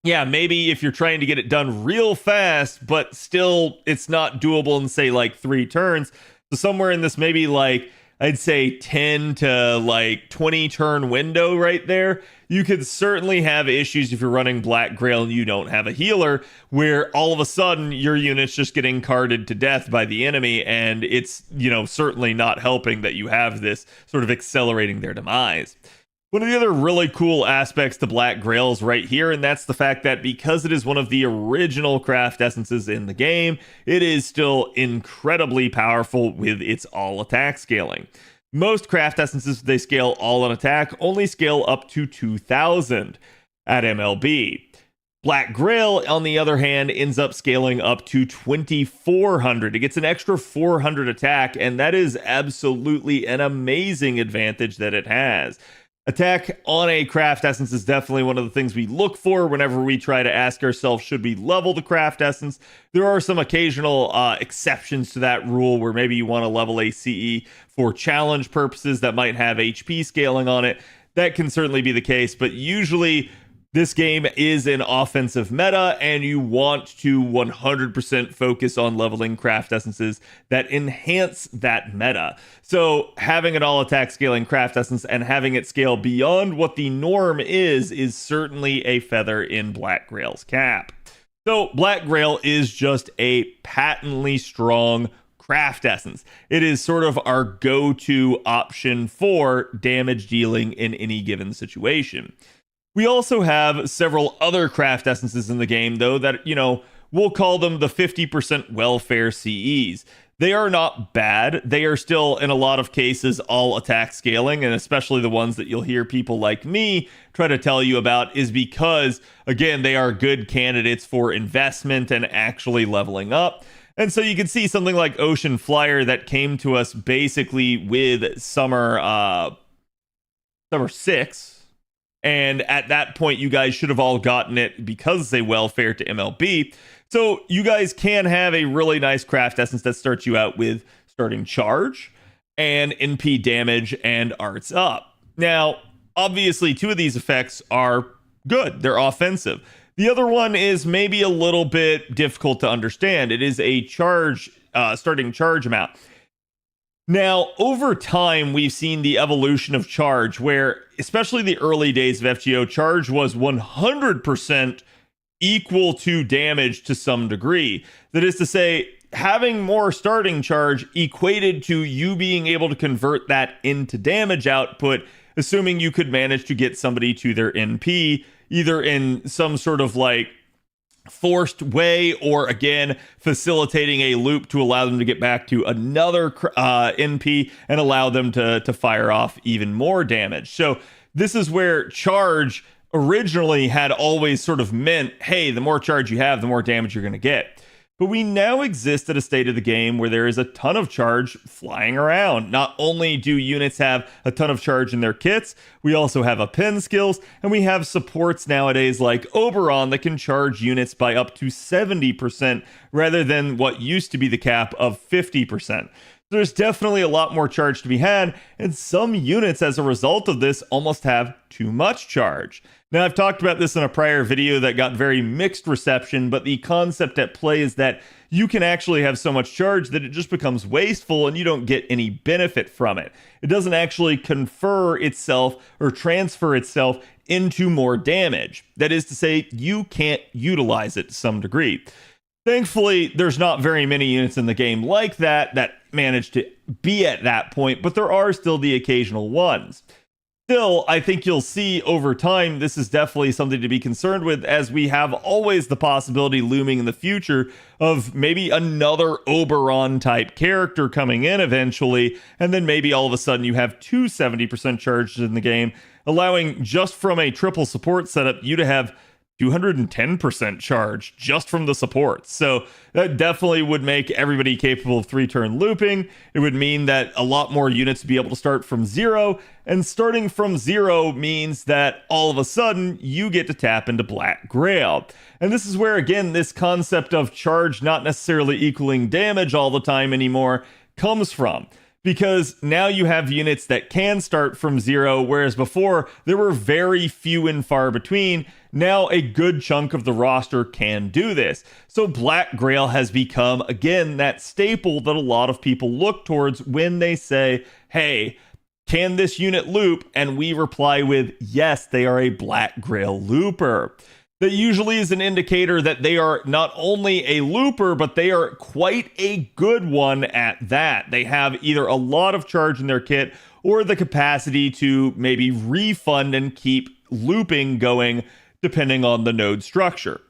yeah, maybe if you're trying to get it done real fast, but still it's not doable in, say, like 3 turns. So somewhere in this maybe like, I'd say 10 to like 20 turn window right there, you could certainly have issues if you're running Black Grail and you don't have a healer, where all of a sudden your unit's just getting carted to death by the enemy, and it's, certainly not helping that you have this sort of accelerating their demise. One of the other really cool aspects to Black Grail is right here, and that's the fact that because it is one of the original craft essences in the game, it is still incredibly powerful with its all attack scaling. Most craft essences, they scale all on attack, only scale up to 2000 at MLB. Black Grail, on the other hand, ends up scaling up to 2400. It gets an extra 400 attack, and that is absolutely an amazing advantage that it has. Attack on a craft essence is definitely one of the things we look for whenever we try to ask ourselves, should we level the craft essence? There are some occasional exceptions to that rule where maybe you want to level a CE for challenge purposes that might have HP scaling on it. that can certainly be the case, but usually this game is an offensive meta, and you want to 100% focus on leveling craft essences that enhance that meta. So having an all-attack scaling craft essence and having it scale beyond what the norm is certainly a feather in Black Grail's cap. So Black Grail is just a patently strong craft essence. It is sort of our go-to option for damage dealing in any given situation. We also have several other craft essences in the game, though, that, we'll call them the 50% welfare CEs. They are not bad. They are still, in a lot of cases, all attack scaling, and especially the ones that you'll hear people like me try to tell you about is because, again, they are good candidates for investment and actually leveling up. And so you can see something like Ocean Flyer that came to us basically with Summer 6. And at that point, you guys should have all gotten it because they welfare to MLB. So you guys can have a really nice craft essence that starts you out with starting charge and NP damage and arts up. Now, obviously, two of these effects are good. They're offensive. The other one is maybe a little bit difficult to understand. It is a charge, starting charge amount. Now, over time, we've seen the evolution of charge where, especially the early days of FGO, charge was 100% equal to damage to some degree. That is to say, having more starting charge equated to you being able to convert that into damage output, assuming you could manage to get somebody to their NP, either in some sort of like forced way, or again facilitating a loop to allow them to get back to another NP and allow them to fire off even more damage. So this is where charge originally had always sort of meant, hey, the more charge you have, the more damage you're going to get. But we now exist at a state of the game where there is a ton of charge flying around. Not only do units have a ton of charge in their kits, we also have a pin skills, and we have supports nowadays like Oberon that can charge units by up to 70% rather than what used to be the cap of 50%. There's definitely a lot more charge to be had, and some units as a result of this almost have too much charge. Now, I've talked about this in a prior video that got very mixed reception, but the concept at play is that you can actually have so much charge that it just becomes wasteful and you don't get any benefit from it. It doesn't actually confer itself or transfer itself into more damage. That is to say, you can't utilize it to some degree. Thankfully, there's not very many units in the game like that manage to be at that point, but there are still the occasional ones. Still, I think you'll see over time, this is definitely something to be concerned with, as we have always the possibility looming in the future of maybe another Oberon type character coming in eventually, and then maybe all of a sudden you have two 70% charges in the game, allowing just from a triple support setup you to have 210% charge just from the supports. So that definitely would make everybody capable of 3-turn looping. It would mean that a lot more units would be able to start from 0, and starting from 0 means that all of a sudden you get to tap into Black Grail. And this is where, again, this concept of charge not necessarily equaling damage all the time anymore comes from. Because now you have units that can start from 0, whereas before there were very few and far between. Now a good chunk of the roster can do this. So Black Grail has become, again, that staple that a lot of people look towards when they say, hey, can this unit loop? And we reply with, yes, they are a Black Grail looper. That usually is an indicator that they are not only a looper, but they are quite a good one at that. They have either a lot of charge in their kit or the capacity to maybe refund and keep looping going depending on the node structure.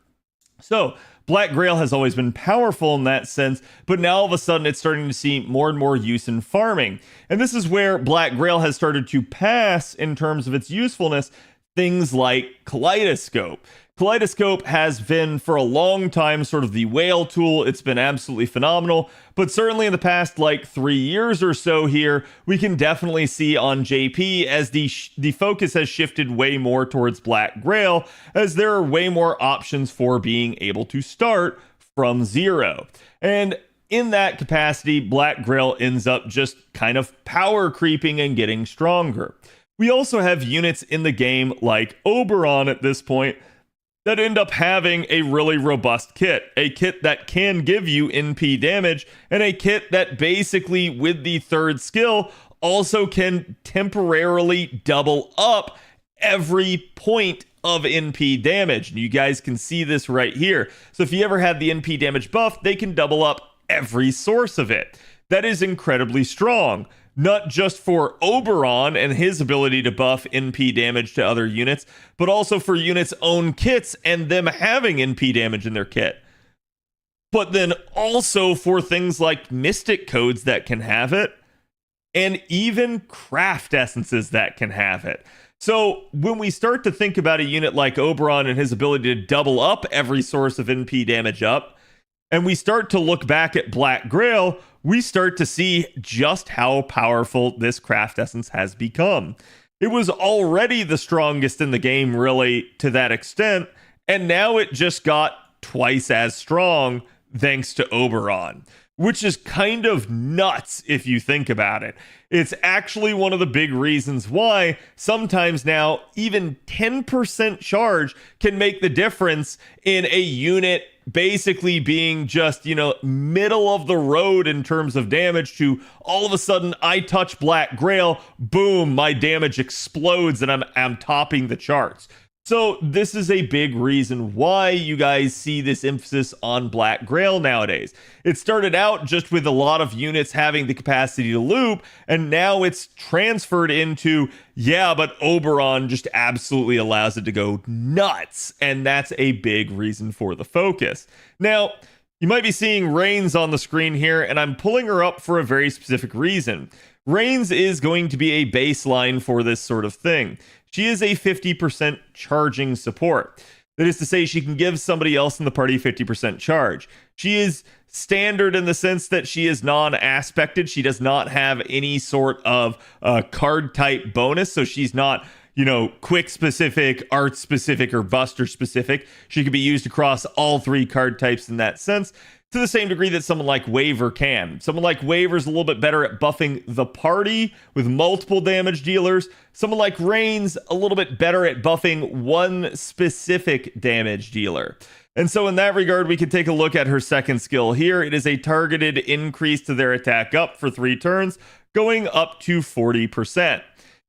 So Black Grail has always been powerful in that sense, but now all of a sudden it's starting to see more and more use in farming. And this is where Black Grail has started to pass, in terms of its usefulness, things like Kaleidoscope. Kaleidoscope has been for a long time sort of the whale tool. It's been absolutely phenomenal, but certainly in the past 3 years or so here, we can definitely see on JP as the focus has shifted way more towards Black Grail, as there are way more options for being able to start from 0. And in that capacity, Black Grail ends up just kind of power creeping and getting stronger. We also have units in the game like Oberon at this point that end up having a really robust kit, a kit that can give you NP damage, and a kit that basically, with the third skill, also can temporarily double up every point of NP damage. And you guys can see this right here. So if you ever had the NP damage buff, they can double up every source of it. That is incredibly strong. Not just for Oberon and his ability to buff NP damage to other units, but also for units' own kits and them having NP damage in their kit. But then also for things like Mystic Codes that can have it, and even Craft Essences that can have it. So when we start to think about a unit like Oberon and his ability to double up every source of NP damage up, and we start to look back at Black Grail, we start to see just how powerful this Craft Essence has become. It was already the strongest in the game, really, to that extent, and now it just got twice as strong thanks to Oberon, which is kind of nuts if you think about it. It's actually one of the big reasons why sometimes now even 10% charge can make the difference in a unit basically being just, middle of the road in terms of damage to all of a sudden I touch Black Grail, boom, my damage explodes and I'm topping the charts. So this is a big reason why you guys see this emphasis on Black Grail nowadays. It started out just with a lot of units having the capacity to loop, and now it's transferred into, but Oberon just absolutely allows it to go nuts, and that's a big reason for the focus. Now, you might be seeing Reigns on the screen here, and I'm pulling her up for a very specific reason. Reigns is going to be a baseline for this sort of thing. She is a 50% charging support. That is to say, she can give somebody else in the party 50% charge. She is standard in the sense that she is non-aspected. She does not have any sort of card type bonus, so she's not, quick specific, art specific, or buster specific. She can be used across all three card types in that sense, to the same degree that someone like Waver can. Someone like Waver is a little bit better at buffing the party with multiple damage dealers. Someone like Reigns, a little bit better at buffing one specific damage dealer. And so in that regard, we can take a look at her second skill here. It is a targeted increase to their attack up for 3 turns, going up to 40%.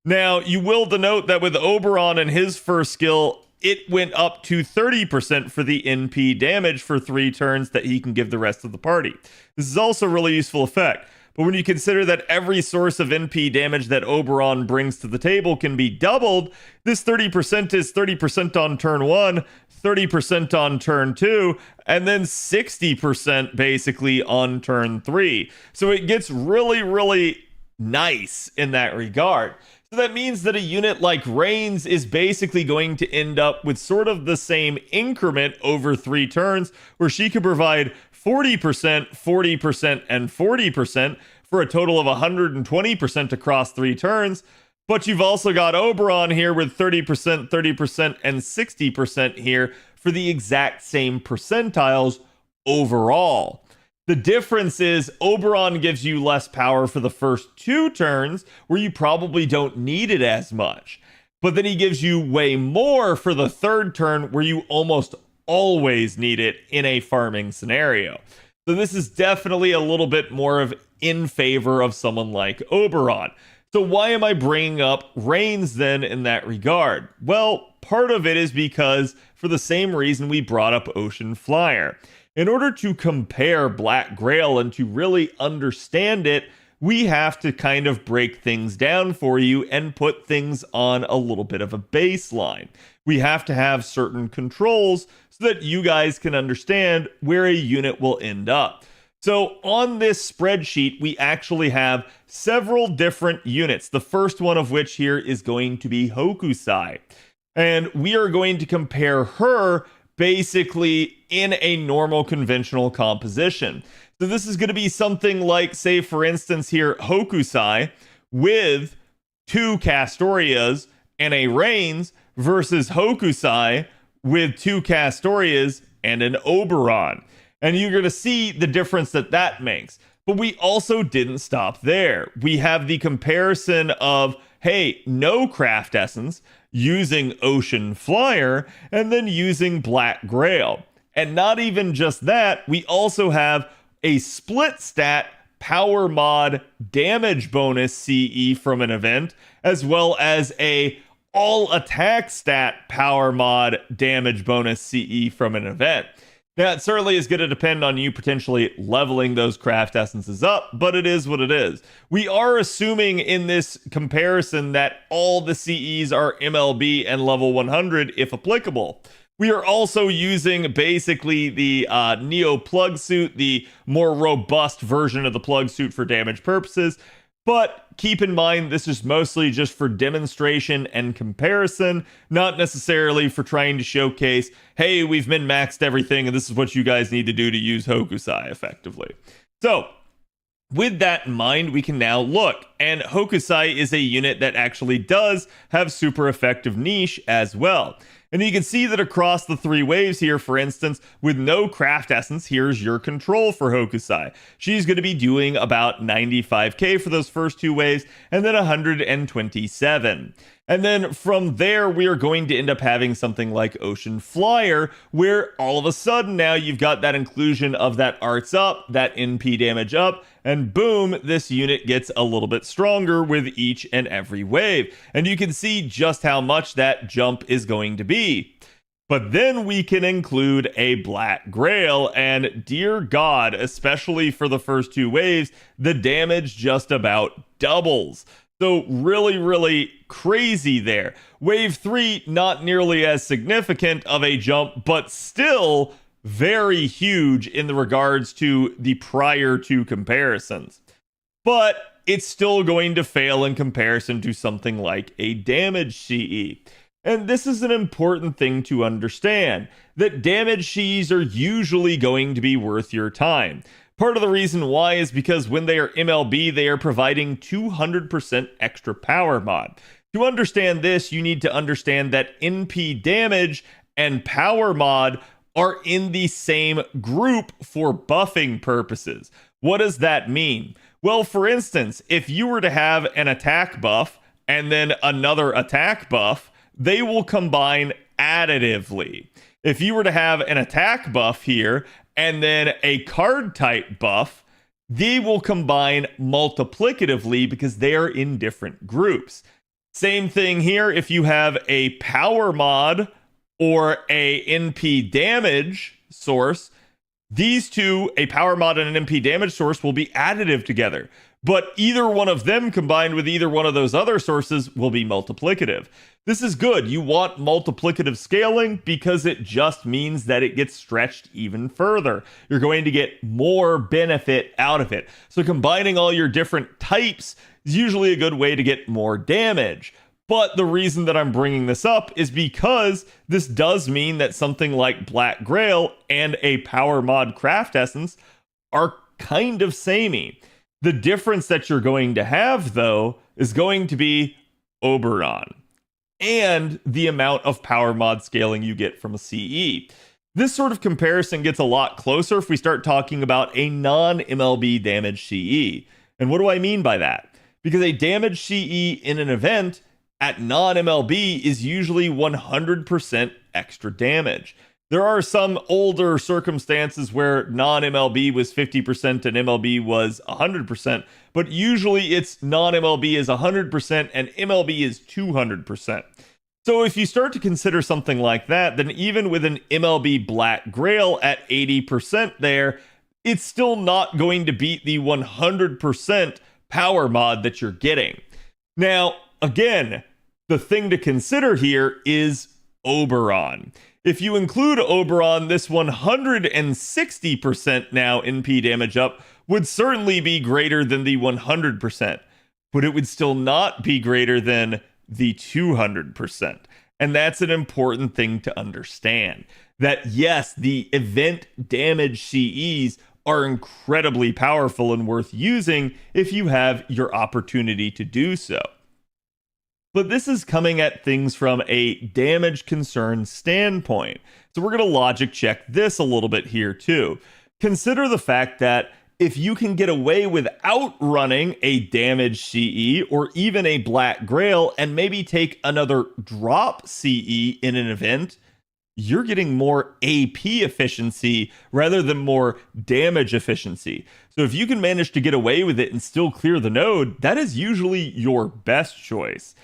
Now, you will denote that with Oberon and his first skill, it went up to 30% for the NP damage for 3 turns that he can give the rest of the party. This is also a really useful effect. But when you consider that every source of NP damage that Oberon brings to the table can be doubled, this 30% is 30% on turn 1, 30% on turn 2, and then 60% basically on turn 3. So it gets really, really nice in that regard. So that means that a unit like Reigns is basically going to end up with sort of the same increment over 3 turns, where she could provide 40%, 40%, and 40% for a total of 120% across 3 turns. But you've also got Oberon here with 30%, 30%, and 60% here for the exact same percentiles overall. The difference is Oberon gives you less power for the first 2 turns, where you probably don't need it as much. But then he gives you way more for the 3rd turn, where you almost always need it in a farming scenario. So this is definitely a little bit more of in favor of someone like Oberon. So why am I bringing up Reigns then in that regard? Well, part of it is because for the same reason we brought up Ocean Flyer. In order to compare Black Grail and to really understand it, we have to kind of break things down for you and put things on a little bit of a baseline. We have to have certain controls so that you guys can understand where a unit will end up. So on this spreadsheet, we actually have several different units. The first one of which here is going to be Hokusai. And we are going to compare her basically in a normal conventional composition. So this is going to be something like, say, for instance here, Hokusai with 2 Castorias and a Reigns versus Hokusai with 2 Castorias and an Oberon. And you're going to see the difference that makes. But we also didn't stop there. We have the comparison of hey, no craft essence, using Ocean Flyer, and then using Black Grail. And not even just that, we also have a split stat power mod damage bonus CE from an event, as well as a all attack stat power mod damage bonus CE from an event. Now, it certainly is going to depend on you potentially leveling those craft essences up, but it is what it is. We are assuming in this comparison that all the CEs are MLB and level 100 if applicable. We are also using basically the Neo plug suit, the more robust version of the plug suit for damage purposes. But keep in mind, this is mostly just for demonstration and comparison, not necessarily for trying to showcase, hey, we've min-maxed everything and this is what you guys need to do to use Hokusai effectively. So, with that in mind, we can now look, and Hokusai is a unit that actually does have super effective niche as well. And you can see that across the 3 waves here, for instance, with no craft essence, here's your control for Hokusai. She's going to be doing about 95k for those first 2 waves, and then 127. And then from there, we are going to end up having something like Ocean Flyer, where all of a sudden now you've got that inclusion of that arts up, that NP damage up, and boom, this unit gets a little bit stronger with each and every wave. And you can see just how much that jump is going to be. But then we can include a Black Grail, and dear God, especially for the first 2 waves, the damage just about doubles. So really, really crazy there. Wave 3, not nearly as significant of a jump, but still very huge in the regards to the prior 2 comparisons. But it's still going to fail in comparison to something like a damage CE. And this is an important thing to understand, that damage CEs are usually going to be worth your time. Part of the reason why is because when they are MLB, they are providing 200% extra power mod. To understand this, you need to understand that NP damage and power mod are in the same group for buffing purposes. What does that mean? Well, for instance, if you were to have an attack buff and then another attack buff, they will combine additively. If you were to have an attack buff here and then a card type buff, they will combine multiplicatively because they are in different groups. Same thing here if you have a power mod or a NP damage source. These two, a power mod and an NP damage source, will be additive together. But either one of them combined with either one of those other sources will be multiplicative. This is good. You want multiplicative scaling because it just means that it gets stretched even further. You're going to get more benefit out of it. So combining all your different types is usually a good way to get more damage. But the reason that I'm bringing this up is because this does mean that something like Black Grail and a power mod craft essence are kind of samey. The difference that you're going to have, though, is going to be Oberon and the amount of power mod scaling you get from a CE. This sort of comparison gets a lot closer if we start talking about a non-MLB damage CE. And what do I mean by that? Because a damage CE in an event at non-MLB is usually 100% extra damage. There are some older circumstances where non-MLB was 50% and MLB was 100%, but usually it's non-MLB is 100% and MLB is 200%. So if you start to consider something like that, then even with an MLB Black Grail at 80% there, it's still not going to beat the 100% power mod that you're getting. Now, again, the thing to consider here is Oberon. If you include Oberon, this 160% now NP damage up would certainly be greater than the 100%, but it would still not be greater than the 200%. And that's an important thing to understand. That yes, the event damage CEs are incredibly powerful and worth using if you have your opportunity to do so. But this is coming at things from a damage concern standpoint. So we're going to logic check this a little bit here too. Consider the fact that if you can get away without running a damage CE or even a Black Grail and maybe take another drop CE in an event, you're getting more AP efficiency rather than more damage efficiency. So if you can manage to get away with it and still clear the node, that is usually your best choice.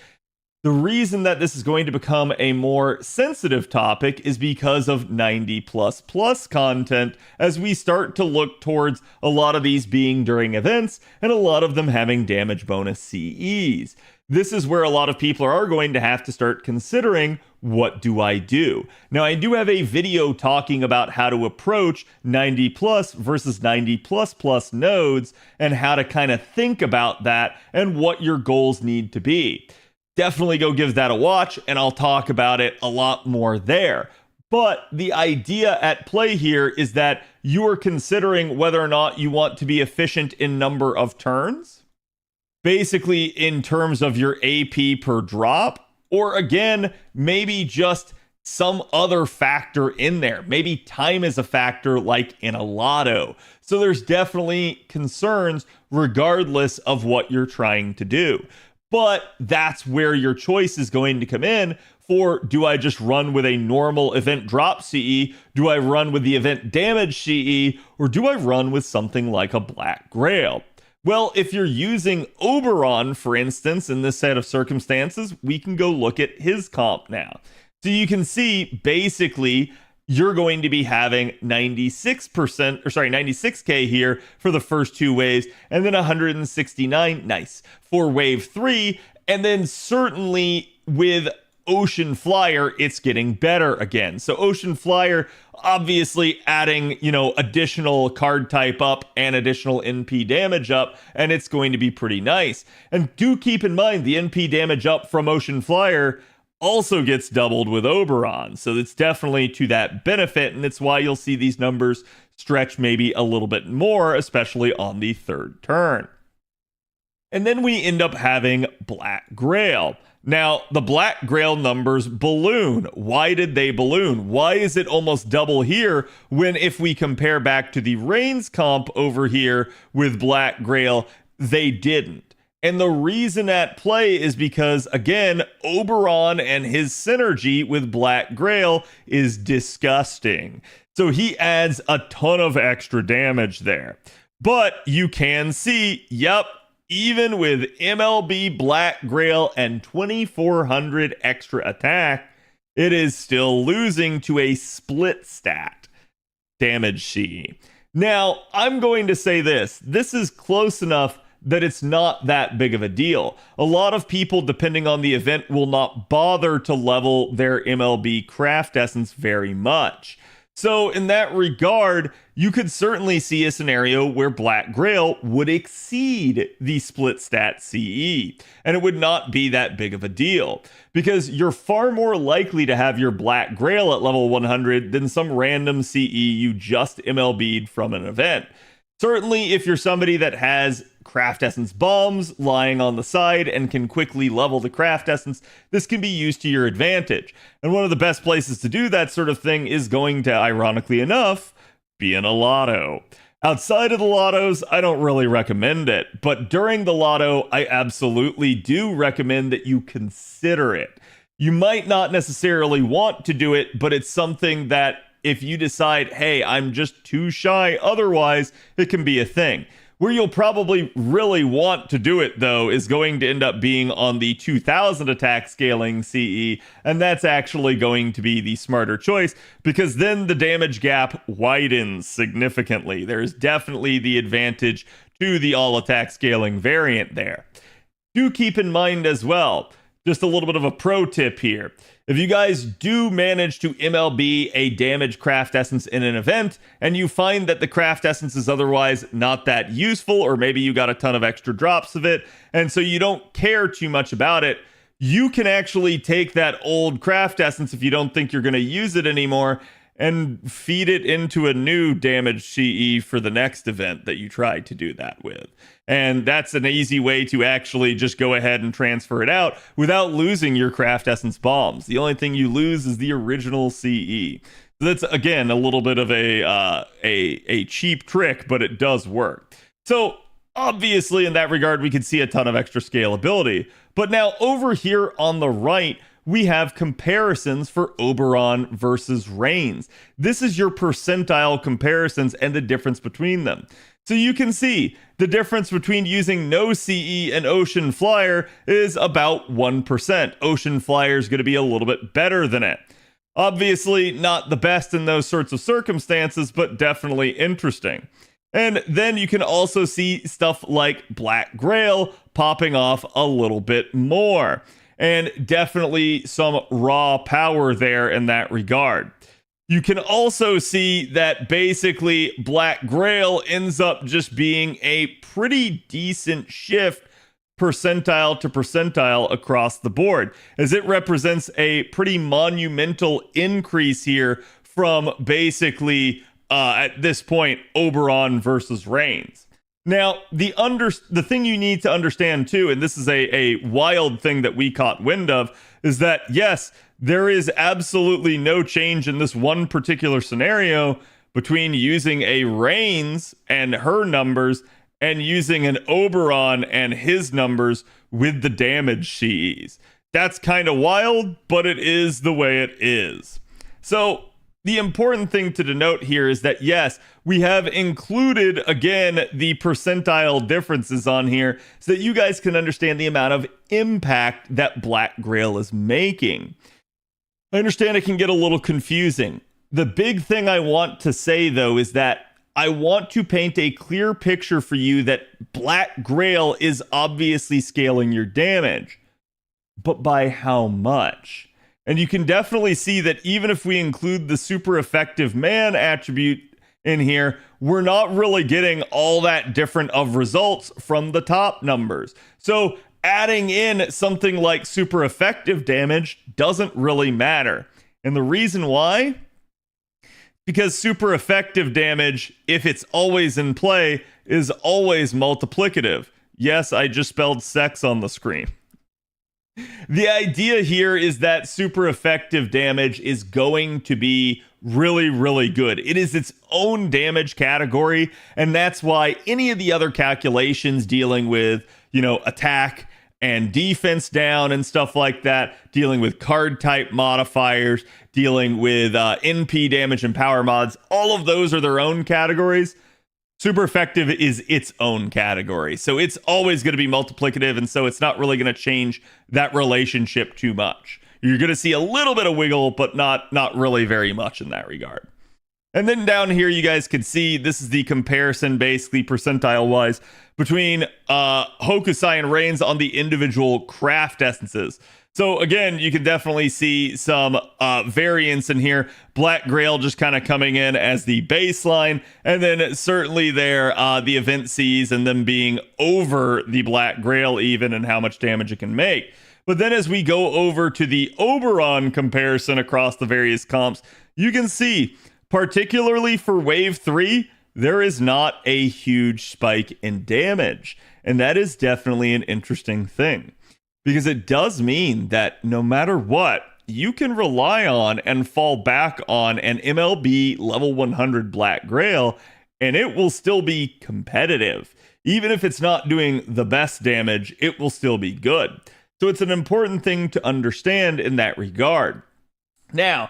The reason that this is going to become a more sensitive topic is because of 90++ content as we start to look towards a lot of these being during events and a lot of them having damage bonus CEs. This is where a lot of people are going to have to start considering, what do I do? Now, I do have a video talking about how to approach 90+ versus 90++ nodes and how to kind of think about that and what your goals need to be. Definitely go give that a watch, and I'll talk about it a lot more there. But the idea at play here is that you are considering whether or not you want to be efficient in number of turns, basically in terms of your AP per drop, or again, maybe just some other factor in there. Maybe time is a factor like in a lotto. So there's definitely concerns regardless of what you're trying to do. But that's where your choice is going to come in for, do I just run with a normal event drop CE? Do I run with the event damage CE? Or do I run with something like a Black Grail? Well, if you're using Oberon, for instance, in this set of circumstances, we can go look at his comp now. So you can see, basically, you're going to be having 96K here for the first two waves, and then 169, nice, for wave 3, and then certainly with Ocean Flyer, it's getting better again. So Ocean Flyer, obviously adding, additional card type up and additional NP damage up, and it's going to be pretty nice. And do keep in mind, the NP damage up from Ocean Flyer also gets doubled with Oberon. So it's definitely to that benefit, and it's why you'll see these numbers stretch maybe a little bit more, especially on the third turn. And then we end up having Black Grail. Now, the Black Grail numbers balloon. Why did they balloon? Why is it almost double here when, if we compare back to the Reigns comp over here with Black Grail, they didn't? And the reason at play is because, again, Oberon and his synergy with Black Grail is disgusting. So he adds a ton of extra damage there. But you can see, yep, even with MLB Black Grail and 2400 extra attack, it is still losing to a split stat damage CE. Now, I'm going to say this. This is close enough that it's not that big of a deal. A lot of people, depending on the event, will not bother to level their MLB craft essence very much. So in that regard, you could certainly see a scenario where Black Grail would exceed the split stat CE, and it would not be that big of a deal, because you're far more likely to have your Black Grail at level 100 than some random CE you just MLB'd from an event. Certainly, if you're somebody that has craft essence bombs lying on the side and can quickly level the craft essence, this can be used to your advantage. And one of the best places to do that sort of thing is going to, ironically enough, be in a lotto. Outside of the lottos, I don't really recommend it. But during the lotto, I absolutely do recommend that you consider it. You might not necessarily want to do it, but it's something that if you decide, hey, I'm just too shy otherwise, it can be a thing. Where you'll probably really want to do it, though, is going to end up being on the 2000 attack scaling CE, and that's actually going to be the smarter choice, because then the damage gap widens significantly. There's definitely the advantage to the all attack scaling variant there. Do keep in mind as well, just a little bit of a pro tip here. If you guys do manage to MLB a damage craft essence in an event, and you find that the craft essence is otherwise not that useful, or maybe you got a ton of extra drops of it, and so you don't care too much about it, you can actually take that old craft essence if you don't think you're going to use it anymore, and feed it into a new damage CE for the next event that you try to do that with. And that's an easy way to actually just go ahead and transfer it out without losing your craft essence bombs. The only thing you lose is the original CE. So that's, again, a little bit of a cheap trick, but it does work. So obviously in that regard, we can see a ton of extra scalability. But now over here on the right, we have comparisons for Oberon versus Reigns. This is your percentile comparisons and the difference between them. So you can see the difference between using no CE and Ocean Flyer is about 1%. Ocean Flyer is going to be a little bit better than it. Obviously not the best in those sorts of circumstances, but definitely interesting. And then you can also see stuff like Black Grail popping off a little bit more. And definitely some raw power there in that regard. You can also see that basically Black Grail ends up just being a pretty decent shift percentile to percentile across the board, as it represents a pretty monumental increase here from basically, at this point, Oberon versus Reigns. Now, the thing you need to understand too, and this is a wild thing that we caught wind of, is that yes, there is absolutely no change in this one particular scenario between using a Reigns and her numbers and using an Oberon and his numbers with the damage CEs. That's kind of wild, but it is the way it is. So the important thing to denote here is that, yes, we have included, again, the percentile differences on here so that you guys can understand the amount of impact that Black Grail is making. I understand it can get a little confusing. The big thing I want to say, though, is that I want to paint a clear picture for you that Black Grail is obviously scaling your damage, but by how much? And you can definitely see that even if we include the super effective man attribute in here, we're not really getting all that different of results from the top numbers. So adding in something like super effective damage doesn't really matter. And the reason why? Because super effective damage, if it's always in play, is always multiplicative. Yes, I just spelled sex on the screen. The idea here is that super effective damage is going to be really, really good. It is its own damage category, and that's why any of the other calculations dealing with, attack and defense down and stuff like that, dealing with card type modifiers, dealing with NP damage and power mods, all of those are their own categories. Super effective is its own category. So it's always going to be multiplicative, and so it's not really going to change that relationship too much. You're going to see a little bit of wiggle, but not really very much in that regard. And then down here, you guys can see this is the comparison, basically percentile-wise, between Hokusai and Reigns on the individual craft essences. So again, you can definitely see some variance in here. Black Grail just kind of coming in as the baseline, and then certainly there the event Cs and them being over the Black Grail even and how much damage it can make. But then as we go over to the Oberon comparison across the various comps, you can see, particularly for Wave 3, there is not a huge spike in damage. And that is definitely an interesting thing, because it does mean that no matter what, you can rely on and fall back on an MLB level 100 Black Grail, and it will still be competitive. Even if it's not doing the best damage, it will still be good. So it's an important thing to understand in that regard. Now,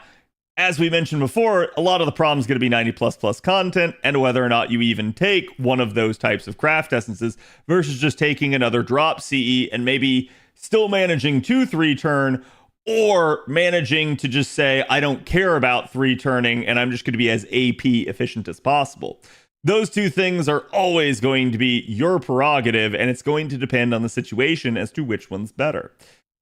as we mentioned before, a lot of the problem is going to be 90++ content and whether or not you even take one of those types of craft essences versus just taking another drop CE and maybe still managing to 3-turn, or managing to just say, I don't care about 3-turning and I'm just going to be as AP efficient as possible. Those two things are always going to be your prerogative, and it's going to depend on the situation as to which one's better.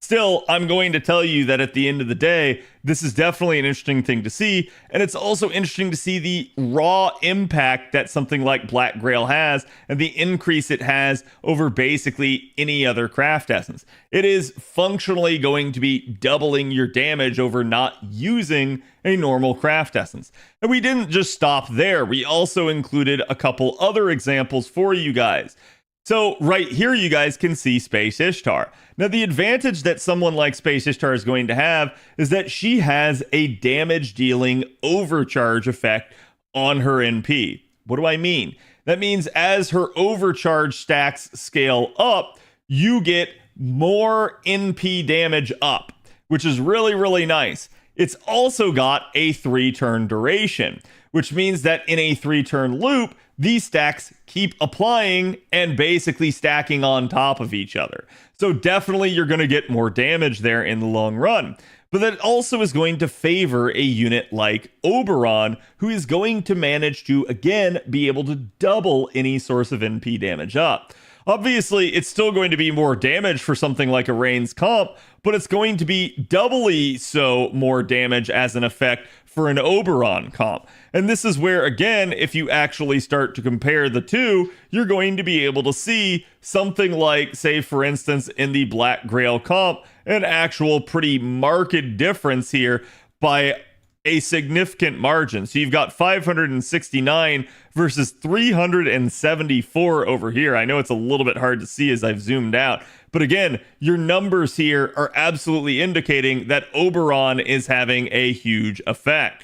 Still, I'm going to tell you that at the end of the day, this is definitely an interesting thing to see, and it's also interesting to see the raw impact that something like Black Grail has and the increase it has over basically any other craft essence. It is functionally going to be doubling your damage over not using a normal craft essence. And we didn't just stop there, we also included a couple other examples for you guys. So right here, you guys can see Space Ishtar. Now, the advantage that someone like Space Ishtar is going to have is that she has a damage dealing overcharge effect on her NP. What do I mean? That means as her overcharge stacks scale up, you get more NP damage up, which is really, really nice. It's also got a 3-turn duration, which means that in a 3-turn loop, these stacks keep applying and basically stacking on top of each other. So definitely you're going to get more damage there in the long run. But that also is going to favor a unit like Oberon, who is going to manage to, again, be able to double any source of NP damage up. Obviously, it's still going to be more damage for something like a Reigns comp, but it's going to be doubly so more damage as an effect for an Oberon comp. And this is where, again, if you actually start to compare the two, you're going to be able to see something like, say, for instance, in the Black Grail comp, an actual pretty marked difference here by a significant margin. So you've got 569 versus 374 over here. I know it's a little bit hard to see as I've zoomed out, but again, your numbers here are absolutely indicating that Oberon is having a huge effect.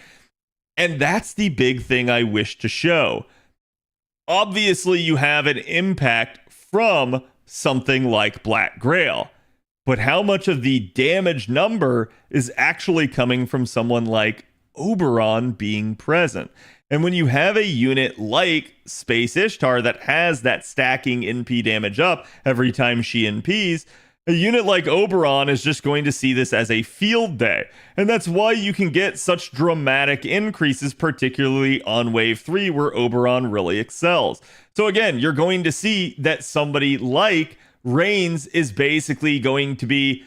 And that's the big thing I wish to show. Obviously, you have an impact from something like Black Grail, but how much of the damage number is actually coming from someone like Oberon being present? And when you have a unit like Space Ishtar that has that stacking NP damage up every time she NPs, a unit like Oberon is just going to see this as a field day. And that's why you can get such dramatic increases, particularly on Wave 3, where Oberon really excels. So again, you're going to see that somebody like Reigns is basically going to be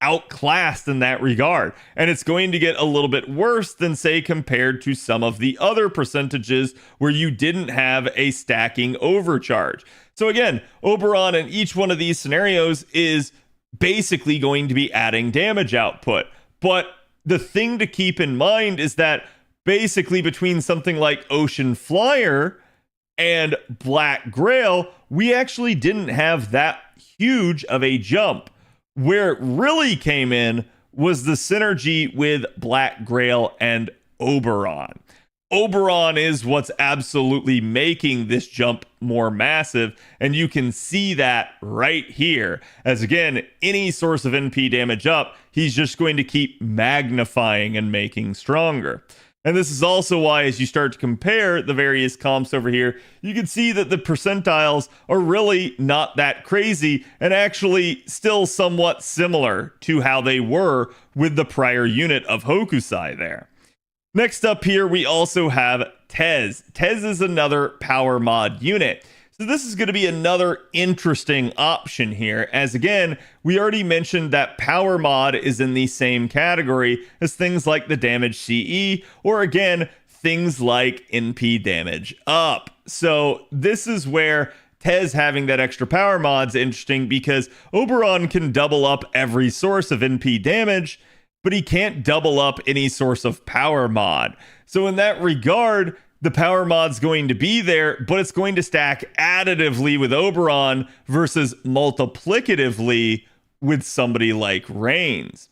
outclassed in that regard. And it's going to get a little bit worse than, say, compared to some of the other percentages where you didn't have a stacking overcharge. So again, Oberon in each one of these scenarios is basically going to be adding damage output. But the thing to keep in mind is that basically between something like Ocean Flyer and Black Grail, we actually didn't have that huge of a jump. Where it really came in was the synergy with Black Grail and Oberon. Oberon is what's absolutely making this jump more massive, and you can see that right here. As again, any source of NP damage up, he's just going to keep magnifying and making stronger. And this is also why, as you start to compare the various comps over here, you can see that the percentiles are really not that crazy and actually still somewhat similar to how they were with the prior unit of Hokusai there. Next up here, we also have Tez. Tez is another power mod unit. So this is going to be another interesting option here, as again, we already mentioned that power mod is in the same category as things like the damage CE, or again, things like NP damage up. So this is where Tez having that extra power mod's interesting, because Oberon can double up every source of NP damage, but he can't double up any source of power mod. So in that regard, the power mod's going to be there, but it's going to stack additively with Oberon versus multiplicatively with somebody like Reigns.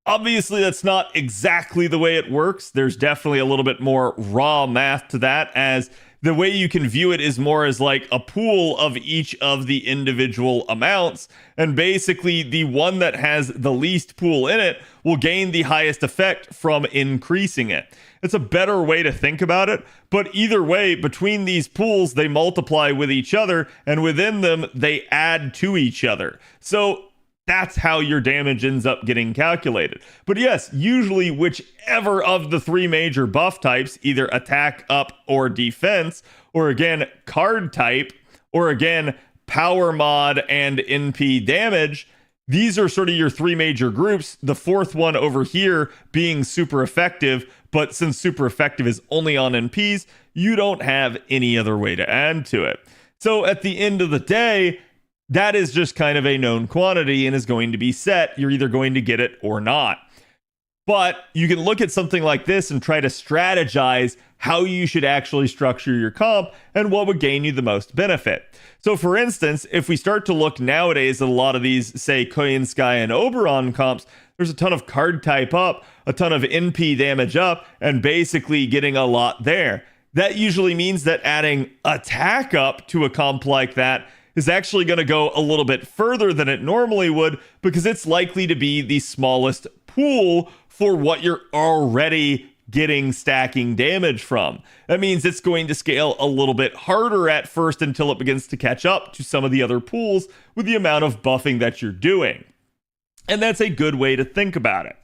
Obviously, that's not exactly the way it works. There's definitely a little bit more raw math to that, as the way you can view it is more as like a pool of each of the individual amounts, and basically the one that has the least pool in it will gain the highest effect from increasing it. It's a better way to think about it, but either way, between these pools, they multiply with each other, and within them, they add to each other. So that's how your damage ends up getting calculated. But yes, usually whichever of the three major buff types, either attack, up, or defense, or again, card type, or again, power mod and NP damage, These are sort of your three major groups. The fourth one over here being super effective, but since super effective is only on NPs, you don't have any other way to add to it. So at the end of the day, that is just kind of a known quantity and is going to be set. You're either going to get it or not. But you can look at something like this and try to strategize how you should actually structure your comp and what would gain you the most benefit. So for instance, if we start to look nowadays at a lot of these, say, Koyan Sky and Oberon comps, there's a ton of card type up, a ton of NP damage up, and basically getting a lot there. That usually means that adding attack up to a comp like that is actually going to go a little bit further than it normally would, because it's likely to be the smallest pool for what you're already getting stacking damage from. That means it's going to scale a little bit harder at first until it begins to catch up to some of the other pools with the amount of buffing that you're doing. And that's a good way to think about it.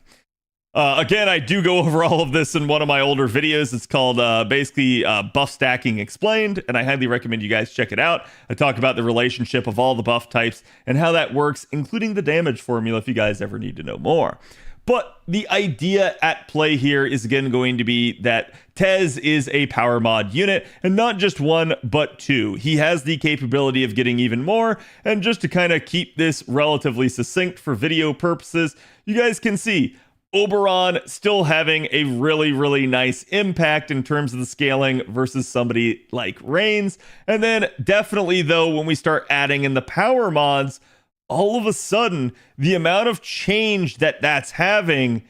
Again, I do go over all of this in one of my older videos. It's called basically Buff Stacking Explained, and I highly recommend you guys check it out. I talk about the relationship of all the buff types and how that works, including the damage formula if you guys ever need to know more. But the idea at play here is again going to be that Tez is a power mod unit, and not just one, but two. He has the capability of getting even more, and just to kind of keep this relatively succinct for video purposes, you guys can see Oberon still having a really, really nice impact in terms of the scaling versus somebody like Reigns. And then definitely, though, when we start adding in the power mods, all of a sudden, the amount of change that that's having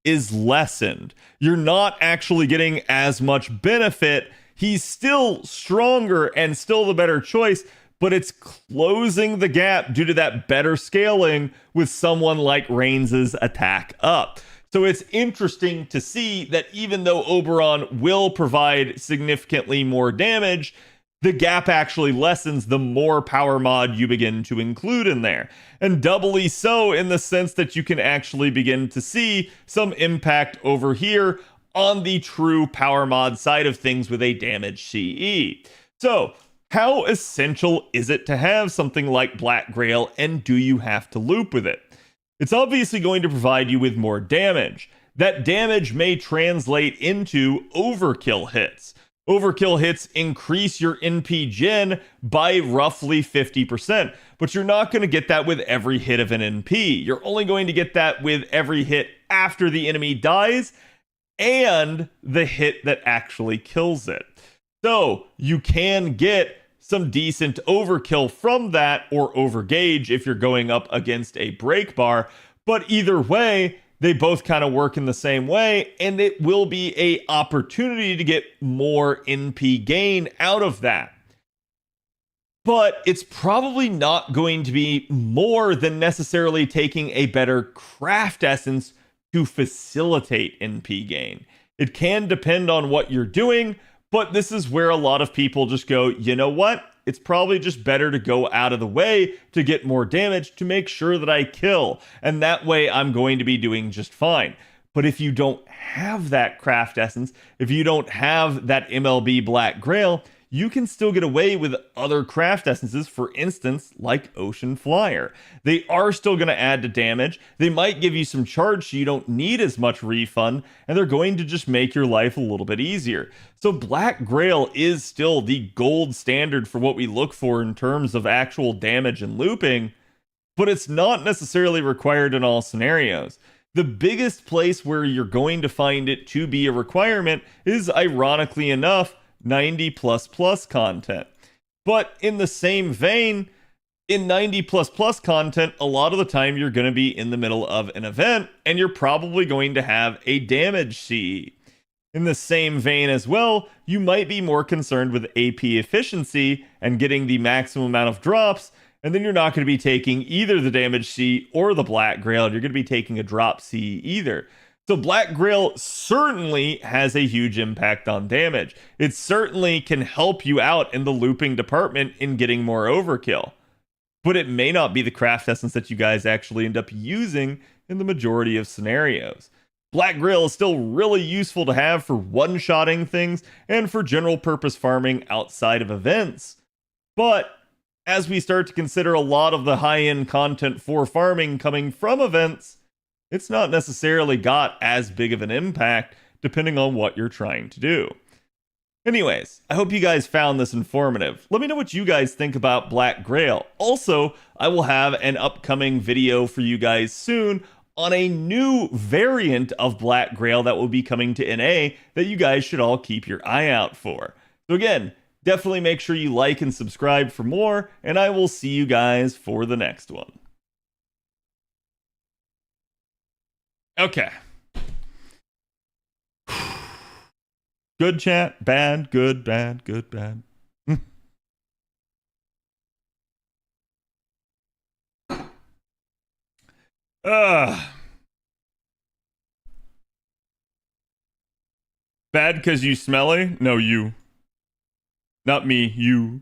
is lessened. You're not actually getting as much benefit. He's still stronger and still the better choice, but it's closing the gap due to that better scaling with someone like Reigns' attack up. So it's interesting to see that even though Oberon will provide significantly more damage, the gap actually lessens the more power mod you begin to include in there. And doubly so in the sense that you can actually begin to see some impact over here on the true power mod side of things with a damage CE. So how essential is it to have something like Black Grail, and do you have to loop with it? It's obviously going to provide you with more damage. That damage may translate into overkill hits. Overkill hits increase your NP gen by roughly 50%, but you're not going to get that with every hit of an NP. You're only going to get that with every hit after the enemy dies and the hit that actually kills it. So you can get some decent overkill from that, or overgauge if you're going up against a break bar, but either way, they both kind of work in the same way, and it will be an opportunity to get more NP gain out of that. But it's probably not going to be more than necessarily taking a better craft essence to facilitate NP gain. It can depend on what you're doing, but this is where a lot of people just go, you know what? It's probably just better to go out of the way to get more damage to make sure that I kill. And that way I'm going to be doing just fine. But if you don't have that craft essence, if you don't have that MLB Black Grail, you can still get away with other craft essences, for instance, like Ocean Flyer. They are still going to add to damage. They might give you some charge so you don't need as much refund, and they're going to just make your life a little bit easier. So Black Grail is still the gold standard for what we look for in terms of actual damage and looping, but it's not necessarily required in all scenarios. The biggest place where you're going to find it to be a requirement is, ironically enough, 90++ content. But in the same vein, in 90++ content, a lot of the time you're going to be in the middle of an event and you're probably going to have a damage CE. In the same vein as well, you might be more concerned with AP efficiency and getting the maximum amount of drops, and then you're not going to be taking either the damage C or the Black Grail. You're going to be taking a drop C either. So Black Grail certainly has a huge impact on damage. It certainly can help you out in the looping department in getting more overkill. But it may not be the craft essence that you guys actually end up using in the majority of scenarios. Black Grail is still really useful to have for one-shotting things and for general purpose farming outside of events. But as we start to consider a lot of the high-end content for farming coming from events, it's not necessarily got as big of an impact depending on what you're trying to do. Anyways, I hope you guys found this informative. Let me know what you guys think about Black Grail. Also, I will have an upcoming video for you guys soon on a new variant of Black Grail that will be coming to NA that you guys should all keep your eye out for. So again, definitely make sure you like and subscribe for more, and I will see you guys for the next one. Okay. Good chat, bad, good, bad, good, bad. Bad because you smelly? No, you. Not me, you.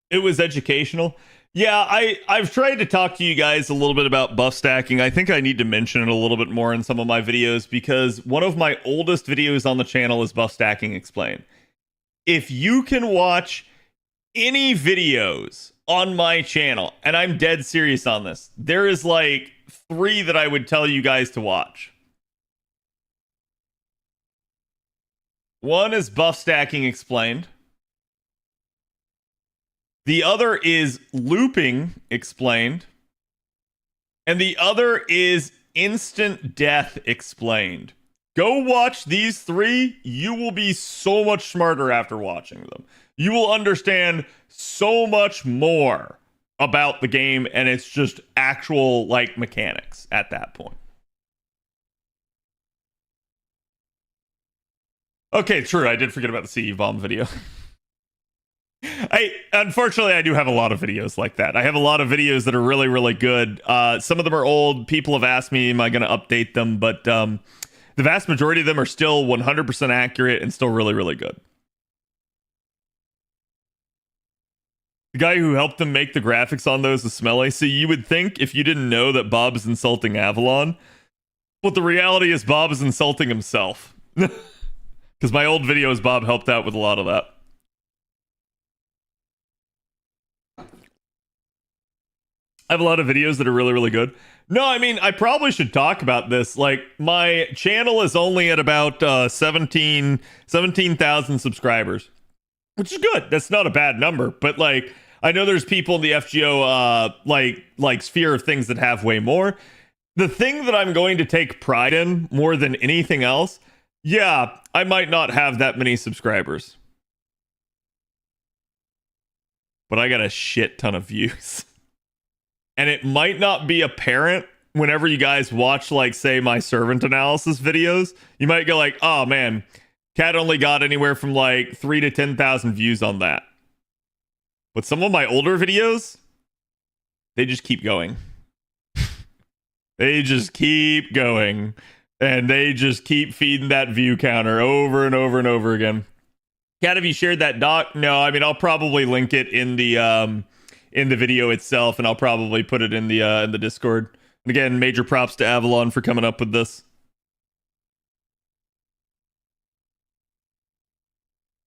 It was educational. Yeah, I've tried to talk to you guys a little bit about buff stacking. I think I need to mention it a little bit more in some of my videos because one of my oldest videos on the channel is Buff Stacking Explained. If you can watch any videos on my channel, and I'm dead serious on this, there is like 3 that I would tell you guys to watch. One is Buff Stacking Explained. The other is Looping Explained. And the other is Instant Death Explained. Go watch these 3. You will be so much smarter after watching them. You will understand so much more about the game, and it's just actual, like, mechanics at that point. Okay, true. I did forget about the CE Bomb video. Unfortunately, I do have a lot of videos like that. I have a lot of videos that are really, really good. Some of them are old. People have asked me, am I going to update them? But the vast majority of them are still 100% accurate and still really, really good. The guy who helped them make the graphics on those is Smelly. So you would think if you didn't know that Bob is insulting Avalon, but the reality is Bob is insulting himself. Because my old videos, Bob helped out with a lot of that. I have a lot of videos that are really, really good. No, I mean, I probably should talk about this. Like, my channel is only at about 17,000 subscribers, which is good. That's not a bad number. But, like, I know there's people in the FGO, like sphere of things that have way more. The thing that I'm going to take pride in more than anything else, yeah, I might not have that many subscribers, but I got a shit ton of views. And it might not be apparent whenever you guys watch, like, say, my servant analysis videos. You might go like, oh, man, Cat only got anywhere from, like, 3,000 to 10,000 views on that. But some of my older videos, they just keep going. They just keep going. And they just keep feeding that view counter over and over and over again. Cat, have you shared that doc? No, I mean, I'll probably link it in the video itself, and I'll probably put it in the Discord. And again, major props to Avalon for coming up with this.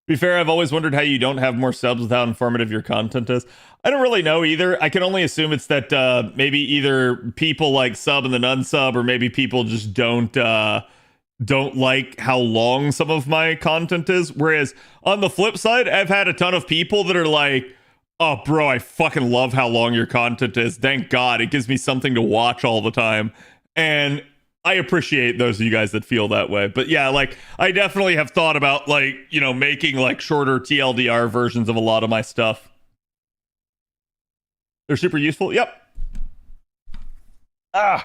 To be fair, I've always wondered how you don't have more subs with how informative your content is. I don't really know either. I can only assume it's that maybe either people like sub and then unsub, or maybe people just don't like how long some of my content is. Whereas on the flip side, I've had a ton of people that are like, oh, bro, I fucking love how long your content is. Thank God. It gives me something to watch all the time. And I appreciate those of you guys that feel that way. But yeah, like, I definitely have thought about, like, you know, making, like, shorter TLDR versions of a lot of my stuff. They're super useful. Yep. I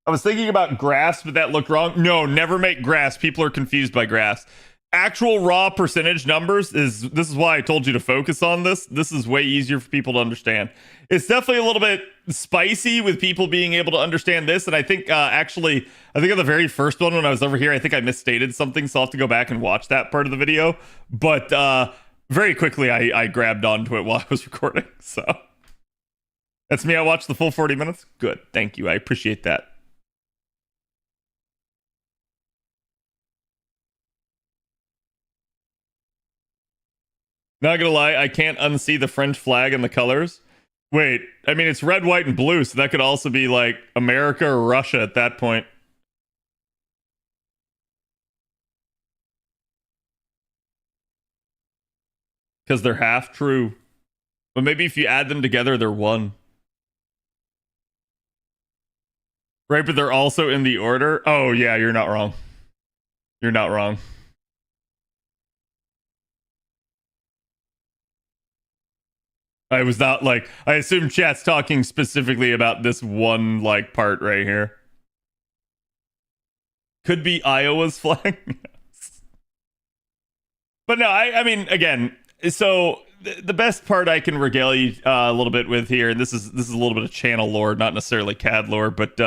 was thinking about graphs, but that looked wrong. No, never make graphs. People are confused by graphs. Actual raw percentage numbers this is why I told you to focus on this. This is way easier for people to understand. It's definitely a little bit spicy with people being able to understand this. And I think actually, I think on the very first one when I was over here, I think I misstated something. So I'll have to go back and watch that part of the video. But very quickly, I grabbed onto it while I was recording. So that's me. I watched the full 40 minutes. Good. Thank you. I appreciate that. Not gonna lie, I can't unsee the French flag and the colors. Wait, I mean, it's red, white, and blue, so that could also be like America or Russia at that point. Because they're half true. But maybe if you add them together, they're one. Right, but they're also in the order. Oh, yeah, you're not wrong. You're not wrong. I was not like, I assume chat's talking specifically about this one like part right here. Could be Iowa's flag. Yes. But no, I mean, again, so the best part I can regale you a little bit with here, and this is a little bit of channel lore, not necessarily CAD lore, but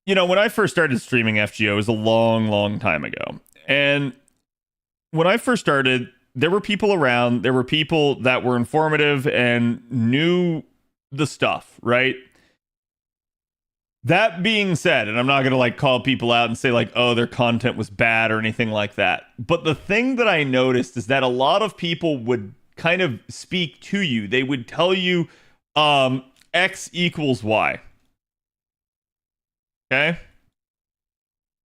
you know, when I first started streaming FGO, it was a long time ago. And when I first started, there were people around, there were people that were informative and knew the stuff, right? That being said, and I'm not going to like call people out and say like, oh, their content was bad or anything like that. But the thing that I noticed is that a lot of people would kind of speak to you. They would tell you X equals Y. Okay?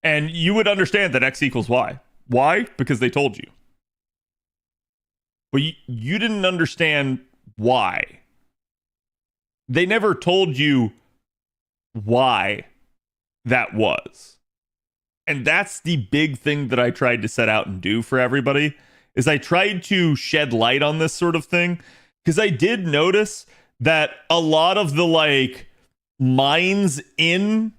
And you would understand that X equals Y. Why? Because they told you. But you didn't understand why. They never told you why that was. And that's the big thing that I tried to set out and do for everybody, is I tried to shed light on this sort of thing, because I did notice that a lot of the like minds in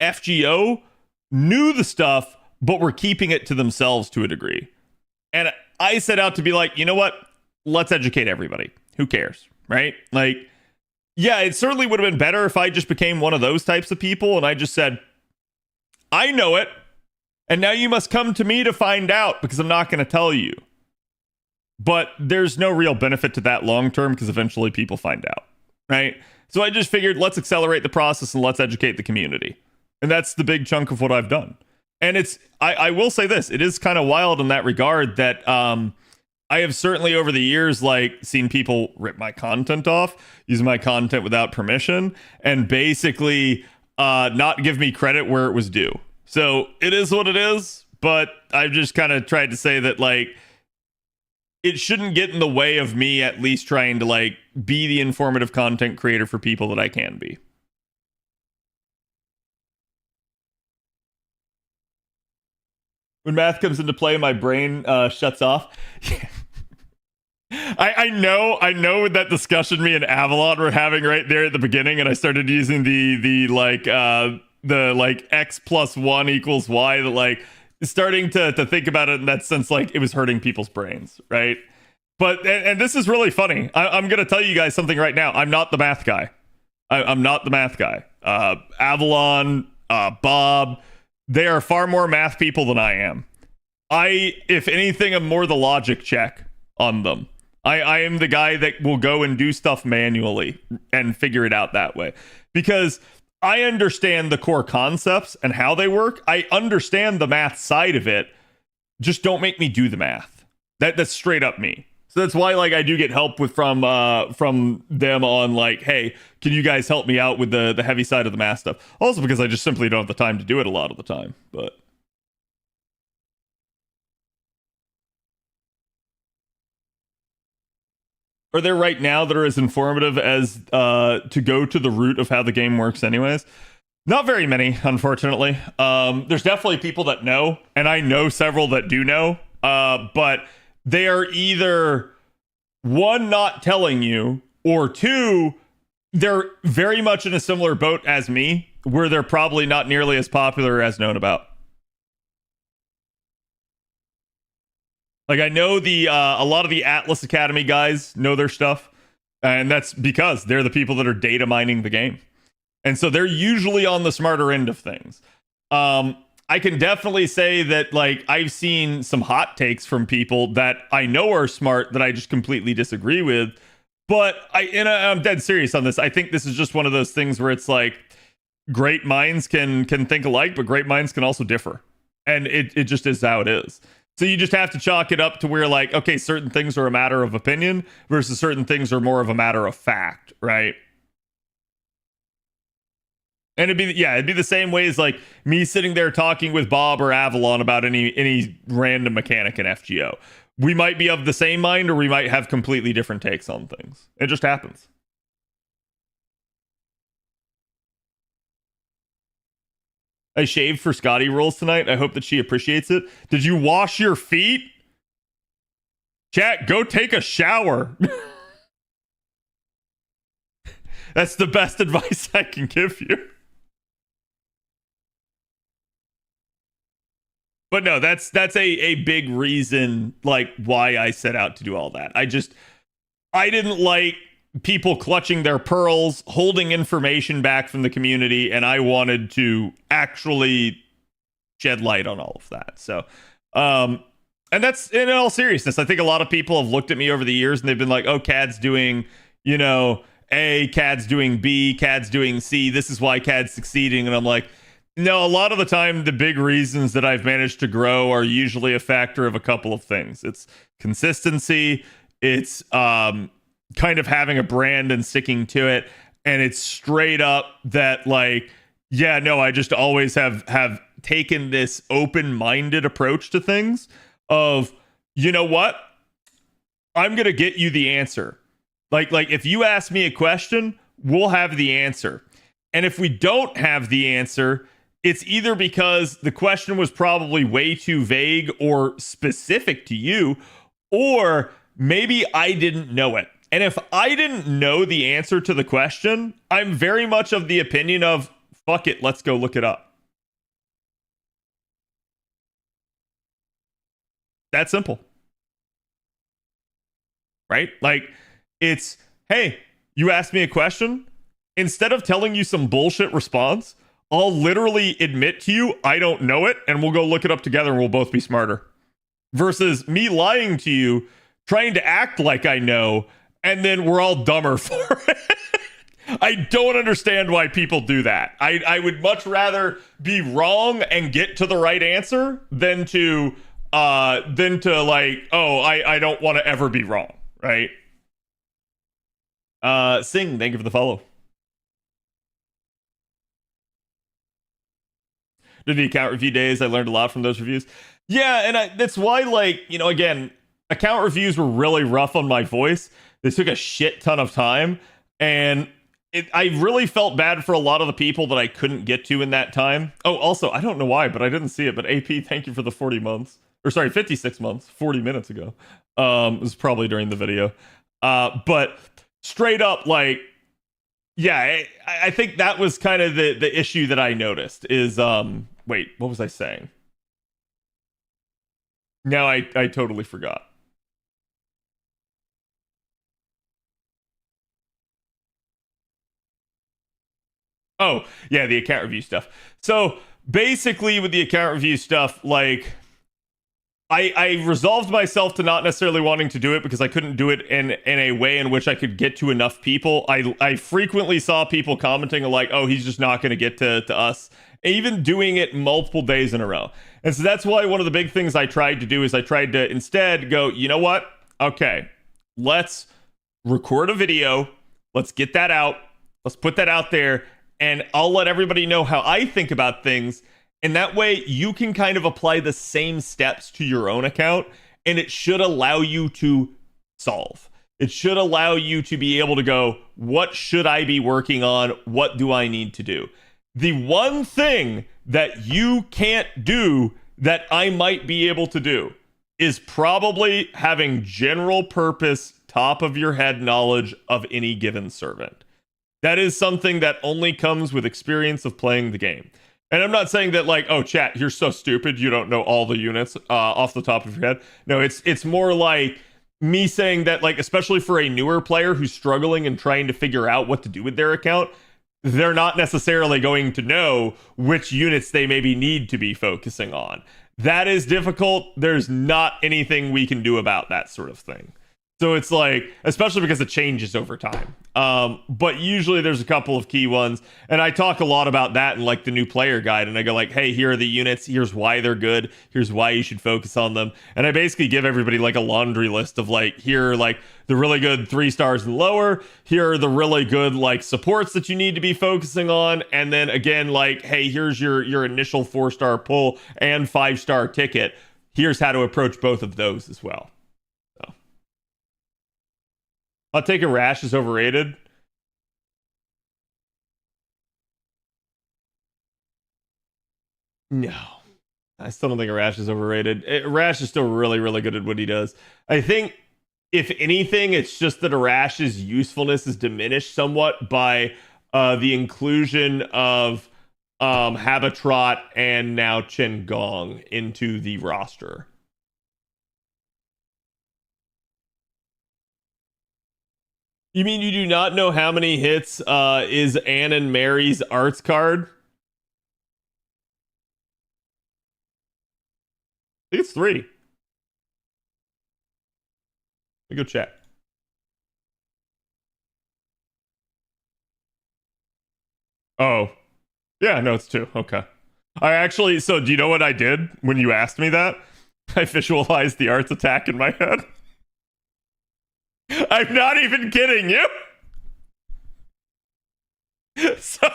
FGO knew the stuff, but were keeping it to themselves to a degree. And I set out to be like, you know what? Let's educate everybody. Who cares, right? Like, yeah, it certainly would have been better if I just became one of those types of people and I just said, I know it, and now you must come to me to find out, because I'm not going to tell you. But there's no real benefit to that long term, because eventually people find out, right? So I just figured, let's accelerate the process and let's educate the community. And that's the big chunk of what I've done. And it's, I will say this, it is kind of wild in that regard that I have certainly over the years like seen people rip my content off, using my content without permission, and basically not give me credit where it was due. So it is what it is, but I've just kind of tried to say that like it shouldn't get in the way of me at least trying to like be the informative content creator for people that I can be. When math comes into play, my brain shuts off. I know that discussion me and Avalon were having right there at the beginning, and I started using the X plus 1 equals Y, that like starting to think about it in that sense, like it was hurting people's brains, right? But and this is really funny. I'm gonna tell you guys something right now. I'm not the math guy. I'm not the math guy. Avalon, Bob, they are far more math people than I am. If anything, I'm more the logic check on them. I am the guy that will go and do stuff manually and figure it out that way. Because I understand the core concepts and how they work. I understand the math side of it. Just don't make me do the math. That's straight up me. So that's why like I do get help from them on like, hey, can you guys help me out with the heavy side of the math stuff? Also because I just simply don't have the time to do it a lot of the time. But are there right now that are as informative as to go to the root of how the game works anyways? Not very many, unfortunately. There's definitely people that know, and I know several that do know, but they are either, one, not telling you, or two, they're very much in a similar boat as me, where they're probably not nearly as popular as known about. Like, I know a lot of the Atlas Academy guys know their stuff, and that's because they're the people that are data mining the game. And so they're usually on the smarter end of things. I can definitely say that, like, I've seen some hot takes from people that I know are smart that I just completely disagree with. But I'm dead serious on this. I think this is just one of those things where it's like, great minds can think alike, but great minds can also differ. And it just is how it is. So you just have to chalk it up to where, like, okay, certain things are a matter of opinion versus certain things are more of a matter of fact, right? And it'd be the same way as like me sitting there talking with Bob or Avalon about any random mechanic in FGO. We might be of the same mind, or we might have completely different takes on things. It just happens. I shaved for Scotty rules tonight. I hope that she appreciates it. Did you wash your feet? Chat, go take a shower. That's the best advice I can give you. But no, that's a big reason, like, why I set out to do all that. I didn't like people clutching their pearls, holding information back from the community, and I wanted to actually shed light on all of that. So, and that's, in all seriousness, I think a lot of people have looked at me over the years and they've been like, oh, CAD's doing, you know, A, CAD's doing B, CAD's doing C, this is why CAD's succeeding. And I'm like, no, a lot of the time, the big reasons that I've managed to grow are usually a factor of a couple of things. It's consistency, it's kind of having a brand and sticking to it, and it's straight up that, like, yeah, no, I just always have taken this open-minded approach to things of, you know what? I'm going to get you the answer. Like if you ask me a question, we'll have the answer. And if we don't have the answer, it's either because the question was probably way too vague or specific to you, or maybe I didn't know it. And if I didn't know the answer to the question, I'm very much of the opinion of, fuck it, let's go look it up. That simple. Right? Like, it's, hey, you asked me a question. Instead of telling you some bullshit response, I'll literally admit to you I don't know it, and we'll go look it up together and we'll both be smarter. Versus me lying to you, trying to act like I know, and then we're all dumber for it. I don't understand why people do that. I would much rather be wrong and get to the right answer than to like, oh, I don't want to ever be wrong, right? Sing, thank you for the follow. Did the account review days, I learned a lot from those reviews. Yeah, and that's why, like, you know, again, account reviews were really rough on my voice. They took a shit ton of time, and I really felt bad for a lot of the people that I couldn't get to in that time. Oh, also, I don't know why, but I didn't see it, but AP, thank you for the 40 months. Or sorry, 56 months, 40 minutes ago. It was probably during the video. But straight up, like, yeah, I think that was kind of the issue that I noticed is, wait, what was I saying? Now I totally forgot. Oh, yeah, the account review stuff. So basically with the account review stuff, like, I resolved myself to not necessarily wanting to do it because I couldn't do it in a way in which I could get to enough people. I frequently saw people commenting like, oh, he's just not going to get to us. Even doing it multiple days in a row. And so that's why one of the big things I tried to do is I tried to instead go, you know what? Okay, let's record a video. Let's get that out. Let's put that out there. And I'll let everybody know how I think about things. And that way you can kind of apply the same steps to your own account. And it should allow you to solve. It should allow you to be able to go, what should I be working on? What do I need to do? The one thing that you can't do that I might be able to do is probably having general purpose, top of your head knowledge of any given servant. That is something that only comes with experience of playing the game. And I'm not saying that like, oh, chat, you're so stupid, you don't know all the units off the top of your head. No, it's more like me saying that, like, especially for a newer player who's struggling and trying to figure out what to do with their account, they're not necessarily going to know which units they maybe need to be focusing on. That is difficult. There's not anything we can do about that sort of thing. So it's like, especially because it changes over time. But usually there's a couple of key ones. And I talk a lot about that in like the new player guide. And I go like, hey, here are the units. Here's why they're good. Here's why you should focus on them. And I basically give everybody like a laundry list of like, here are like the really good 3 stars and lower. Here are the really good like supports that you need to be focusing on. And then again, like, hey, here's your initial 4-star pull and 5-star ticket. Here's how to approach both of those as well. I'll take a rash is overrated. No. I still don't think a rash is overrated. Rash is still really, really good at what he does. I think, if anything, it's just that a rash's usefulness is diminished somewhat by the inclusion of Habitrot and now Chen Gong into the roster. You mean you do not know how many hits is Anne and Mary's arts card? I think it's 3. Let me go check. Oh. Yeah, no, it's 2. Okay. I actually, so do you know what I did when you asked me that? I visualized the arts attack in my head. I'm not even kidding you. So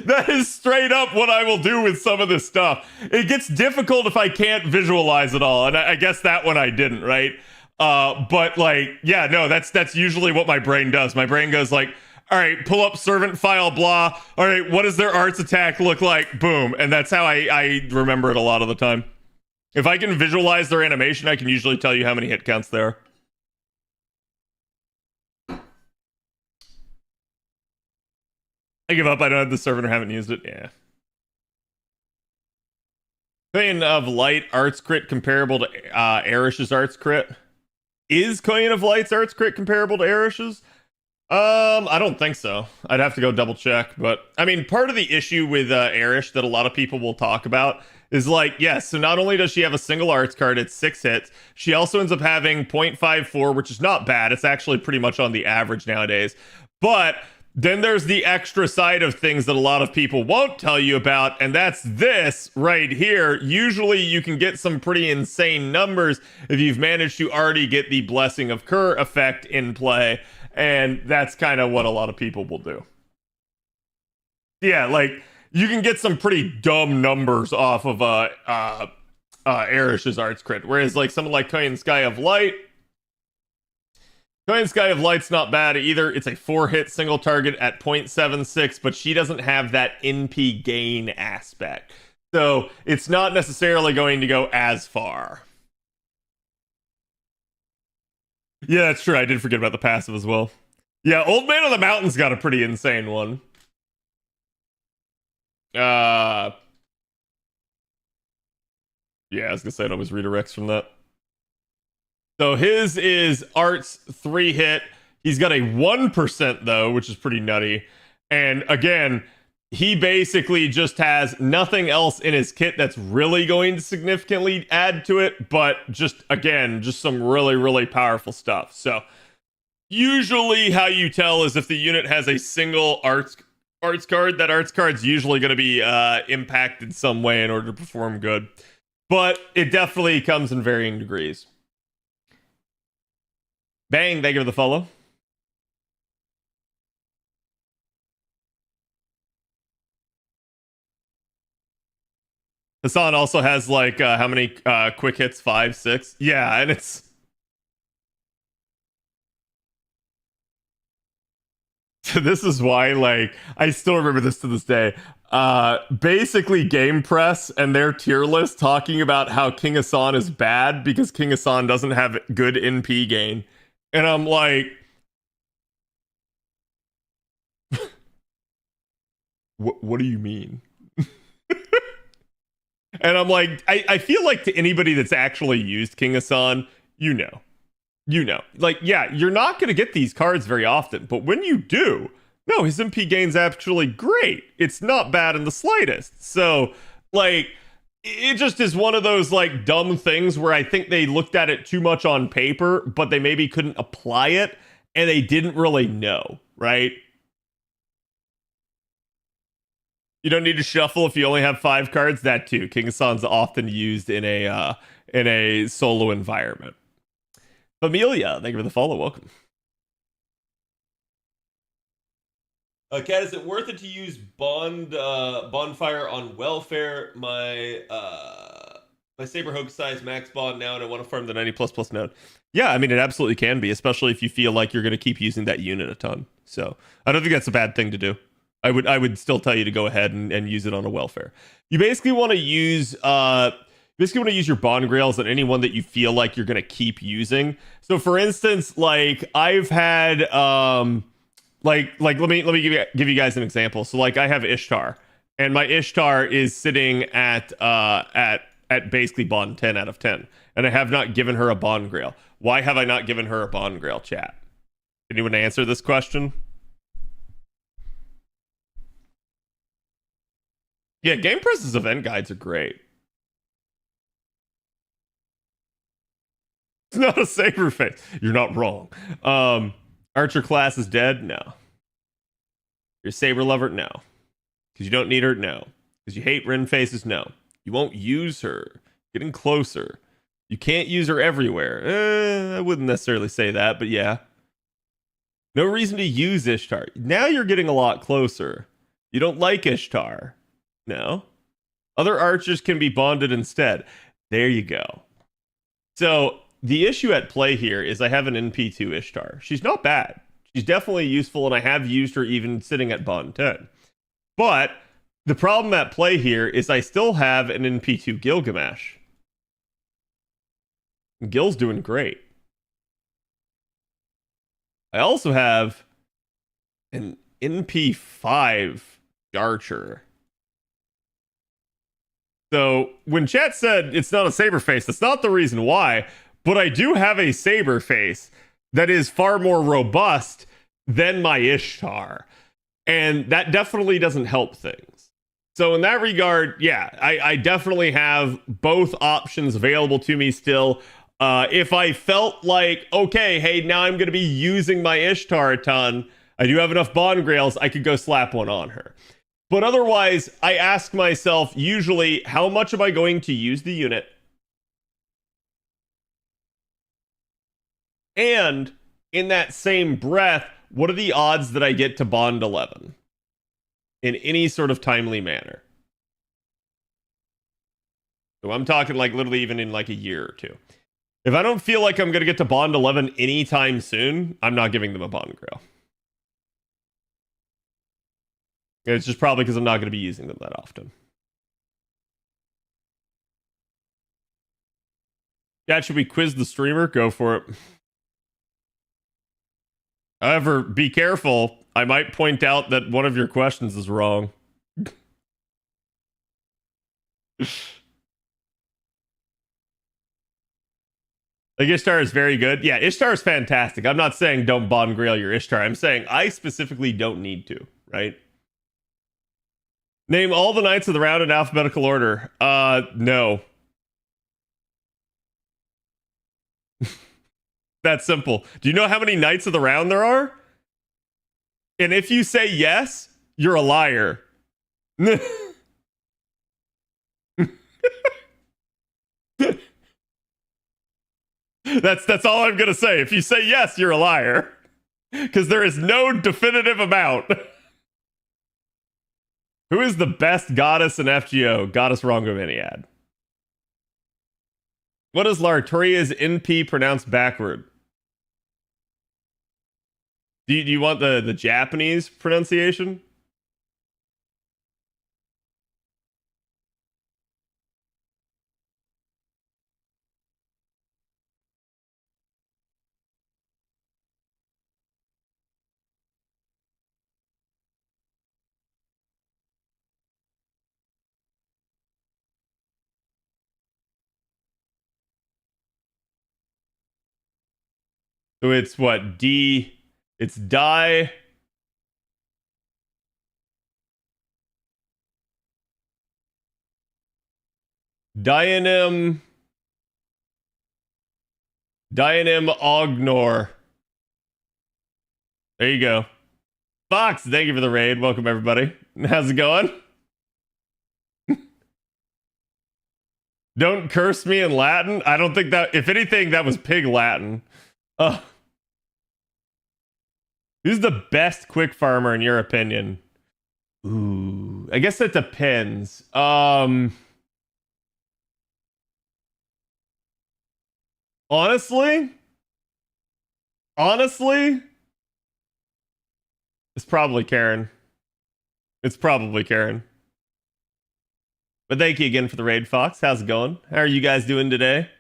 that is straight up what I will do with some of this stuff. It gets difficult if I can't visualize it all, and I guess that one I didn't, right? But like, yeah, no, that's usually what my brain does. My brain goes like, all right, pull up servant file, blah. All right, what does their arts attack look like? Boom, and that's how I remember it a lot of the time. If I can visualize their animation, I can usually tell you how many hit counts there are. I give up. I don't have the servant or haven't used it. Yeah. Coin of Light arts crit comparable to Arish's arts crit? Is Coin of Light's arts crit comparable to Arish's? I don't think so. I'd have to go double check. But I mean, part of the issue with Arish that a lot of people will talk about is like, yes, so not only does she have a single arts card at 6 hits, she also ends up having 0.54, which is not bad. It's actually pretty much on the average nowadays. But then there's the extra side of things that a lot of people won't tell you about, and that's this right here. Usually you can get some pretty insane numbers if you've managed to already get the Blessing of Kur effect in play, and that's kind of what a lot of people will do. Yeah, like, you can get some pretty dumb numbers off of Arish's arts crit, whereas like someone like Koyan Sky of Light, Koyan Sky of Light's not bad either. It's a 4-hit single target at 0.76, but she doesn't have that NP gain aspect. So it's not necessarily going to go as far. Yeah, that's true. I did forget about the passive as well. Yeah, Old Man of the Mountain's got a pretty insane one. Yeah, I was gonna say it always redirects from that. So his is arts 3-hit. He's got a 1% though, which is pretty nutty. And again, he basically just has nothing else in his kit that's really going to significantly add to it, but just, again, just some really, really powerful stuff. So usually how you tell is if the unit has a single arts card, that arts card's usually going to be impacted some way in order to perform good. But it definitely comes in varying degrees. Bang, thank you for the follow. Hassan also has like how many quick hits? 5, 6? Yeah, and it's so this is why, like, I still remember this to this day. Basically Game Press and their tier list talking about how King Hassan is bad because King Hassan doesn't have good NP gain. And I'm like, what do you mean? And I'm like, I feel like to anybody that's actually used King Hassan, you know. Like, yeah, you're not going to get these cards very often, but when you do, no, his MP gain's actually great. It's not bad in the slightest. So, like, it just is one of those like dumb things where I think they looked at it too much on paper, but they maybe couldn't apply it and they didn't really know, right? You don't need to shuffle if you only have 5 cards. That too. King of Son's often used in a solo environment. Familia, thank you for the follow. Welcome. Kat, is it worth it to use bonfire on welfare? My Saber Hogue size max bond now, and I want to farm the 90++ node. Yeah, I mean it absolutely can be, especially if you feel like you're going to keep using that unit a ton. So I don't think that's a bad thing to do. I would still tell you to go ahead and use it on a welfare. You basically want to use your bond grails on anyone that you feel like you're going to keep using. So for instance, like I've had like let me give you guys an example. So like I have Ishtar, and my Ishtar is sitting at basically bond 10 out of 10, and I have not given her a bond grail. Why have I not given her a bond grail, chat? Anyone answer this question? Yeah, Game Press's event guides are great. It's not a saber face. You're not wrong. Archer class is dead? No. You're a saber lover? No. Because you don't need her? No. Because you hate Ren faces? No. You won't use her. Getting closer. You can't use her everywhere. I wouldn't necessarily say that, but yeah. No reason to use Ishtar. Now you're getting a lot closer. You don't like Ishtar. No. Other archers can be bonded instead. There you go. So the issue at play here is I have an NP2 Ishtar. She's not bad. She's definitely useful, and I have used her even sitting at bond 10. But the problem at play here is I still have an NP2 Gilgamesh. Gil's doing great. I also have an NP5 Archer. So when chat said it's not a saber face, that's not the reason why, but I do have a saber face that is far more robust than my Ishtar, and that definitely doesn't help things. So in that regard, yeah, I definitely have both options available to me still. If I felt like, okay, hey, now I'm going to be using my Ishtar a ton, I do have enough bond grails, I could go slap one on her. But otherwise, I ask myself usually, how much am I going to use the unit? And in that same breath, what are the odds that I get to bond 11 in any sort of timely manner? So I'm talking like literally even in like a year or two. If I don't feel like I'm going to get to bond 11 anytime soon, I'm not giving them a bond grail. It's just probably because I'm not going to be using them that often. Yeah, should we quiz the streamer? Go for it. However, be careful. I might point out that one of your questions is wrong. Like, Ishtar is very good. Yeah, Ishtar is fantastic. I'm not saying don't bond grail your Ishtar. I'm saying I specifically don't need to, right? Name all the knights of the round in alphabetical order. No. That's simple. Do you know how many knights of the round there are? And if you say yes, you're a liar. That's all I'm gonna say. If you say yes, you're a liar. Because there is no definitive amount. Who is the best goddess in FGO? Goddess Rongominiad. What is Lartoria's NP pronounced backward? Do you want the Japanese pronunciation? So it's what? D. It's die. Dianim Ognor. There you go. Fox, thank you for the raid. Welcome, everybody. How's it going? Don't curse me in Latin. I don't think that, if anything, that was pig Latin. Who's the best quick farmer in your opinion? Ooh, I guess that depends. Honestly, it's probably Karen. It's probably Karen. But thank you again for the raid, Fox. How's it going? How are you guys doing today?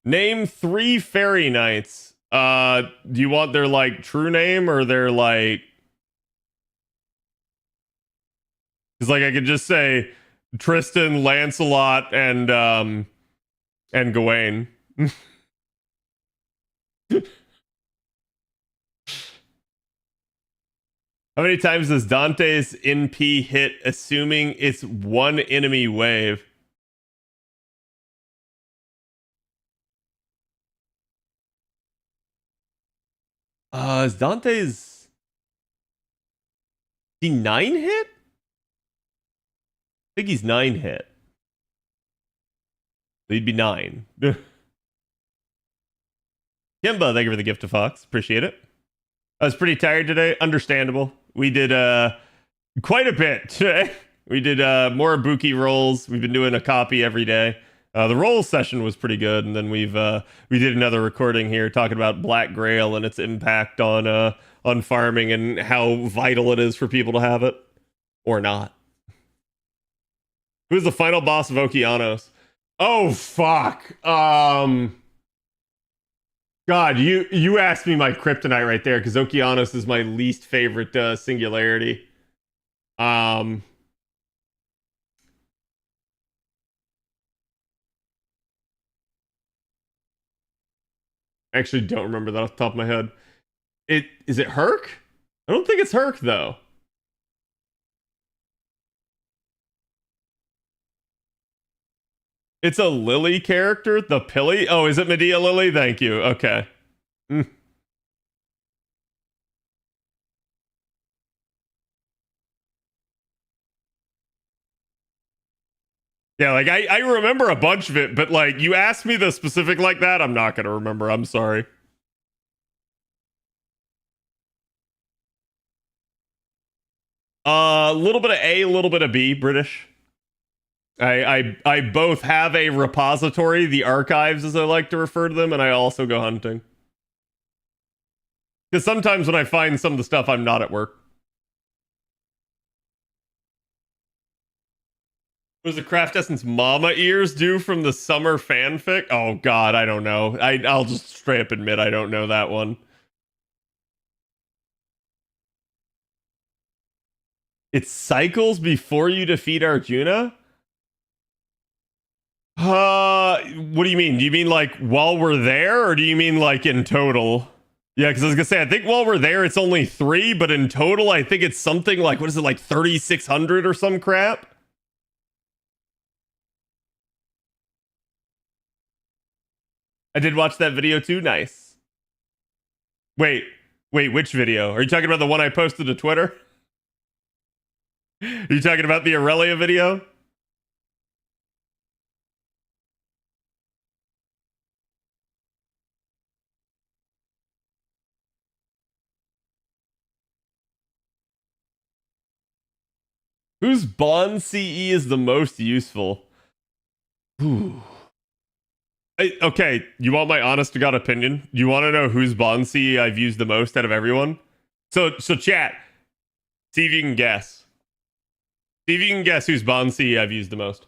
Name 3 fairy knights. Do you want their like true name or their like? Because like I could just say Tristan, Lancelot, and Gawain. How many times does Dante's NP hit, assuming it's one enemy wave? Is Dante's he 9 hit? I think he's 9 hit. He'd be 9. Kimba, thank you for the gift of Fox. Appreciate it. I was pretty tired today. Understandable. We did quite a bit today. We did more Ibuki rolls. We've been doing a copy every day. The roll session was pretty good, and then we did another recording here talking about Black Grail and its impact on farming and how vital it is for people to have it or not. Who's the final boss of Okeanos? Oh fuck. God, you asked me my kryptonite right there because Okeanos is my least favorite singularity. I actually don't remember that off the top of my head. Is it Herc? I don't think it's Herc though. It's a Lily character, the Pilly. Oh, is it Medea Lily? Thank you. Okay. Yeah, like I remember a bunch of it, but like you asked me the specific like that, I'm not gonna remember. I'm sorry. A little bit of A, a little bit of B, British. I both have a repository, the archives as I like to refer to them, and I also go hunting. Because sometimes when I find some of the stuff, I'm not at work. What does the Craft Essence Mama Ears do from the summer fanfic? Oh god, I don't know. I'll just straight up admit I don't know that one. It cycles before you defeat Arjuna? What do you mean? Do you mean like while we're there, or do you mean like in total? Yeah, because I was gonna say I think while we're there it's only 3, but in total I think it's something like what is it like 3,600 or some crap. I did watch that video too. Nice. Wait, which video? Are you talking about the one I posted to Twitter? Are you talking about the Aurelia video? Whose Bond CE is the most useful? Ooh. Okay, you want my honest to God opinion? You want to know whose Bond CE I've used the most out of everyone? So chat. See if you can guess. See if you can guess whose Bond CE I've used the most.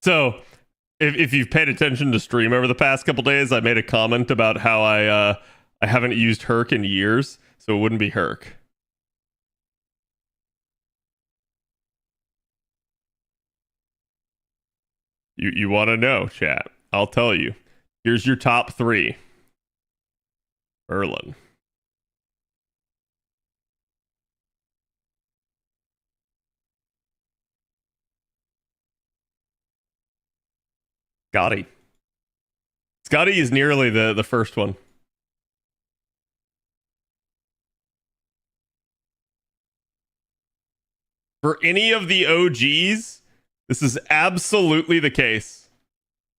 So if you've paid attention to stream over the past couple days, I made a comment about how I haven't used Herc in years, so it wouldn't be Herc. You want to know, chat? I'll tell you. Here's your top 3. Erlen. Scotty. Scotty is nearly the first one. For any of the OGs, this is absolutely the case.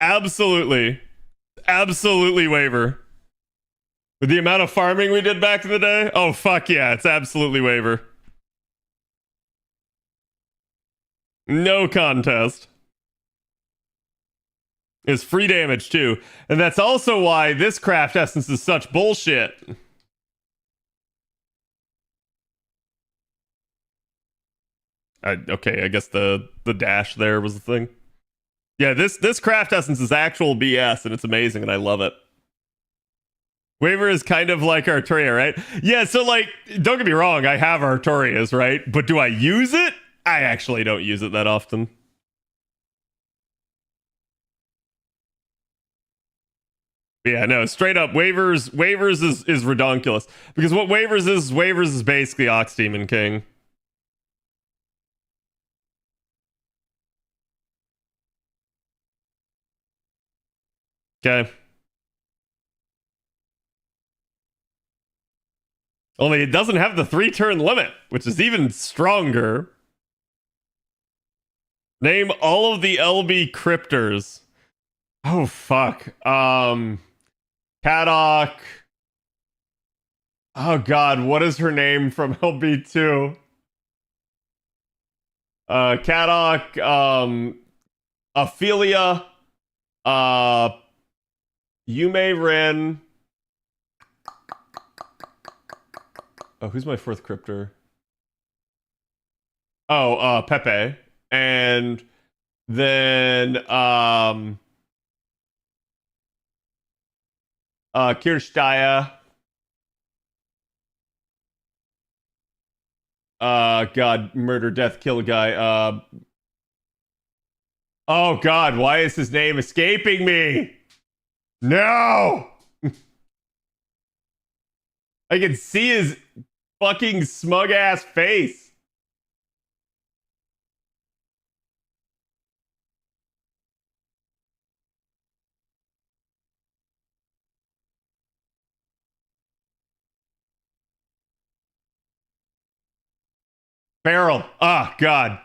Absolutely. Absolutely waiver. With the amount of farming we did back in the day, oh fuck yeah, it's absolutely waiver. No contest. It's free damage too. And that's also why this craft essence is such bullshit. Okay, I guess the dash there was the thing. Yeah, this craft essence is actual BS, and it's amazing, and I love it. Waiver is kind of like Arturia, right? Yeah, so like, don't get me wrong, I have Arturias, right? But do I use it? I actually don't use it that often. Yeah, no, straight up, waivers is redonkulous. Because what waivers is basically Ox Demon King. Okay. Only it doesn't have the 3-turn limit, which is even stronger. Name all of the LB cryptors. Oh, fuck. Khadroth. Oh, God, what is her name from LB2? Khadroth, Aurelia, Yume Ren. Oh, who's my 4th cryptor? Oh, Pepe. And then Kirstaya. God, murder, death, kill a guy. Oh God, why is his name escaping me? No! I can see his fucking smug ass face. Barrel. Ah, God.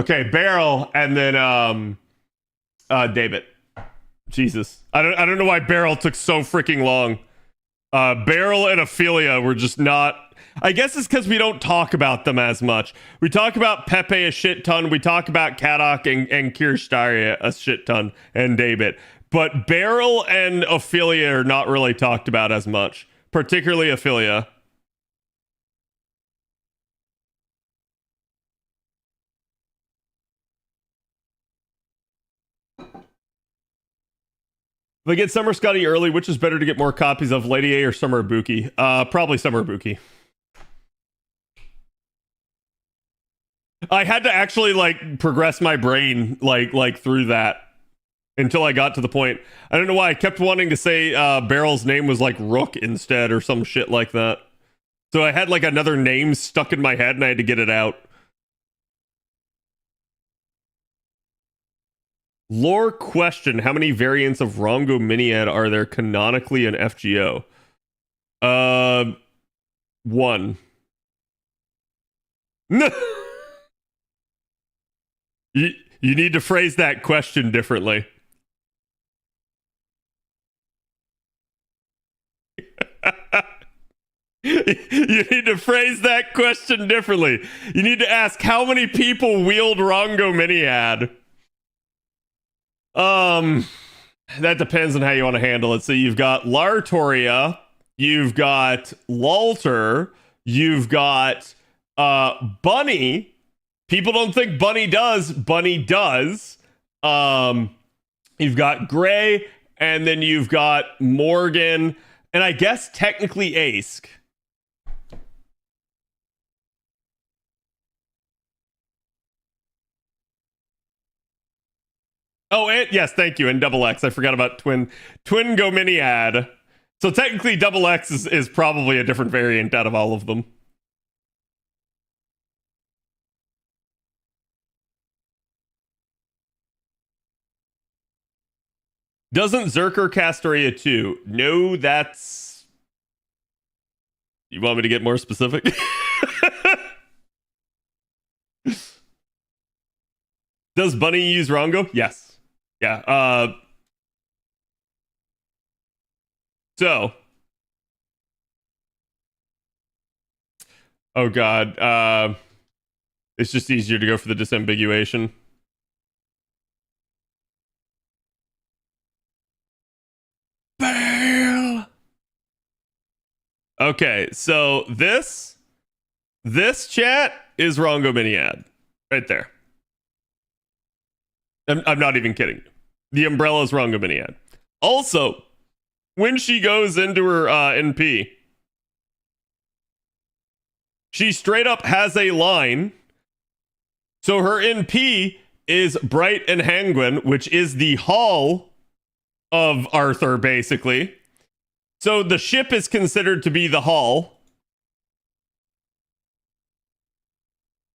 Okay, Barrel, and then David. Jesus. I don't know why Barrel took so freaking long. Barrel and Aurelia were just not. I guess it's because we don't talk about them as much. We talk about Pepe a shit ton. We talk about Khadroth and Kirstaya a shit ton, and David. But Barrel and Aurelia are not really talked about as much, particularly Aurelia. If I get Summer Scotty early, which is better to get more copies of, Lady A or Summer Ibuki? Probably Summer Ibuki. I had to actually like progress my brain like through that until I got to the point. I don't know why I kept wanting to say Barrel's name was like Rook instead or some shit like that. So I had like another name stuck in my head and I had to get it out. Lore question: how many variants of Rongo Miniad are there canonically in FGO? 1. No. You need to phrase that question differently. You need to phrase that question differently. You need to ask how many people wield Rongo Miniad. That depends on how you want to handle it. So you've got Lartoria, you've got Lalter, you've got Bunny. People don't think Bunny does. Bunny does. You've got Gray, and then you've got Morgan, and I guess technically Ace. Oh, and yes, thank you. And Double X. I forgot about Twin Gominiad. So technically, Double X is probably a different variant out of all of them. Doesn't Zerker cast Aurelia too? No, that's... You want me to get more specific? Does Bunny use Rongo? Yes. Yeah. So. Oh god. It's just easier to go for the disambiguation. Bail. Okay, so this chat is Rongo Miniad. Right there. I'm not even kidding. The umbrella's Rongo Miniad. Also, when she goes into her NP, she straight up has a line. So her NP is Bright and Hangwin, which is the hall of Arthur, basically. So the ship is considered to be the hall.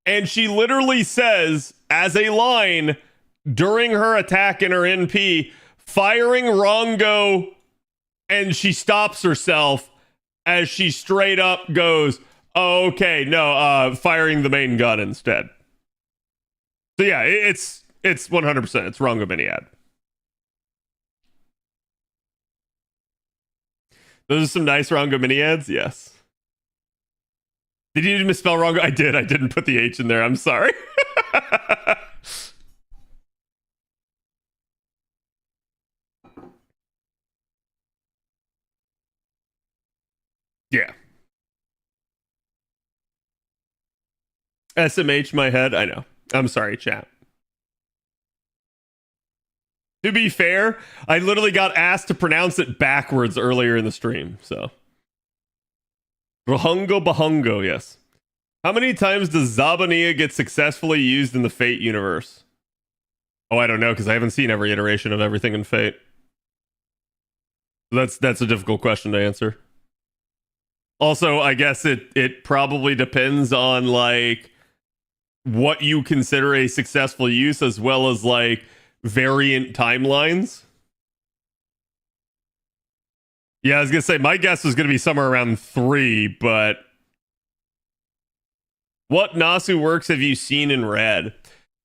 And she literally says, as a line, during her attack in her NP, firing Rongo, and she stops herself as she straight up goes, oh, okay, no, firing the main gun instead. So yeah, it's 100%. It's Rongo Miniad. Those are some nice Rongo Miniads, yes. Did you misspell Rongo? I did. I didn't put the H in there. I'm sorry. Yeah. SMH my head. I know. I'm sorry, chat. To be fair, I literally got asked to pronounce it backwards earlier in the stream, so. Rahungo Bahungo, yes. How many times does Zabania get successfully used in the Fate universe? Oh, I don't know, because I haven't seen every iteration of everything in Fate. That's a difficult question to answer. Also, I guess it probably depends on, like, what you consider a successful use, as well as, like, variant timelines. Yeah, I was gonna say, my guess was gonna be somewhere around 3, but... What Nasu works have you seen and read?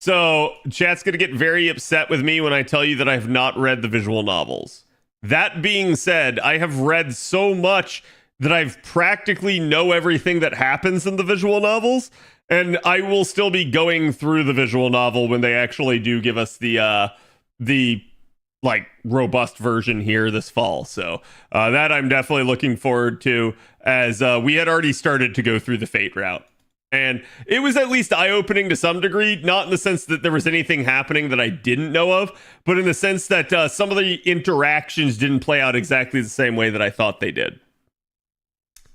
So, chat's gonna get very upset with me when I tell you that I have not read the visual novels. That being said, I have read so much that I've practically know everything that happens in the visual novels, and I will still be going through the visual novel when they actually do give us the like robust version here this fall. So that I'm definitely looking forward to, as we had already started to go through the Fate route. And it was at least eye-opening to some degree, not in the sense that there was anything happening that I didn't know of, but in the sense that some of the interactions didn't play out exactly the same way that I thought they did.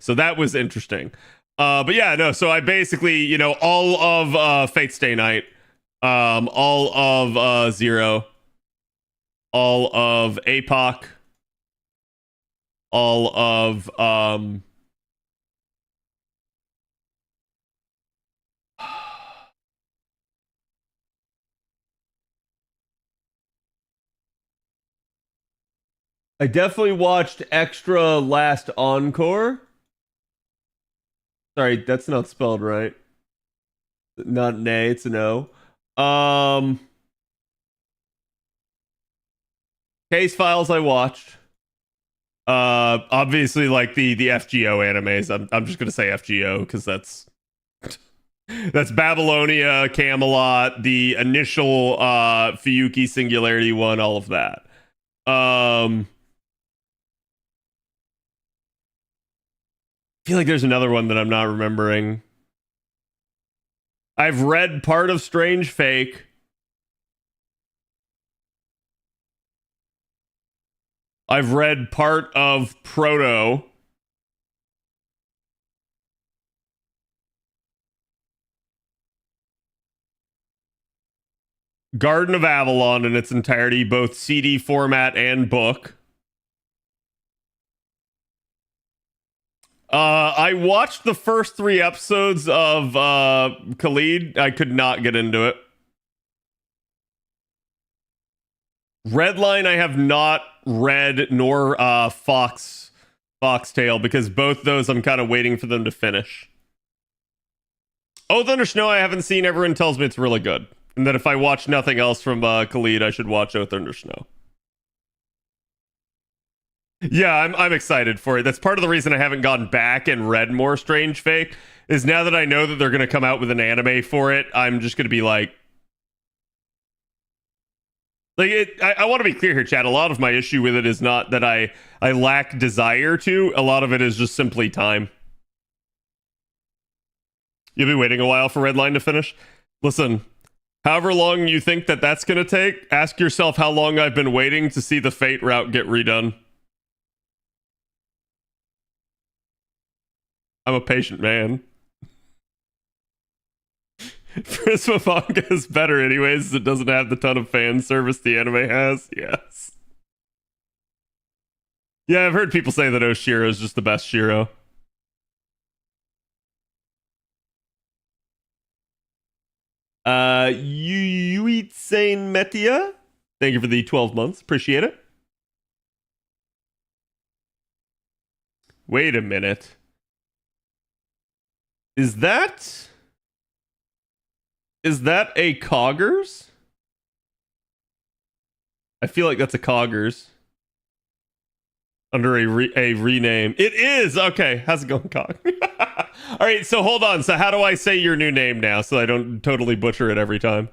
So that was interesting. But yeah, no, so I basically, you know, all of Fate Stay Night, all of Zero, all of APOC, all of I definitely watched Extra Last Encore. Sorry, that's not spelled right. Not an A, it's an O. Case Files I watched. Obviously, like the FGO animes. I'm just gonna say FGO because that's Babylonia, Camelot, the initial Fiyuki Singularity one, all of that. I feel like there's another one that I'm not remembering. I've read part of Strange Fake. I've read part of Proto. Garden of Avalon in its entirety, both CD format and book. I watched the first 3 episodes of Khalid. I could not get into it. Redline I have not read, nor Foxtail, because both those I'm kind of waiting for them to finish. Oh, Thunder Snow I haven't seen. Everyone tells me it's really good. And that if I watch nothing else from Khalid, I should watch Oh Thunder Snow. Yeah, I'm excited for it. That's part of the reason I haven't gone back and read more Strange Fake, is now that I know that they're going to come out with an anime for it, I'm just going to be like I want to be clear here, chat. A lot of my issue with it is not that I lack desire to. A lot of it is just simply time. You'll be waiting a while for Redline to finish. Listen, however long you think that that's going to take, ask yourself how long I've been waiting to see the Fate route get redone. I'm a patient man. Prisma manga is better anyways. It doesn't have the ton of fan service the anime has. Yes. Yeah, I've heard people say that Oshiro is just the best Shiro. Yuitsane Metia, thank you for the 12 months. Appreciate it. Wait a minute. Is that a Coggers? I feel like that's a Coggers. Under a rename. It is! Okay, how's it going, Cog? Alright, so hold on. So how do I say your new name now so I don't totally butcher it every time?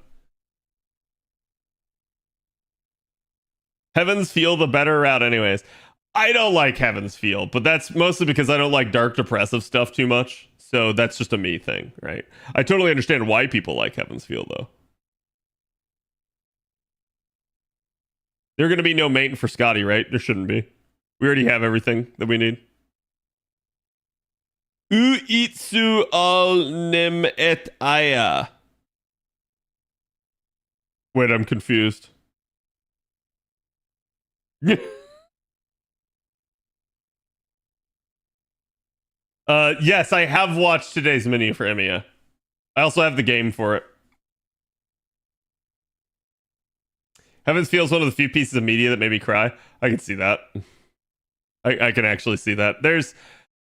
Heaven's Feel the better route anyways. I don't like Heaven's Feel, but that's mostly because I don't like dark depressive stuff too much. So that's just a me thing, right? I totally understand why people like Heaven's Feel, though. There's going to be no mate for Scotty, right? There shouldn't be. We already have everything that we need. Uitsu al nem et aya. Wait, I'm confused. Yes, I have watched today's mini for Emiya. I also have the game for it. Heavens Feels one of the few pieces of media that made me cry. I can see that. I can actually see that.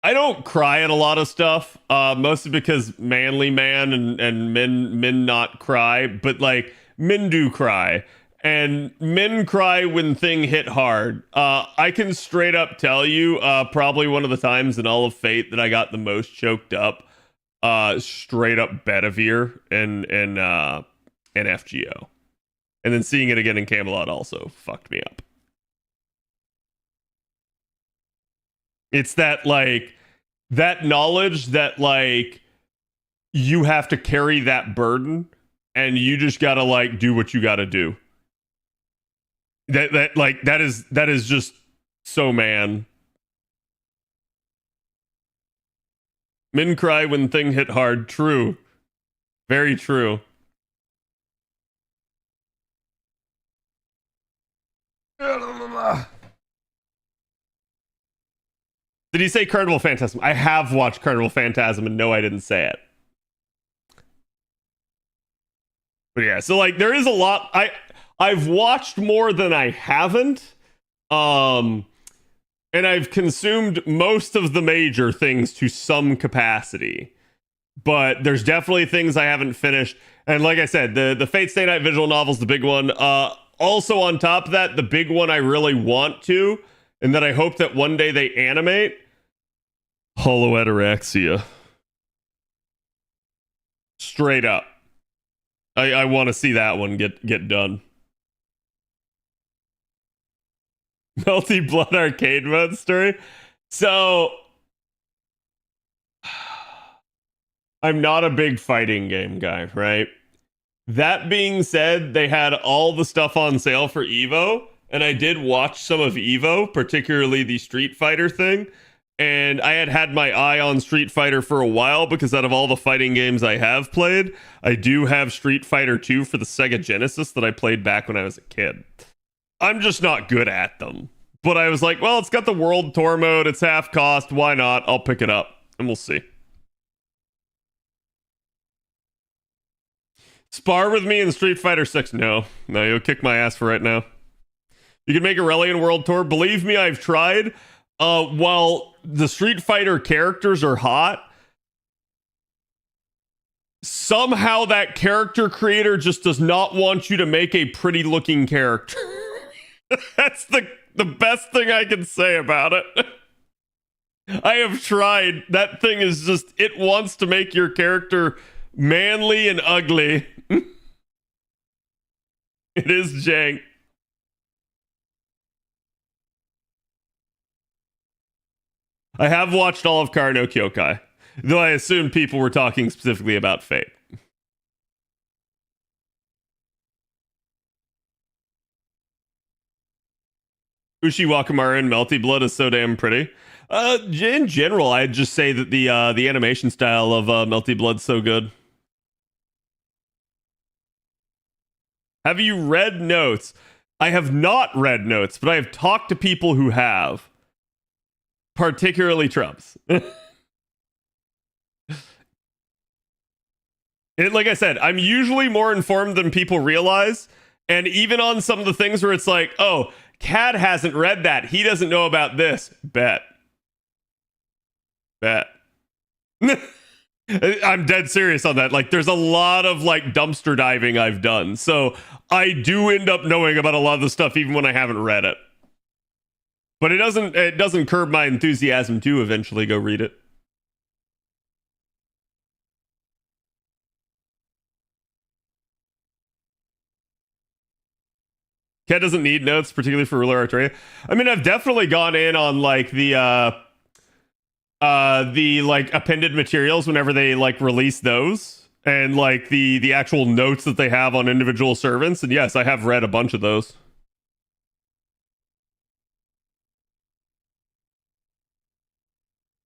I don't cry at a lot of stuff, mostly because manly man and men not cry, but like men do cry. And men cry when thing hit hard. I can straight up tell you, probably one of the times in all of Fate that I got the most choked up, straight up Bedivere and FGO. And then seeing it again in Camelot also fucked me up. It's that knowledge that like you have to carry that burden and you just gotta like do what you gotta do. That is just so man. Men cry when thing hit hard. True. Very true. Did he say Carnival Phantasm? I have watched Carnival Phantasm and no, I didn't say it. But yeah, so like there is a lot. I've watched more than I haven't. And I've consumed most of the major things to some capacity. But there's definitely things I haven't finished. And like I said, the Fate Stay Night visual novel's the big one. Also on top of that, the big one I really want to, and that I hope that one day they animate, Holoataraxia. Straight up. I want to see that one get done. Melty Blood arcade mode story. So I'm not a big fighting game guy, right? That being said, they had all the stuff on sale for Evo, and I did watch some of Evo, particularly the Street Fighter thing. And I had my eye on Street Fighter for a while because out of all the fighting games I have played, I do have Street Fighter 2 for the Sega Genesis that I played back when I was a kid. I'm just not good at them. But I was like, well, it's got the World Tour mode. It's half cost. Why not? I'll pick it up. And we'll see. Spar with me in Street Fighter 6? No, you'll kick my ass for right now. You can make Aurelia World Tour. Believe me, I've tried. While the Street Fighter characters are hot, somehow that character creator just does not want you to make a pretty looking character. That's the best thing I can say about it. I have tried. That thing is just, it wants to make your character manly and ugly. It is jank. I have watched all of Kara no Kyokai, though I assumed people were talking specifically about Fate. Ushi Wakamaru in Melty Blood is so damn pretty. In general, I'd just say that the animation style of Melty Blood's so good. Have you read Notes? I have not read Notes, but I have talked to people who have. Particularly Trumps. Like I said, I'm usually more informed than people realize. And even on some of the things where it's like, oh, Cad hasn't read that. He doesn't know about this. Bet. I'm dead serious on that. Like, there's a lot of like dumpster diving I've done. So I do end up knowing about a lot of the stuff even when I haven't read it. But it doesn't curb my enthusiasm to eventually go read it. Cat doesn't need notes, particularly for ruler Aurelia. I mean, I've definitely gone in on like the like appended materials whenever they like release those, and like the actual notes that they have on individual servants. And yes, I have read a bunch of those.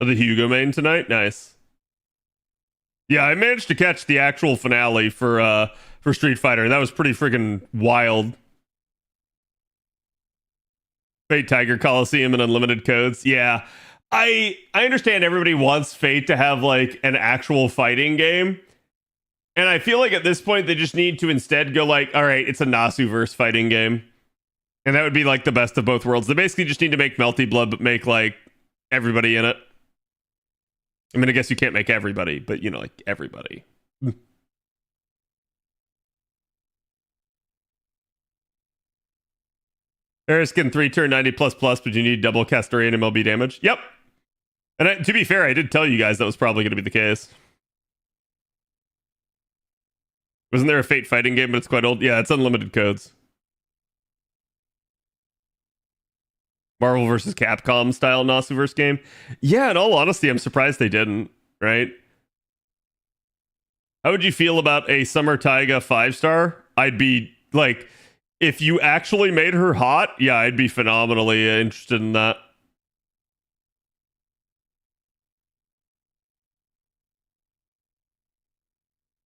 The Hugo main tonight, nice. Yeah, I managed to catch the actual finale for Street Fighter, and that was pretty freaking wild. Fate Tiger Coliseum and unlimited codes. Yeah, I understand everybody wants Fate to have like an actual fighting game, and I feel like at this point they just need to instead go like, all right, it's a Nasuverse fighting game, and that would be like the best of both worlds. They basically just need to make Melty Blood, but make like everybody in it. I mean, I guess you can't make everybody, but you know, like everybody. Eriskin 3 turn 90 plus, but you need double Castoria and MLB damage. Yep. And to be fair, I did tell you guys that was probably going to be the case. Wasn't there a Fate fighting game, but it's quite old? Yeah, it's unlimited codes. Marvel versus Capcom style Nasuverse game. Yeah, in all honesty, I'm surprised they didn't, right? How would you feel about a Summer Taiga 5-star? I'd be like, if you actually made her hot, yeah, I'd be phenomenally interested in that.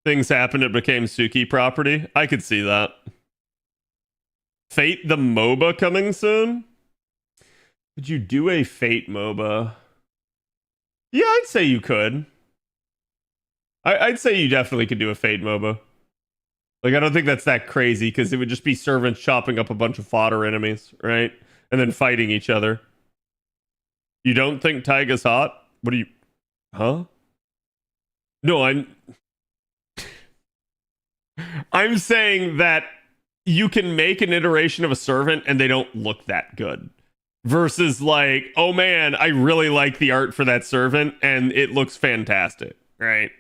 Things happened, it became Suki property. I could see that. Fate the MOBA coming soon? Could you do a Fate MOBA? Yeah, I'd say you could. I'd say you definitely could do a Fate MOBA. Like, I don't think that's that crazy, because it would just be servants chopping up a bunch of fodder enemies, right? And then fighting each other. You don't think Taiga's hot? What do you... Huh? No, I'm saying that you can make an iteration of a servant and they don't look that good. Versus like, oh man, I really like the art for that servant and it looks fantastic, right?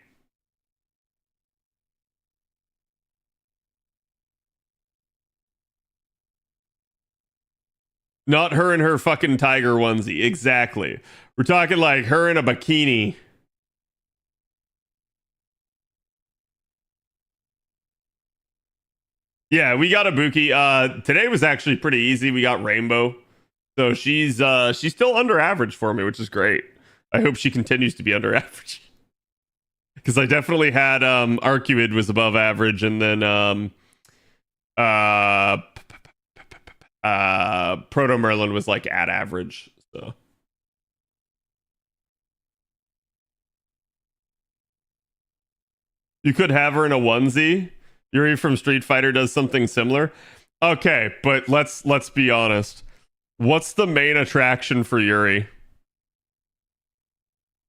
Not her in her fucking tiger onesie. Exactly. We're talking like her in a bikini. Yeah, we got Ibuki. Today was actually pretty easy. We got Rainbow. So she's still under average for me, which is great. I hope she continues to be under average. Because I definitely had Arcuid was above average, and then Proto Merlin was like at average. So you could have her in a onesie. Yuri from Street Fighter does something similar. Okay, but let's be honest. What's the main attraction for Yuri?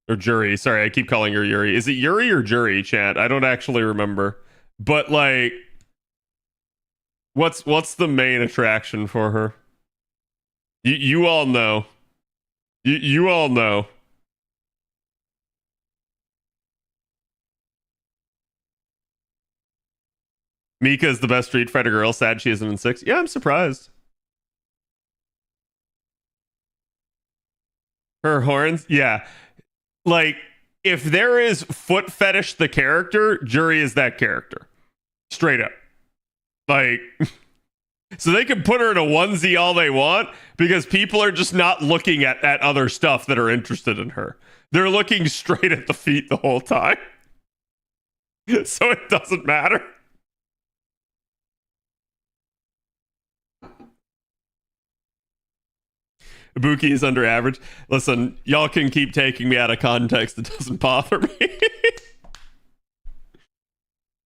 Or Jury. Sorry, I keep calling her Yuri. Is it Yuri or Jury, chat? I don't actually remember. But like what's the main attraction for her? You all know. You all know. Mika is the best Street Fighter girl. Sad she isn't in 6. Yeah, I'm surprised. Her horns? Yeah. Like, if there is foot fetish the character, Jury is that character. Straight up. Like, so they can put her in a onesie all they want because people are just not looking at other stuff that are interested in her. They're looking straight at the feet the whole time. So it doesn't matter. Ibuki is under average. Listen, y'all can keep taking me out of context. It doesn't bother me.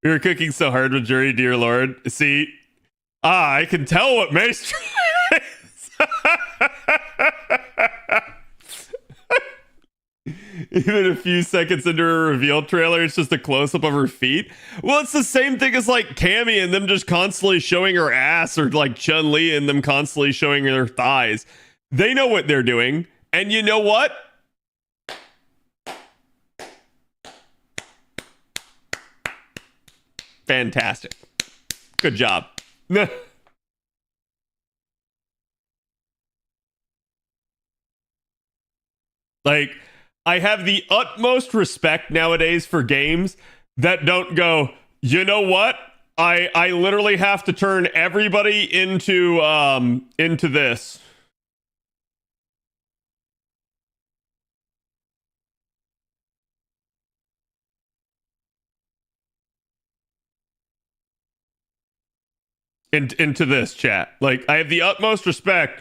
We were cooking so hard with Jury, dear Lord. See, I can tell what Maestro is. Even a few seconds into her reveal trailer, it's just a close-up of her feet. Well, it's the same thing as like Cammy and them just constantly showing her ass, or like Chun-Li and them constantly showing her thighs. They know what they're doing. And you know what? Fantastic. Good job. Like, I have the utmost respect nowadays for games that don't go, you know what? I literally have to turn everybody into this. Into this, chat. Like, I have the utmost respect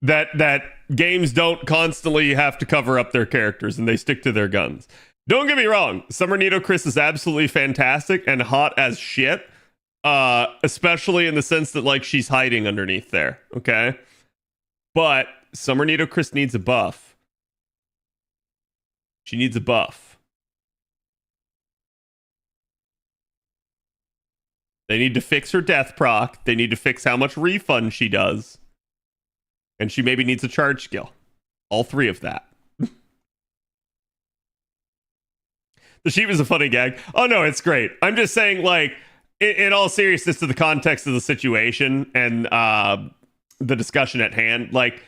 that games don't constantly have to cover up their characters and they stick to their guns. Don't get me wrong, Summer Nito Chris is absolutely fantastic and hot as shit. Especially in the sense that like she's hiding underneath there, okay? But Summer Nito Chris needs a buff. She needs a buff. They need to fix her death proc. They need to fix how much refund she does. And she maybe needs a charge skill. All three of that. The sheep is a funny gag. Oh, no, it's great. I'm just saying, like, in all seriousness to the context of the situation and the discussion at hand, like,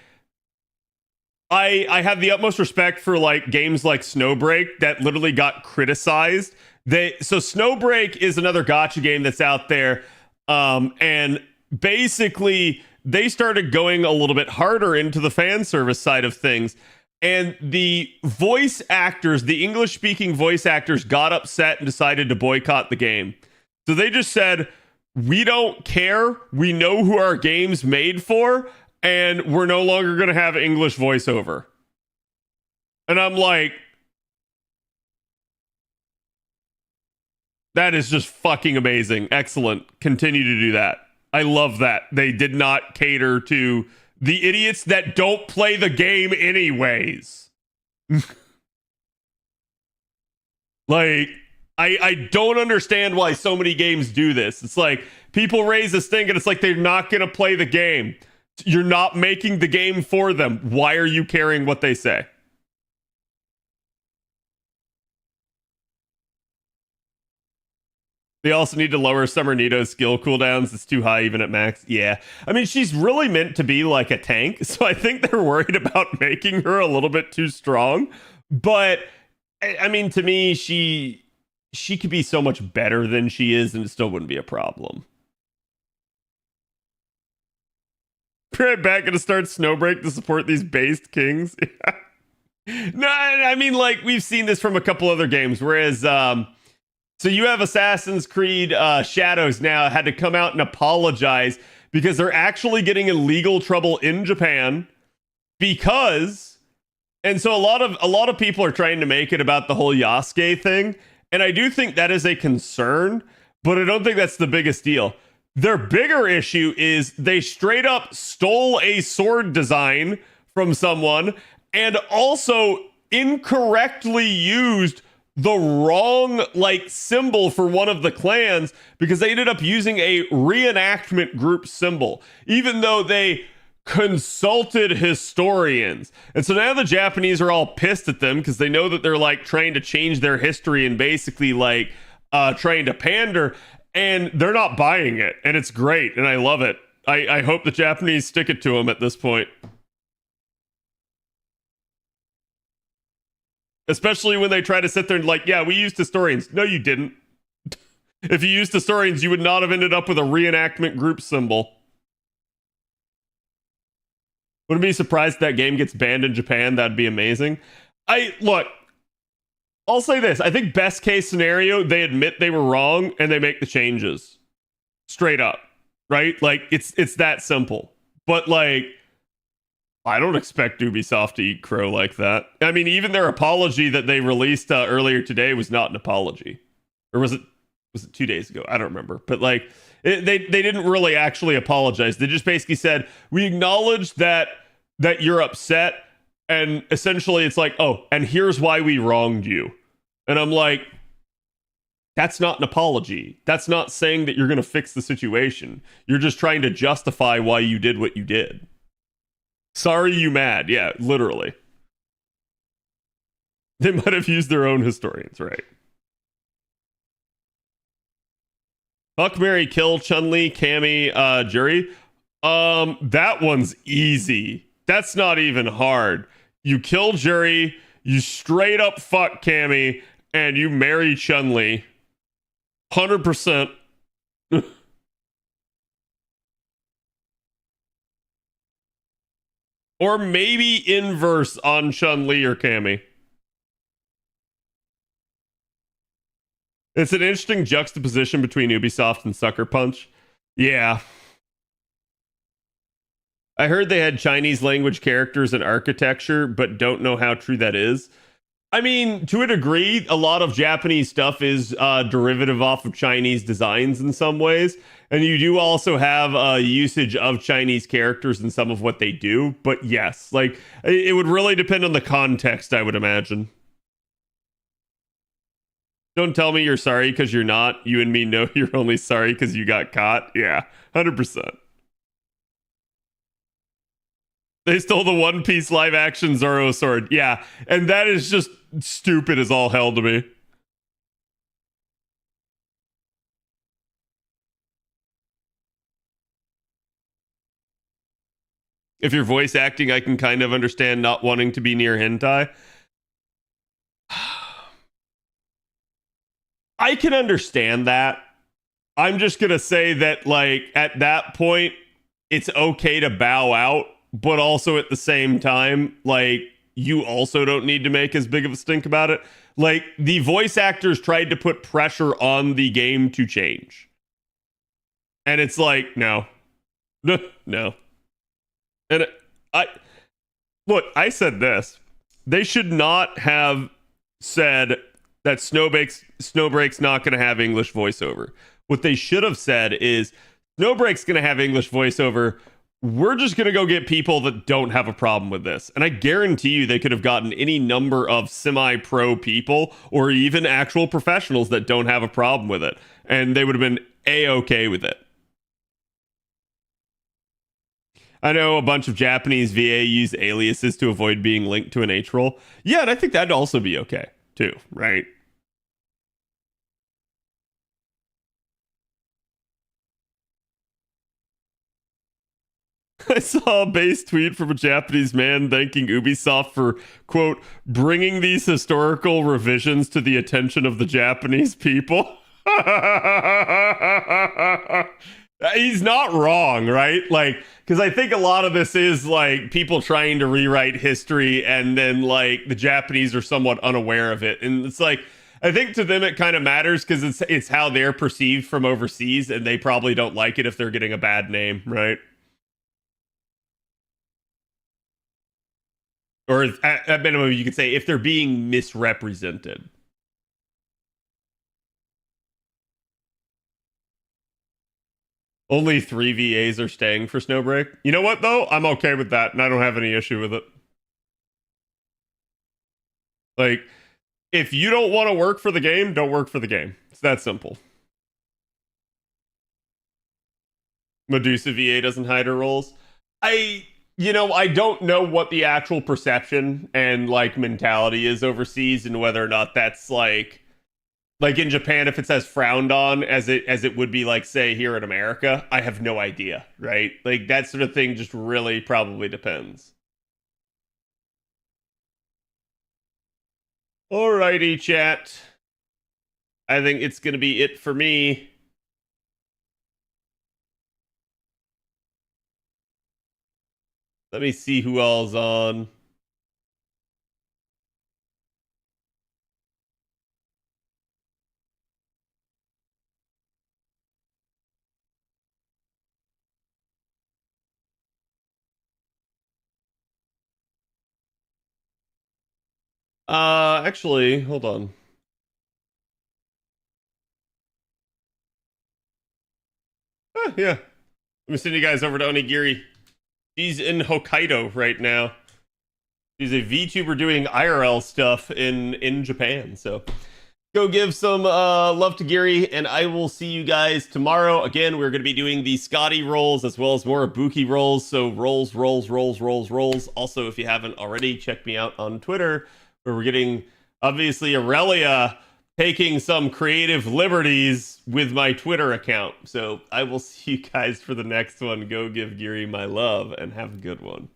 I have the utmost respect for, like, games like Snowbreak that literally got criticized. So Snowbreak is another gacha game that's out there, and basically they started going a little bit harder into the fan service side of things, and the voice actors, the English speaking voice actors, got upset and decided to boycott the game. So they just said, we don't care, we know who our game's made for, and we're no longer going to have English voiceover. And I'm like, that is just fucking amazing. Excellent. Continue to do that. I love that. They did not cater to the idiots that don't play the game anyways. Like, I don't understand why so many games do this. It's like, people raise this thing and it's like they're not going to play the game. You're not making the game for them. Why are you caring what they say? They also need to lower Summer Nito's skill cooldowns. It's too high even at max. Yeah. I mean, she's really meant to be like a tank, so I think they're worried about making her a little bit too strong. But, I mean, to me, she could be so much better than she is, and it still wouldn't be a problem. Right back gonna start Snowbreak to support these based kings. No, I mean, like, we've seen this from a couple other games, whereas so you have Assassin's Creed Shadows now had to come out and apologize because they're actually getting in legal trouble in Japan because, and so a lot of people are trying to make it about the whole Yasuke thing, and I do think that is a concern, but I don't think that's the biggest deal. Their bigger issue is they straight up stole a sword design from someone and also incorrectly used the wrong symbol for one of the clans because they ended up using a reenactment group symbol, even though they consulted historians. And so now the Japanese are all pissed at them because they know that they're trying to change their history and basically trying to pander, and they're not buying it. And it's great. And I love it. I hope the Japanese stick it to them at this point. Especially when they try to sit there and yeah, we used historians. No, you didn't. If you used historians, you would not have ended up with a reenactment group symbol. Wouldn't be surprised if that game gets banned in Japan. That'd be amazing. I'll say this. I think best case scenario, they admit they were wrong and they make the changes. Straight up. Right? It's that simple. But I don't expect Ubisoft to eat crow like that. I mean, even their apology that they released earlier today was not an apology. Or was it 2 days ago? I don't remember. But they didn't really actually apologize. They just basically said, we acknowledge that you're upset, and essentially it's oh, and here's why we wronged you. And I'm that's not an apology. That's not saying that you're going to fix the situation. You're just trying to justify why you did what you did. Sorry you mad. Yeah, literally. They might have used their own historians, right? Fuck, marry, kill, Chun-Li, Cammy, Juri. That one's easy. That's not even hard. You kill Juri, you straight up fuck Cammy, and you marry Chun-Li. 100%. Or maybe inverse on Chun-Li or Cammy. It's an interesting juxtaposition between Ubisoft and Sucker Punch. Yeah. I heard they had Chinese language characters and architecture, but don't know how true that is. I mean, to a degree, a lot of Japanese stuff is derivative off of Chinese designs in some ways. And you do also have usage of Chinese characters in some of what they do. But yes, it would really depend on the context, I would imagine. Don't tell me you're sorry because you're not. You and me know you're only sorry because you got caught. Yeah, 100%. They stole the One Piece live action Zoro sword. Yeah, and that is just stupid as all hell to me. If you're voice acting, I can kind of understand not wanting to be near hentai. I can understand that. I'm just going to say that, at that point, it's okay to bow out, but also at the same time, you also don't need to make as big of a stink about it. The voice actors tried to put pressure on the game to change. And it's no. No. And I said this. They should not have said that Snowbreak's not going to have English voiceover. What they should have said is, Snowbreak's going to have English voiceover. We're just going to go get people that don't have a problem with this. And I guarantee you they could have gotten any number of semi-pro people or even actual professionals that don't have a problem with it. And they would have been A-okay with it. I know a bunch of Japanese VA use aliases to avoid being linked to an H-roll. Yeah, and I think that'd also be okay, too, right? I saw a base tweet from a Japanese man thanking Ubisoft for, quote, bringing these historical revisions to the attention of the Japanese people. He's not wrong, right? because I think a lot of this is like people trying to rewrite history, and then like the Japanese are somewhat unaware of it, and it's like I think to them it kind of matters because it's how they're perceived from overseas, and they probably don't like it if they're getting a bad name, right? Or at minimum, you could say if they're being misrepresented. Only 3 VAs are staying for Snowbreak. You know what, though? I'm okay with that, and I don't have any issue with it. Like, if you don't want to work for the game, don't work for the game. It's that simple. Medusa VA doesn't hide her roles. I don't know what the actual perception and, like, mentality is overseas and whether or not that's, like in Japan, if it's as frowned on as it would be, like, say, here in America, I have no idea, right? Like, that sort of thing just really probably depends. Alrighty, chat. I think it's going to be it for me. Let me see who all's on. Actually, hold on. Yeah. Let me send you guys over to Onigiri. She's in Hokkaido right now. She's a VTuber doing IRL stuff in Japan. So go give some love to Giri, and I will see you guys tomorrow. Again, we're going to be doing the Scotty rolls as well as more Ibuki rolls. So rolls. Also, if you haven't already, check me out on Twitter, where we're getting, obviously, Aurelia taking some creative liberties with my Twitter account. So I will see you guys for the next one. Go give Giri my love and have a good one.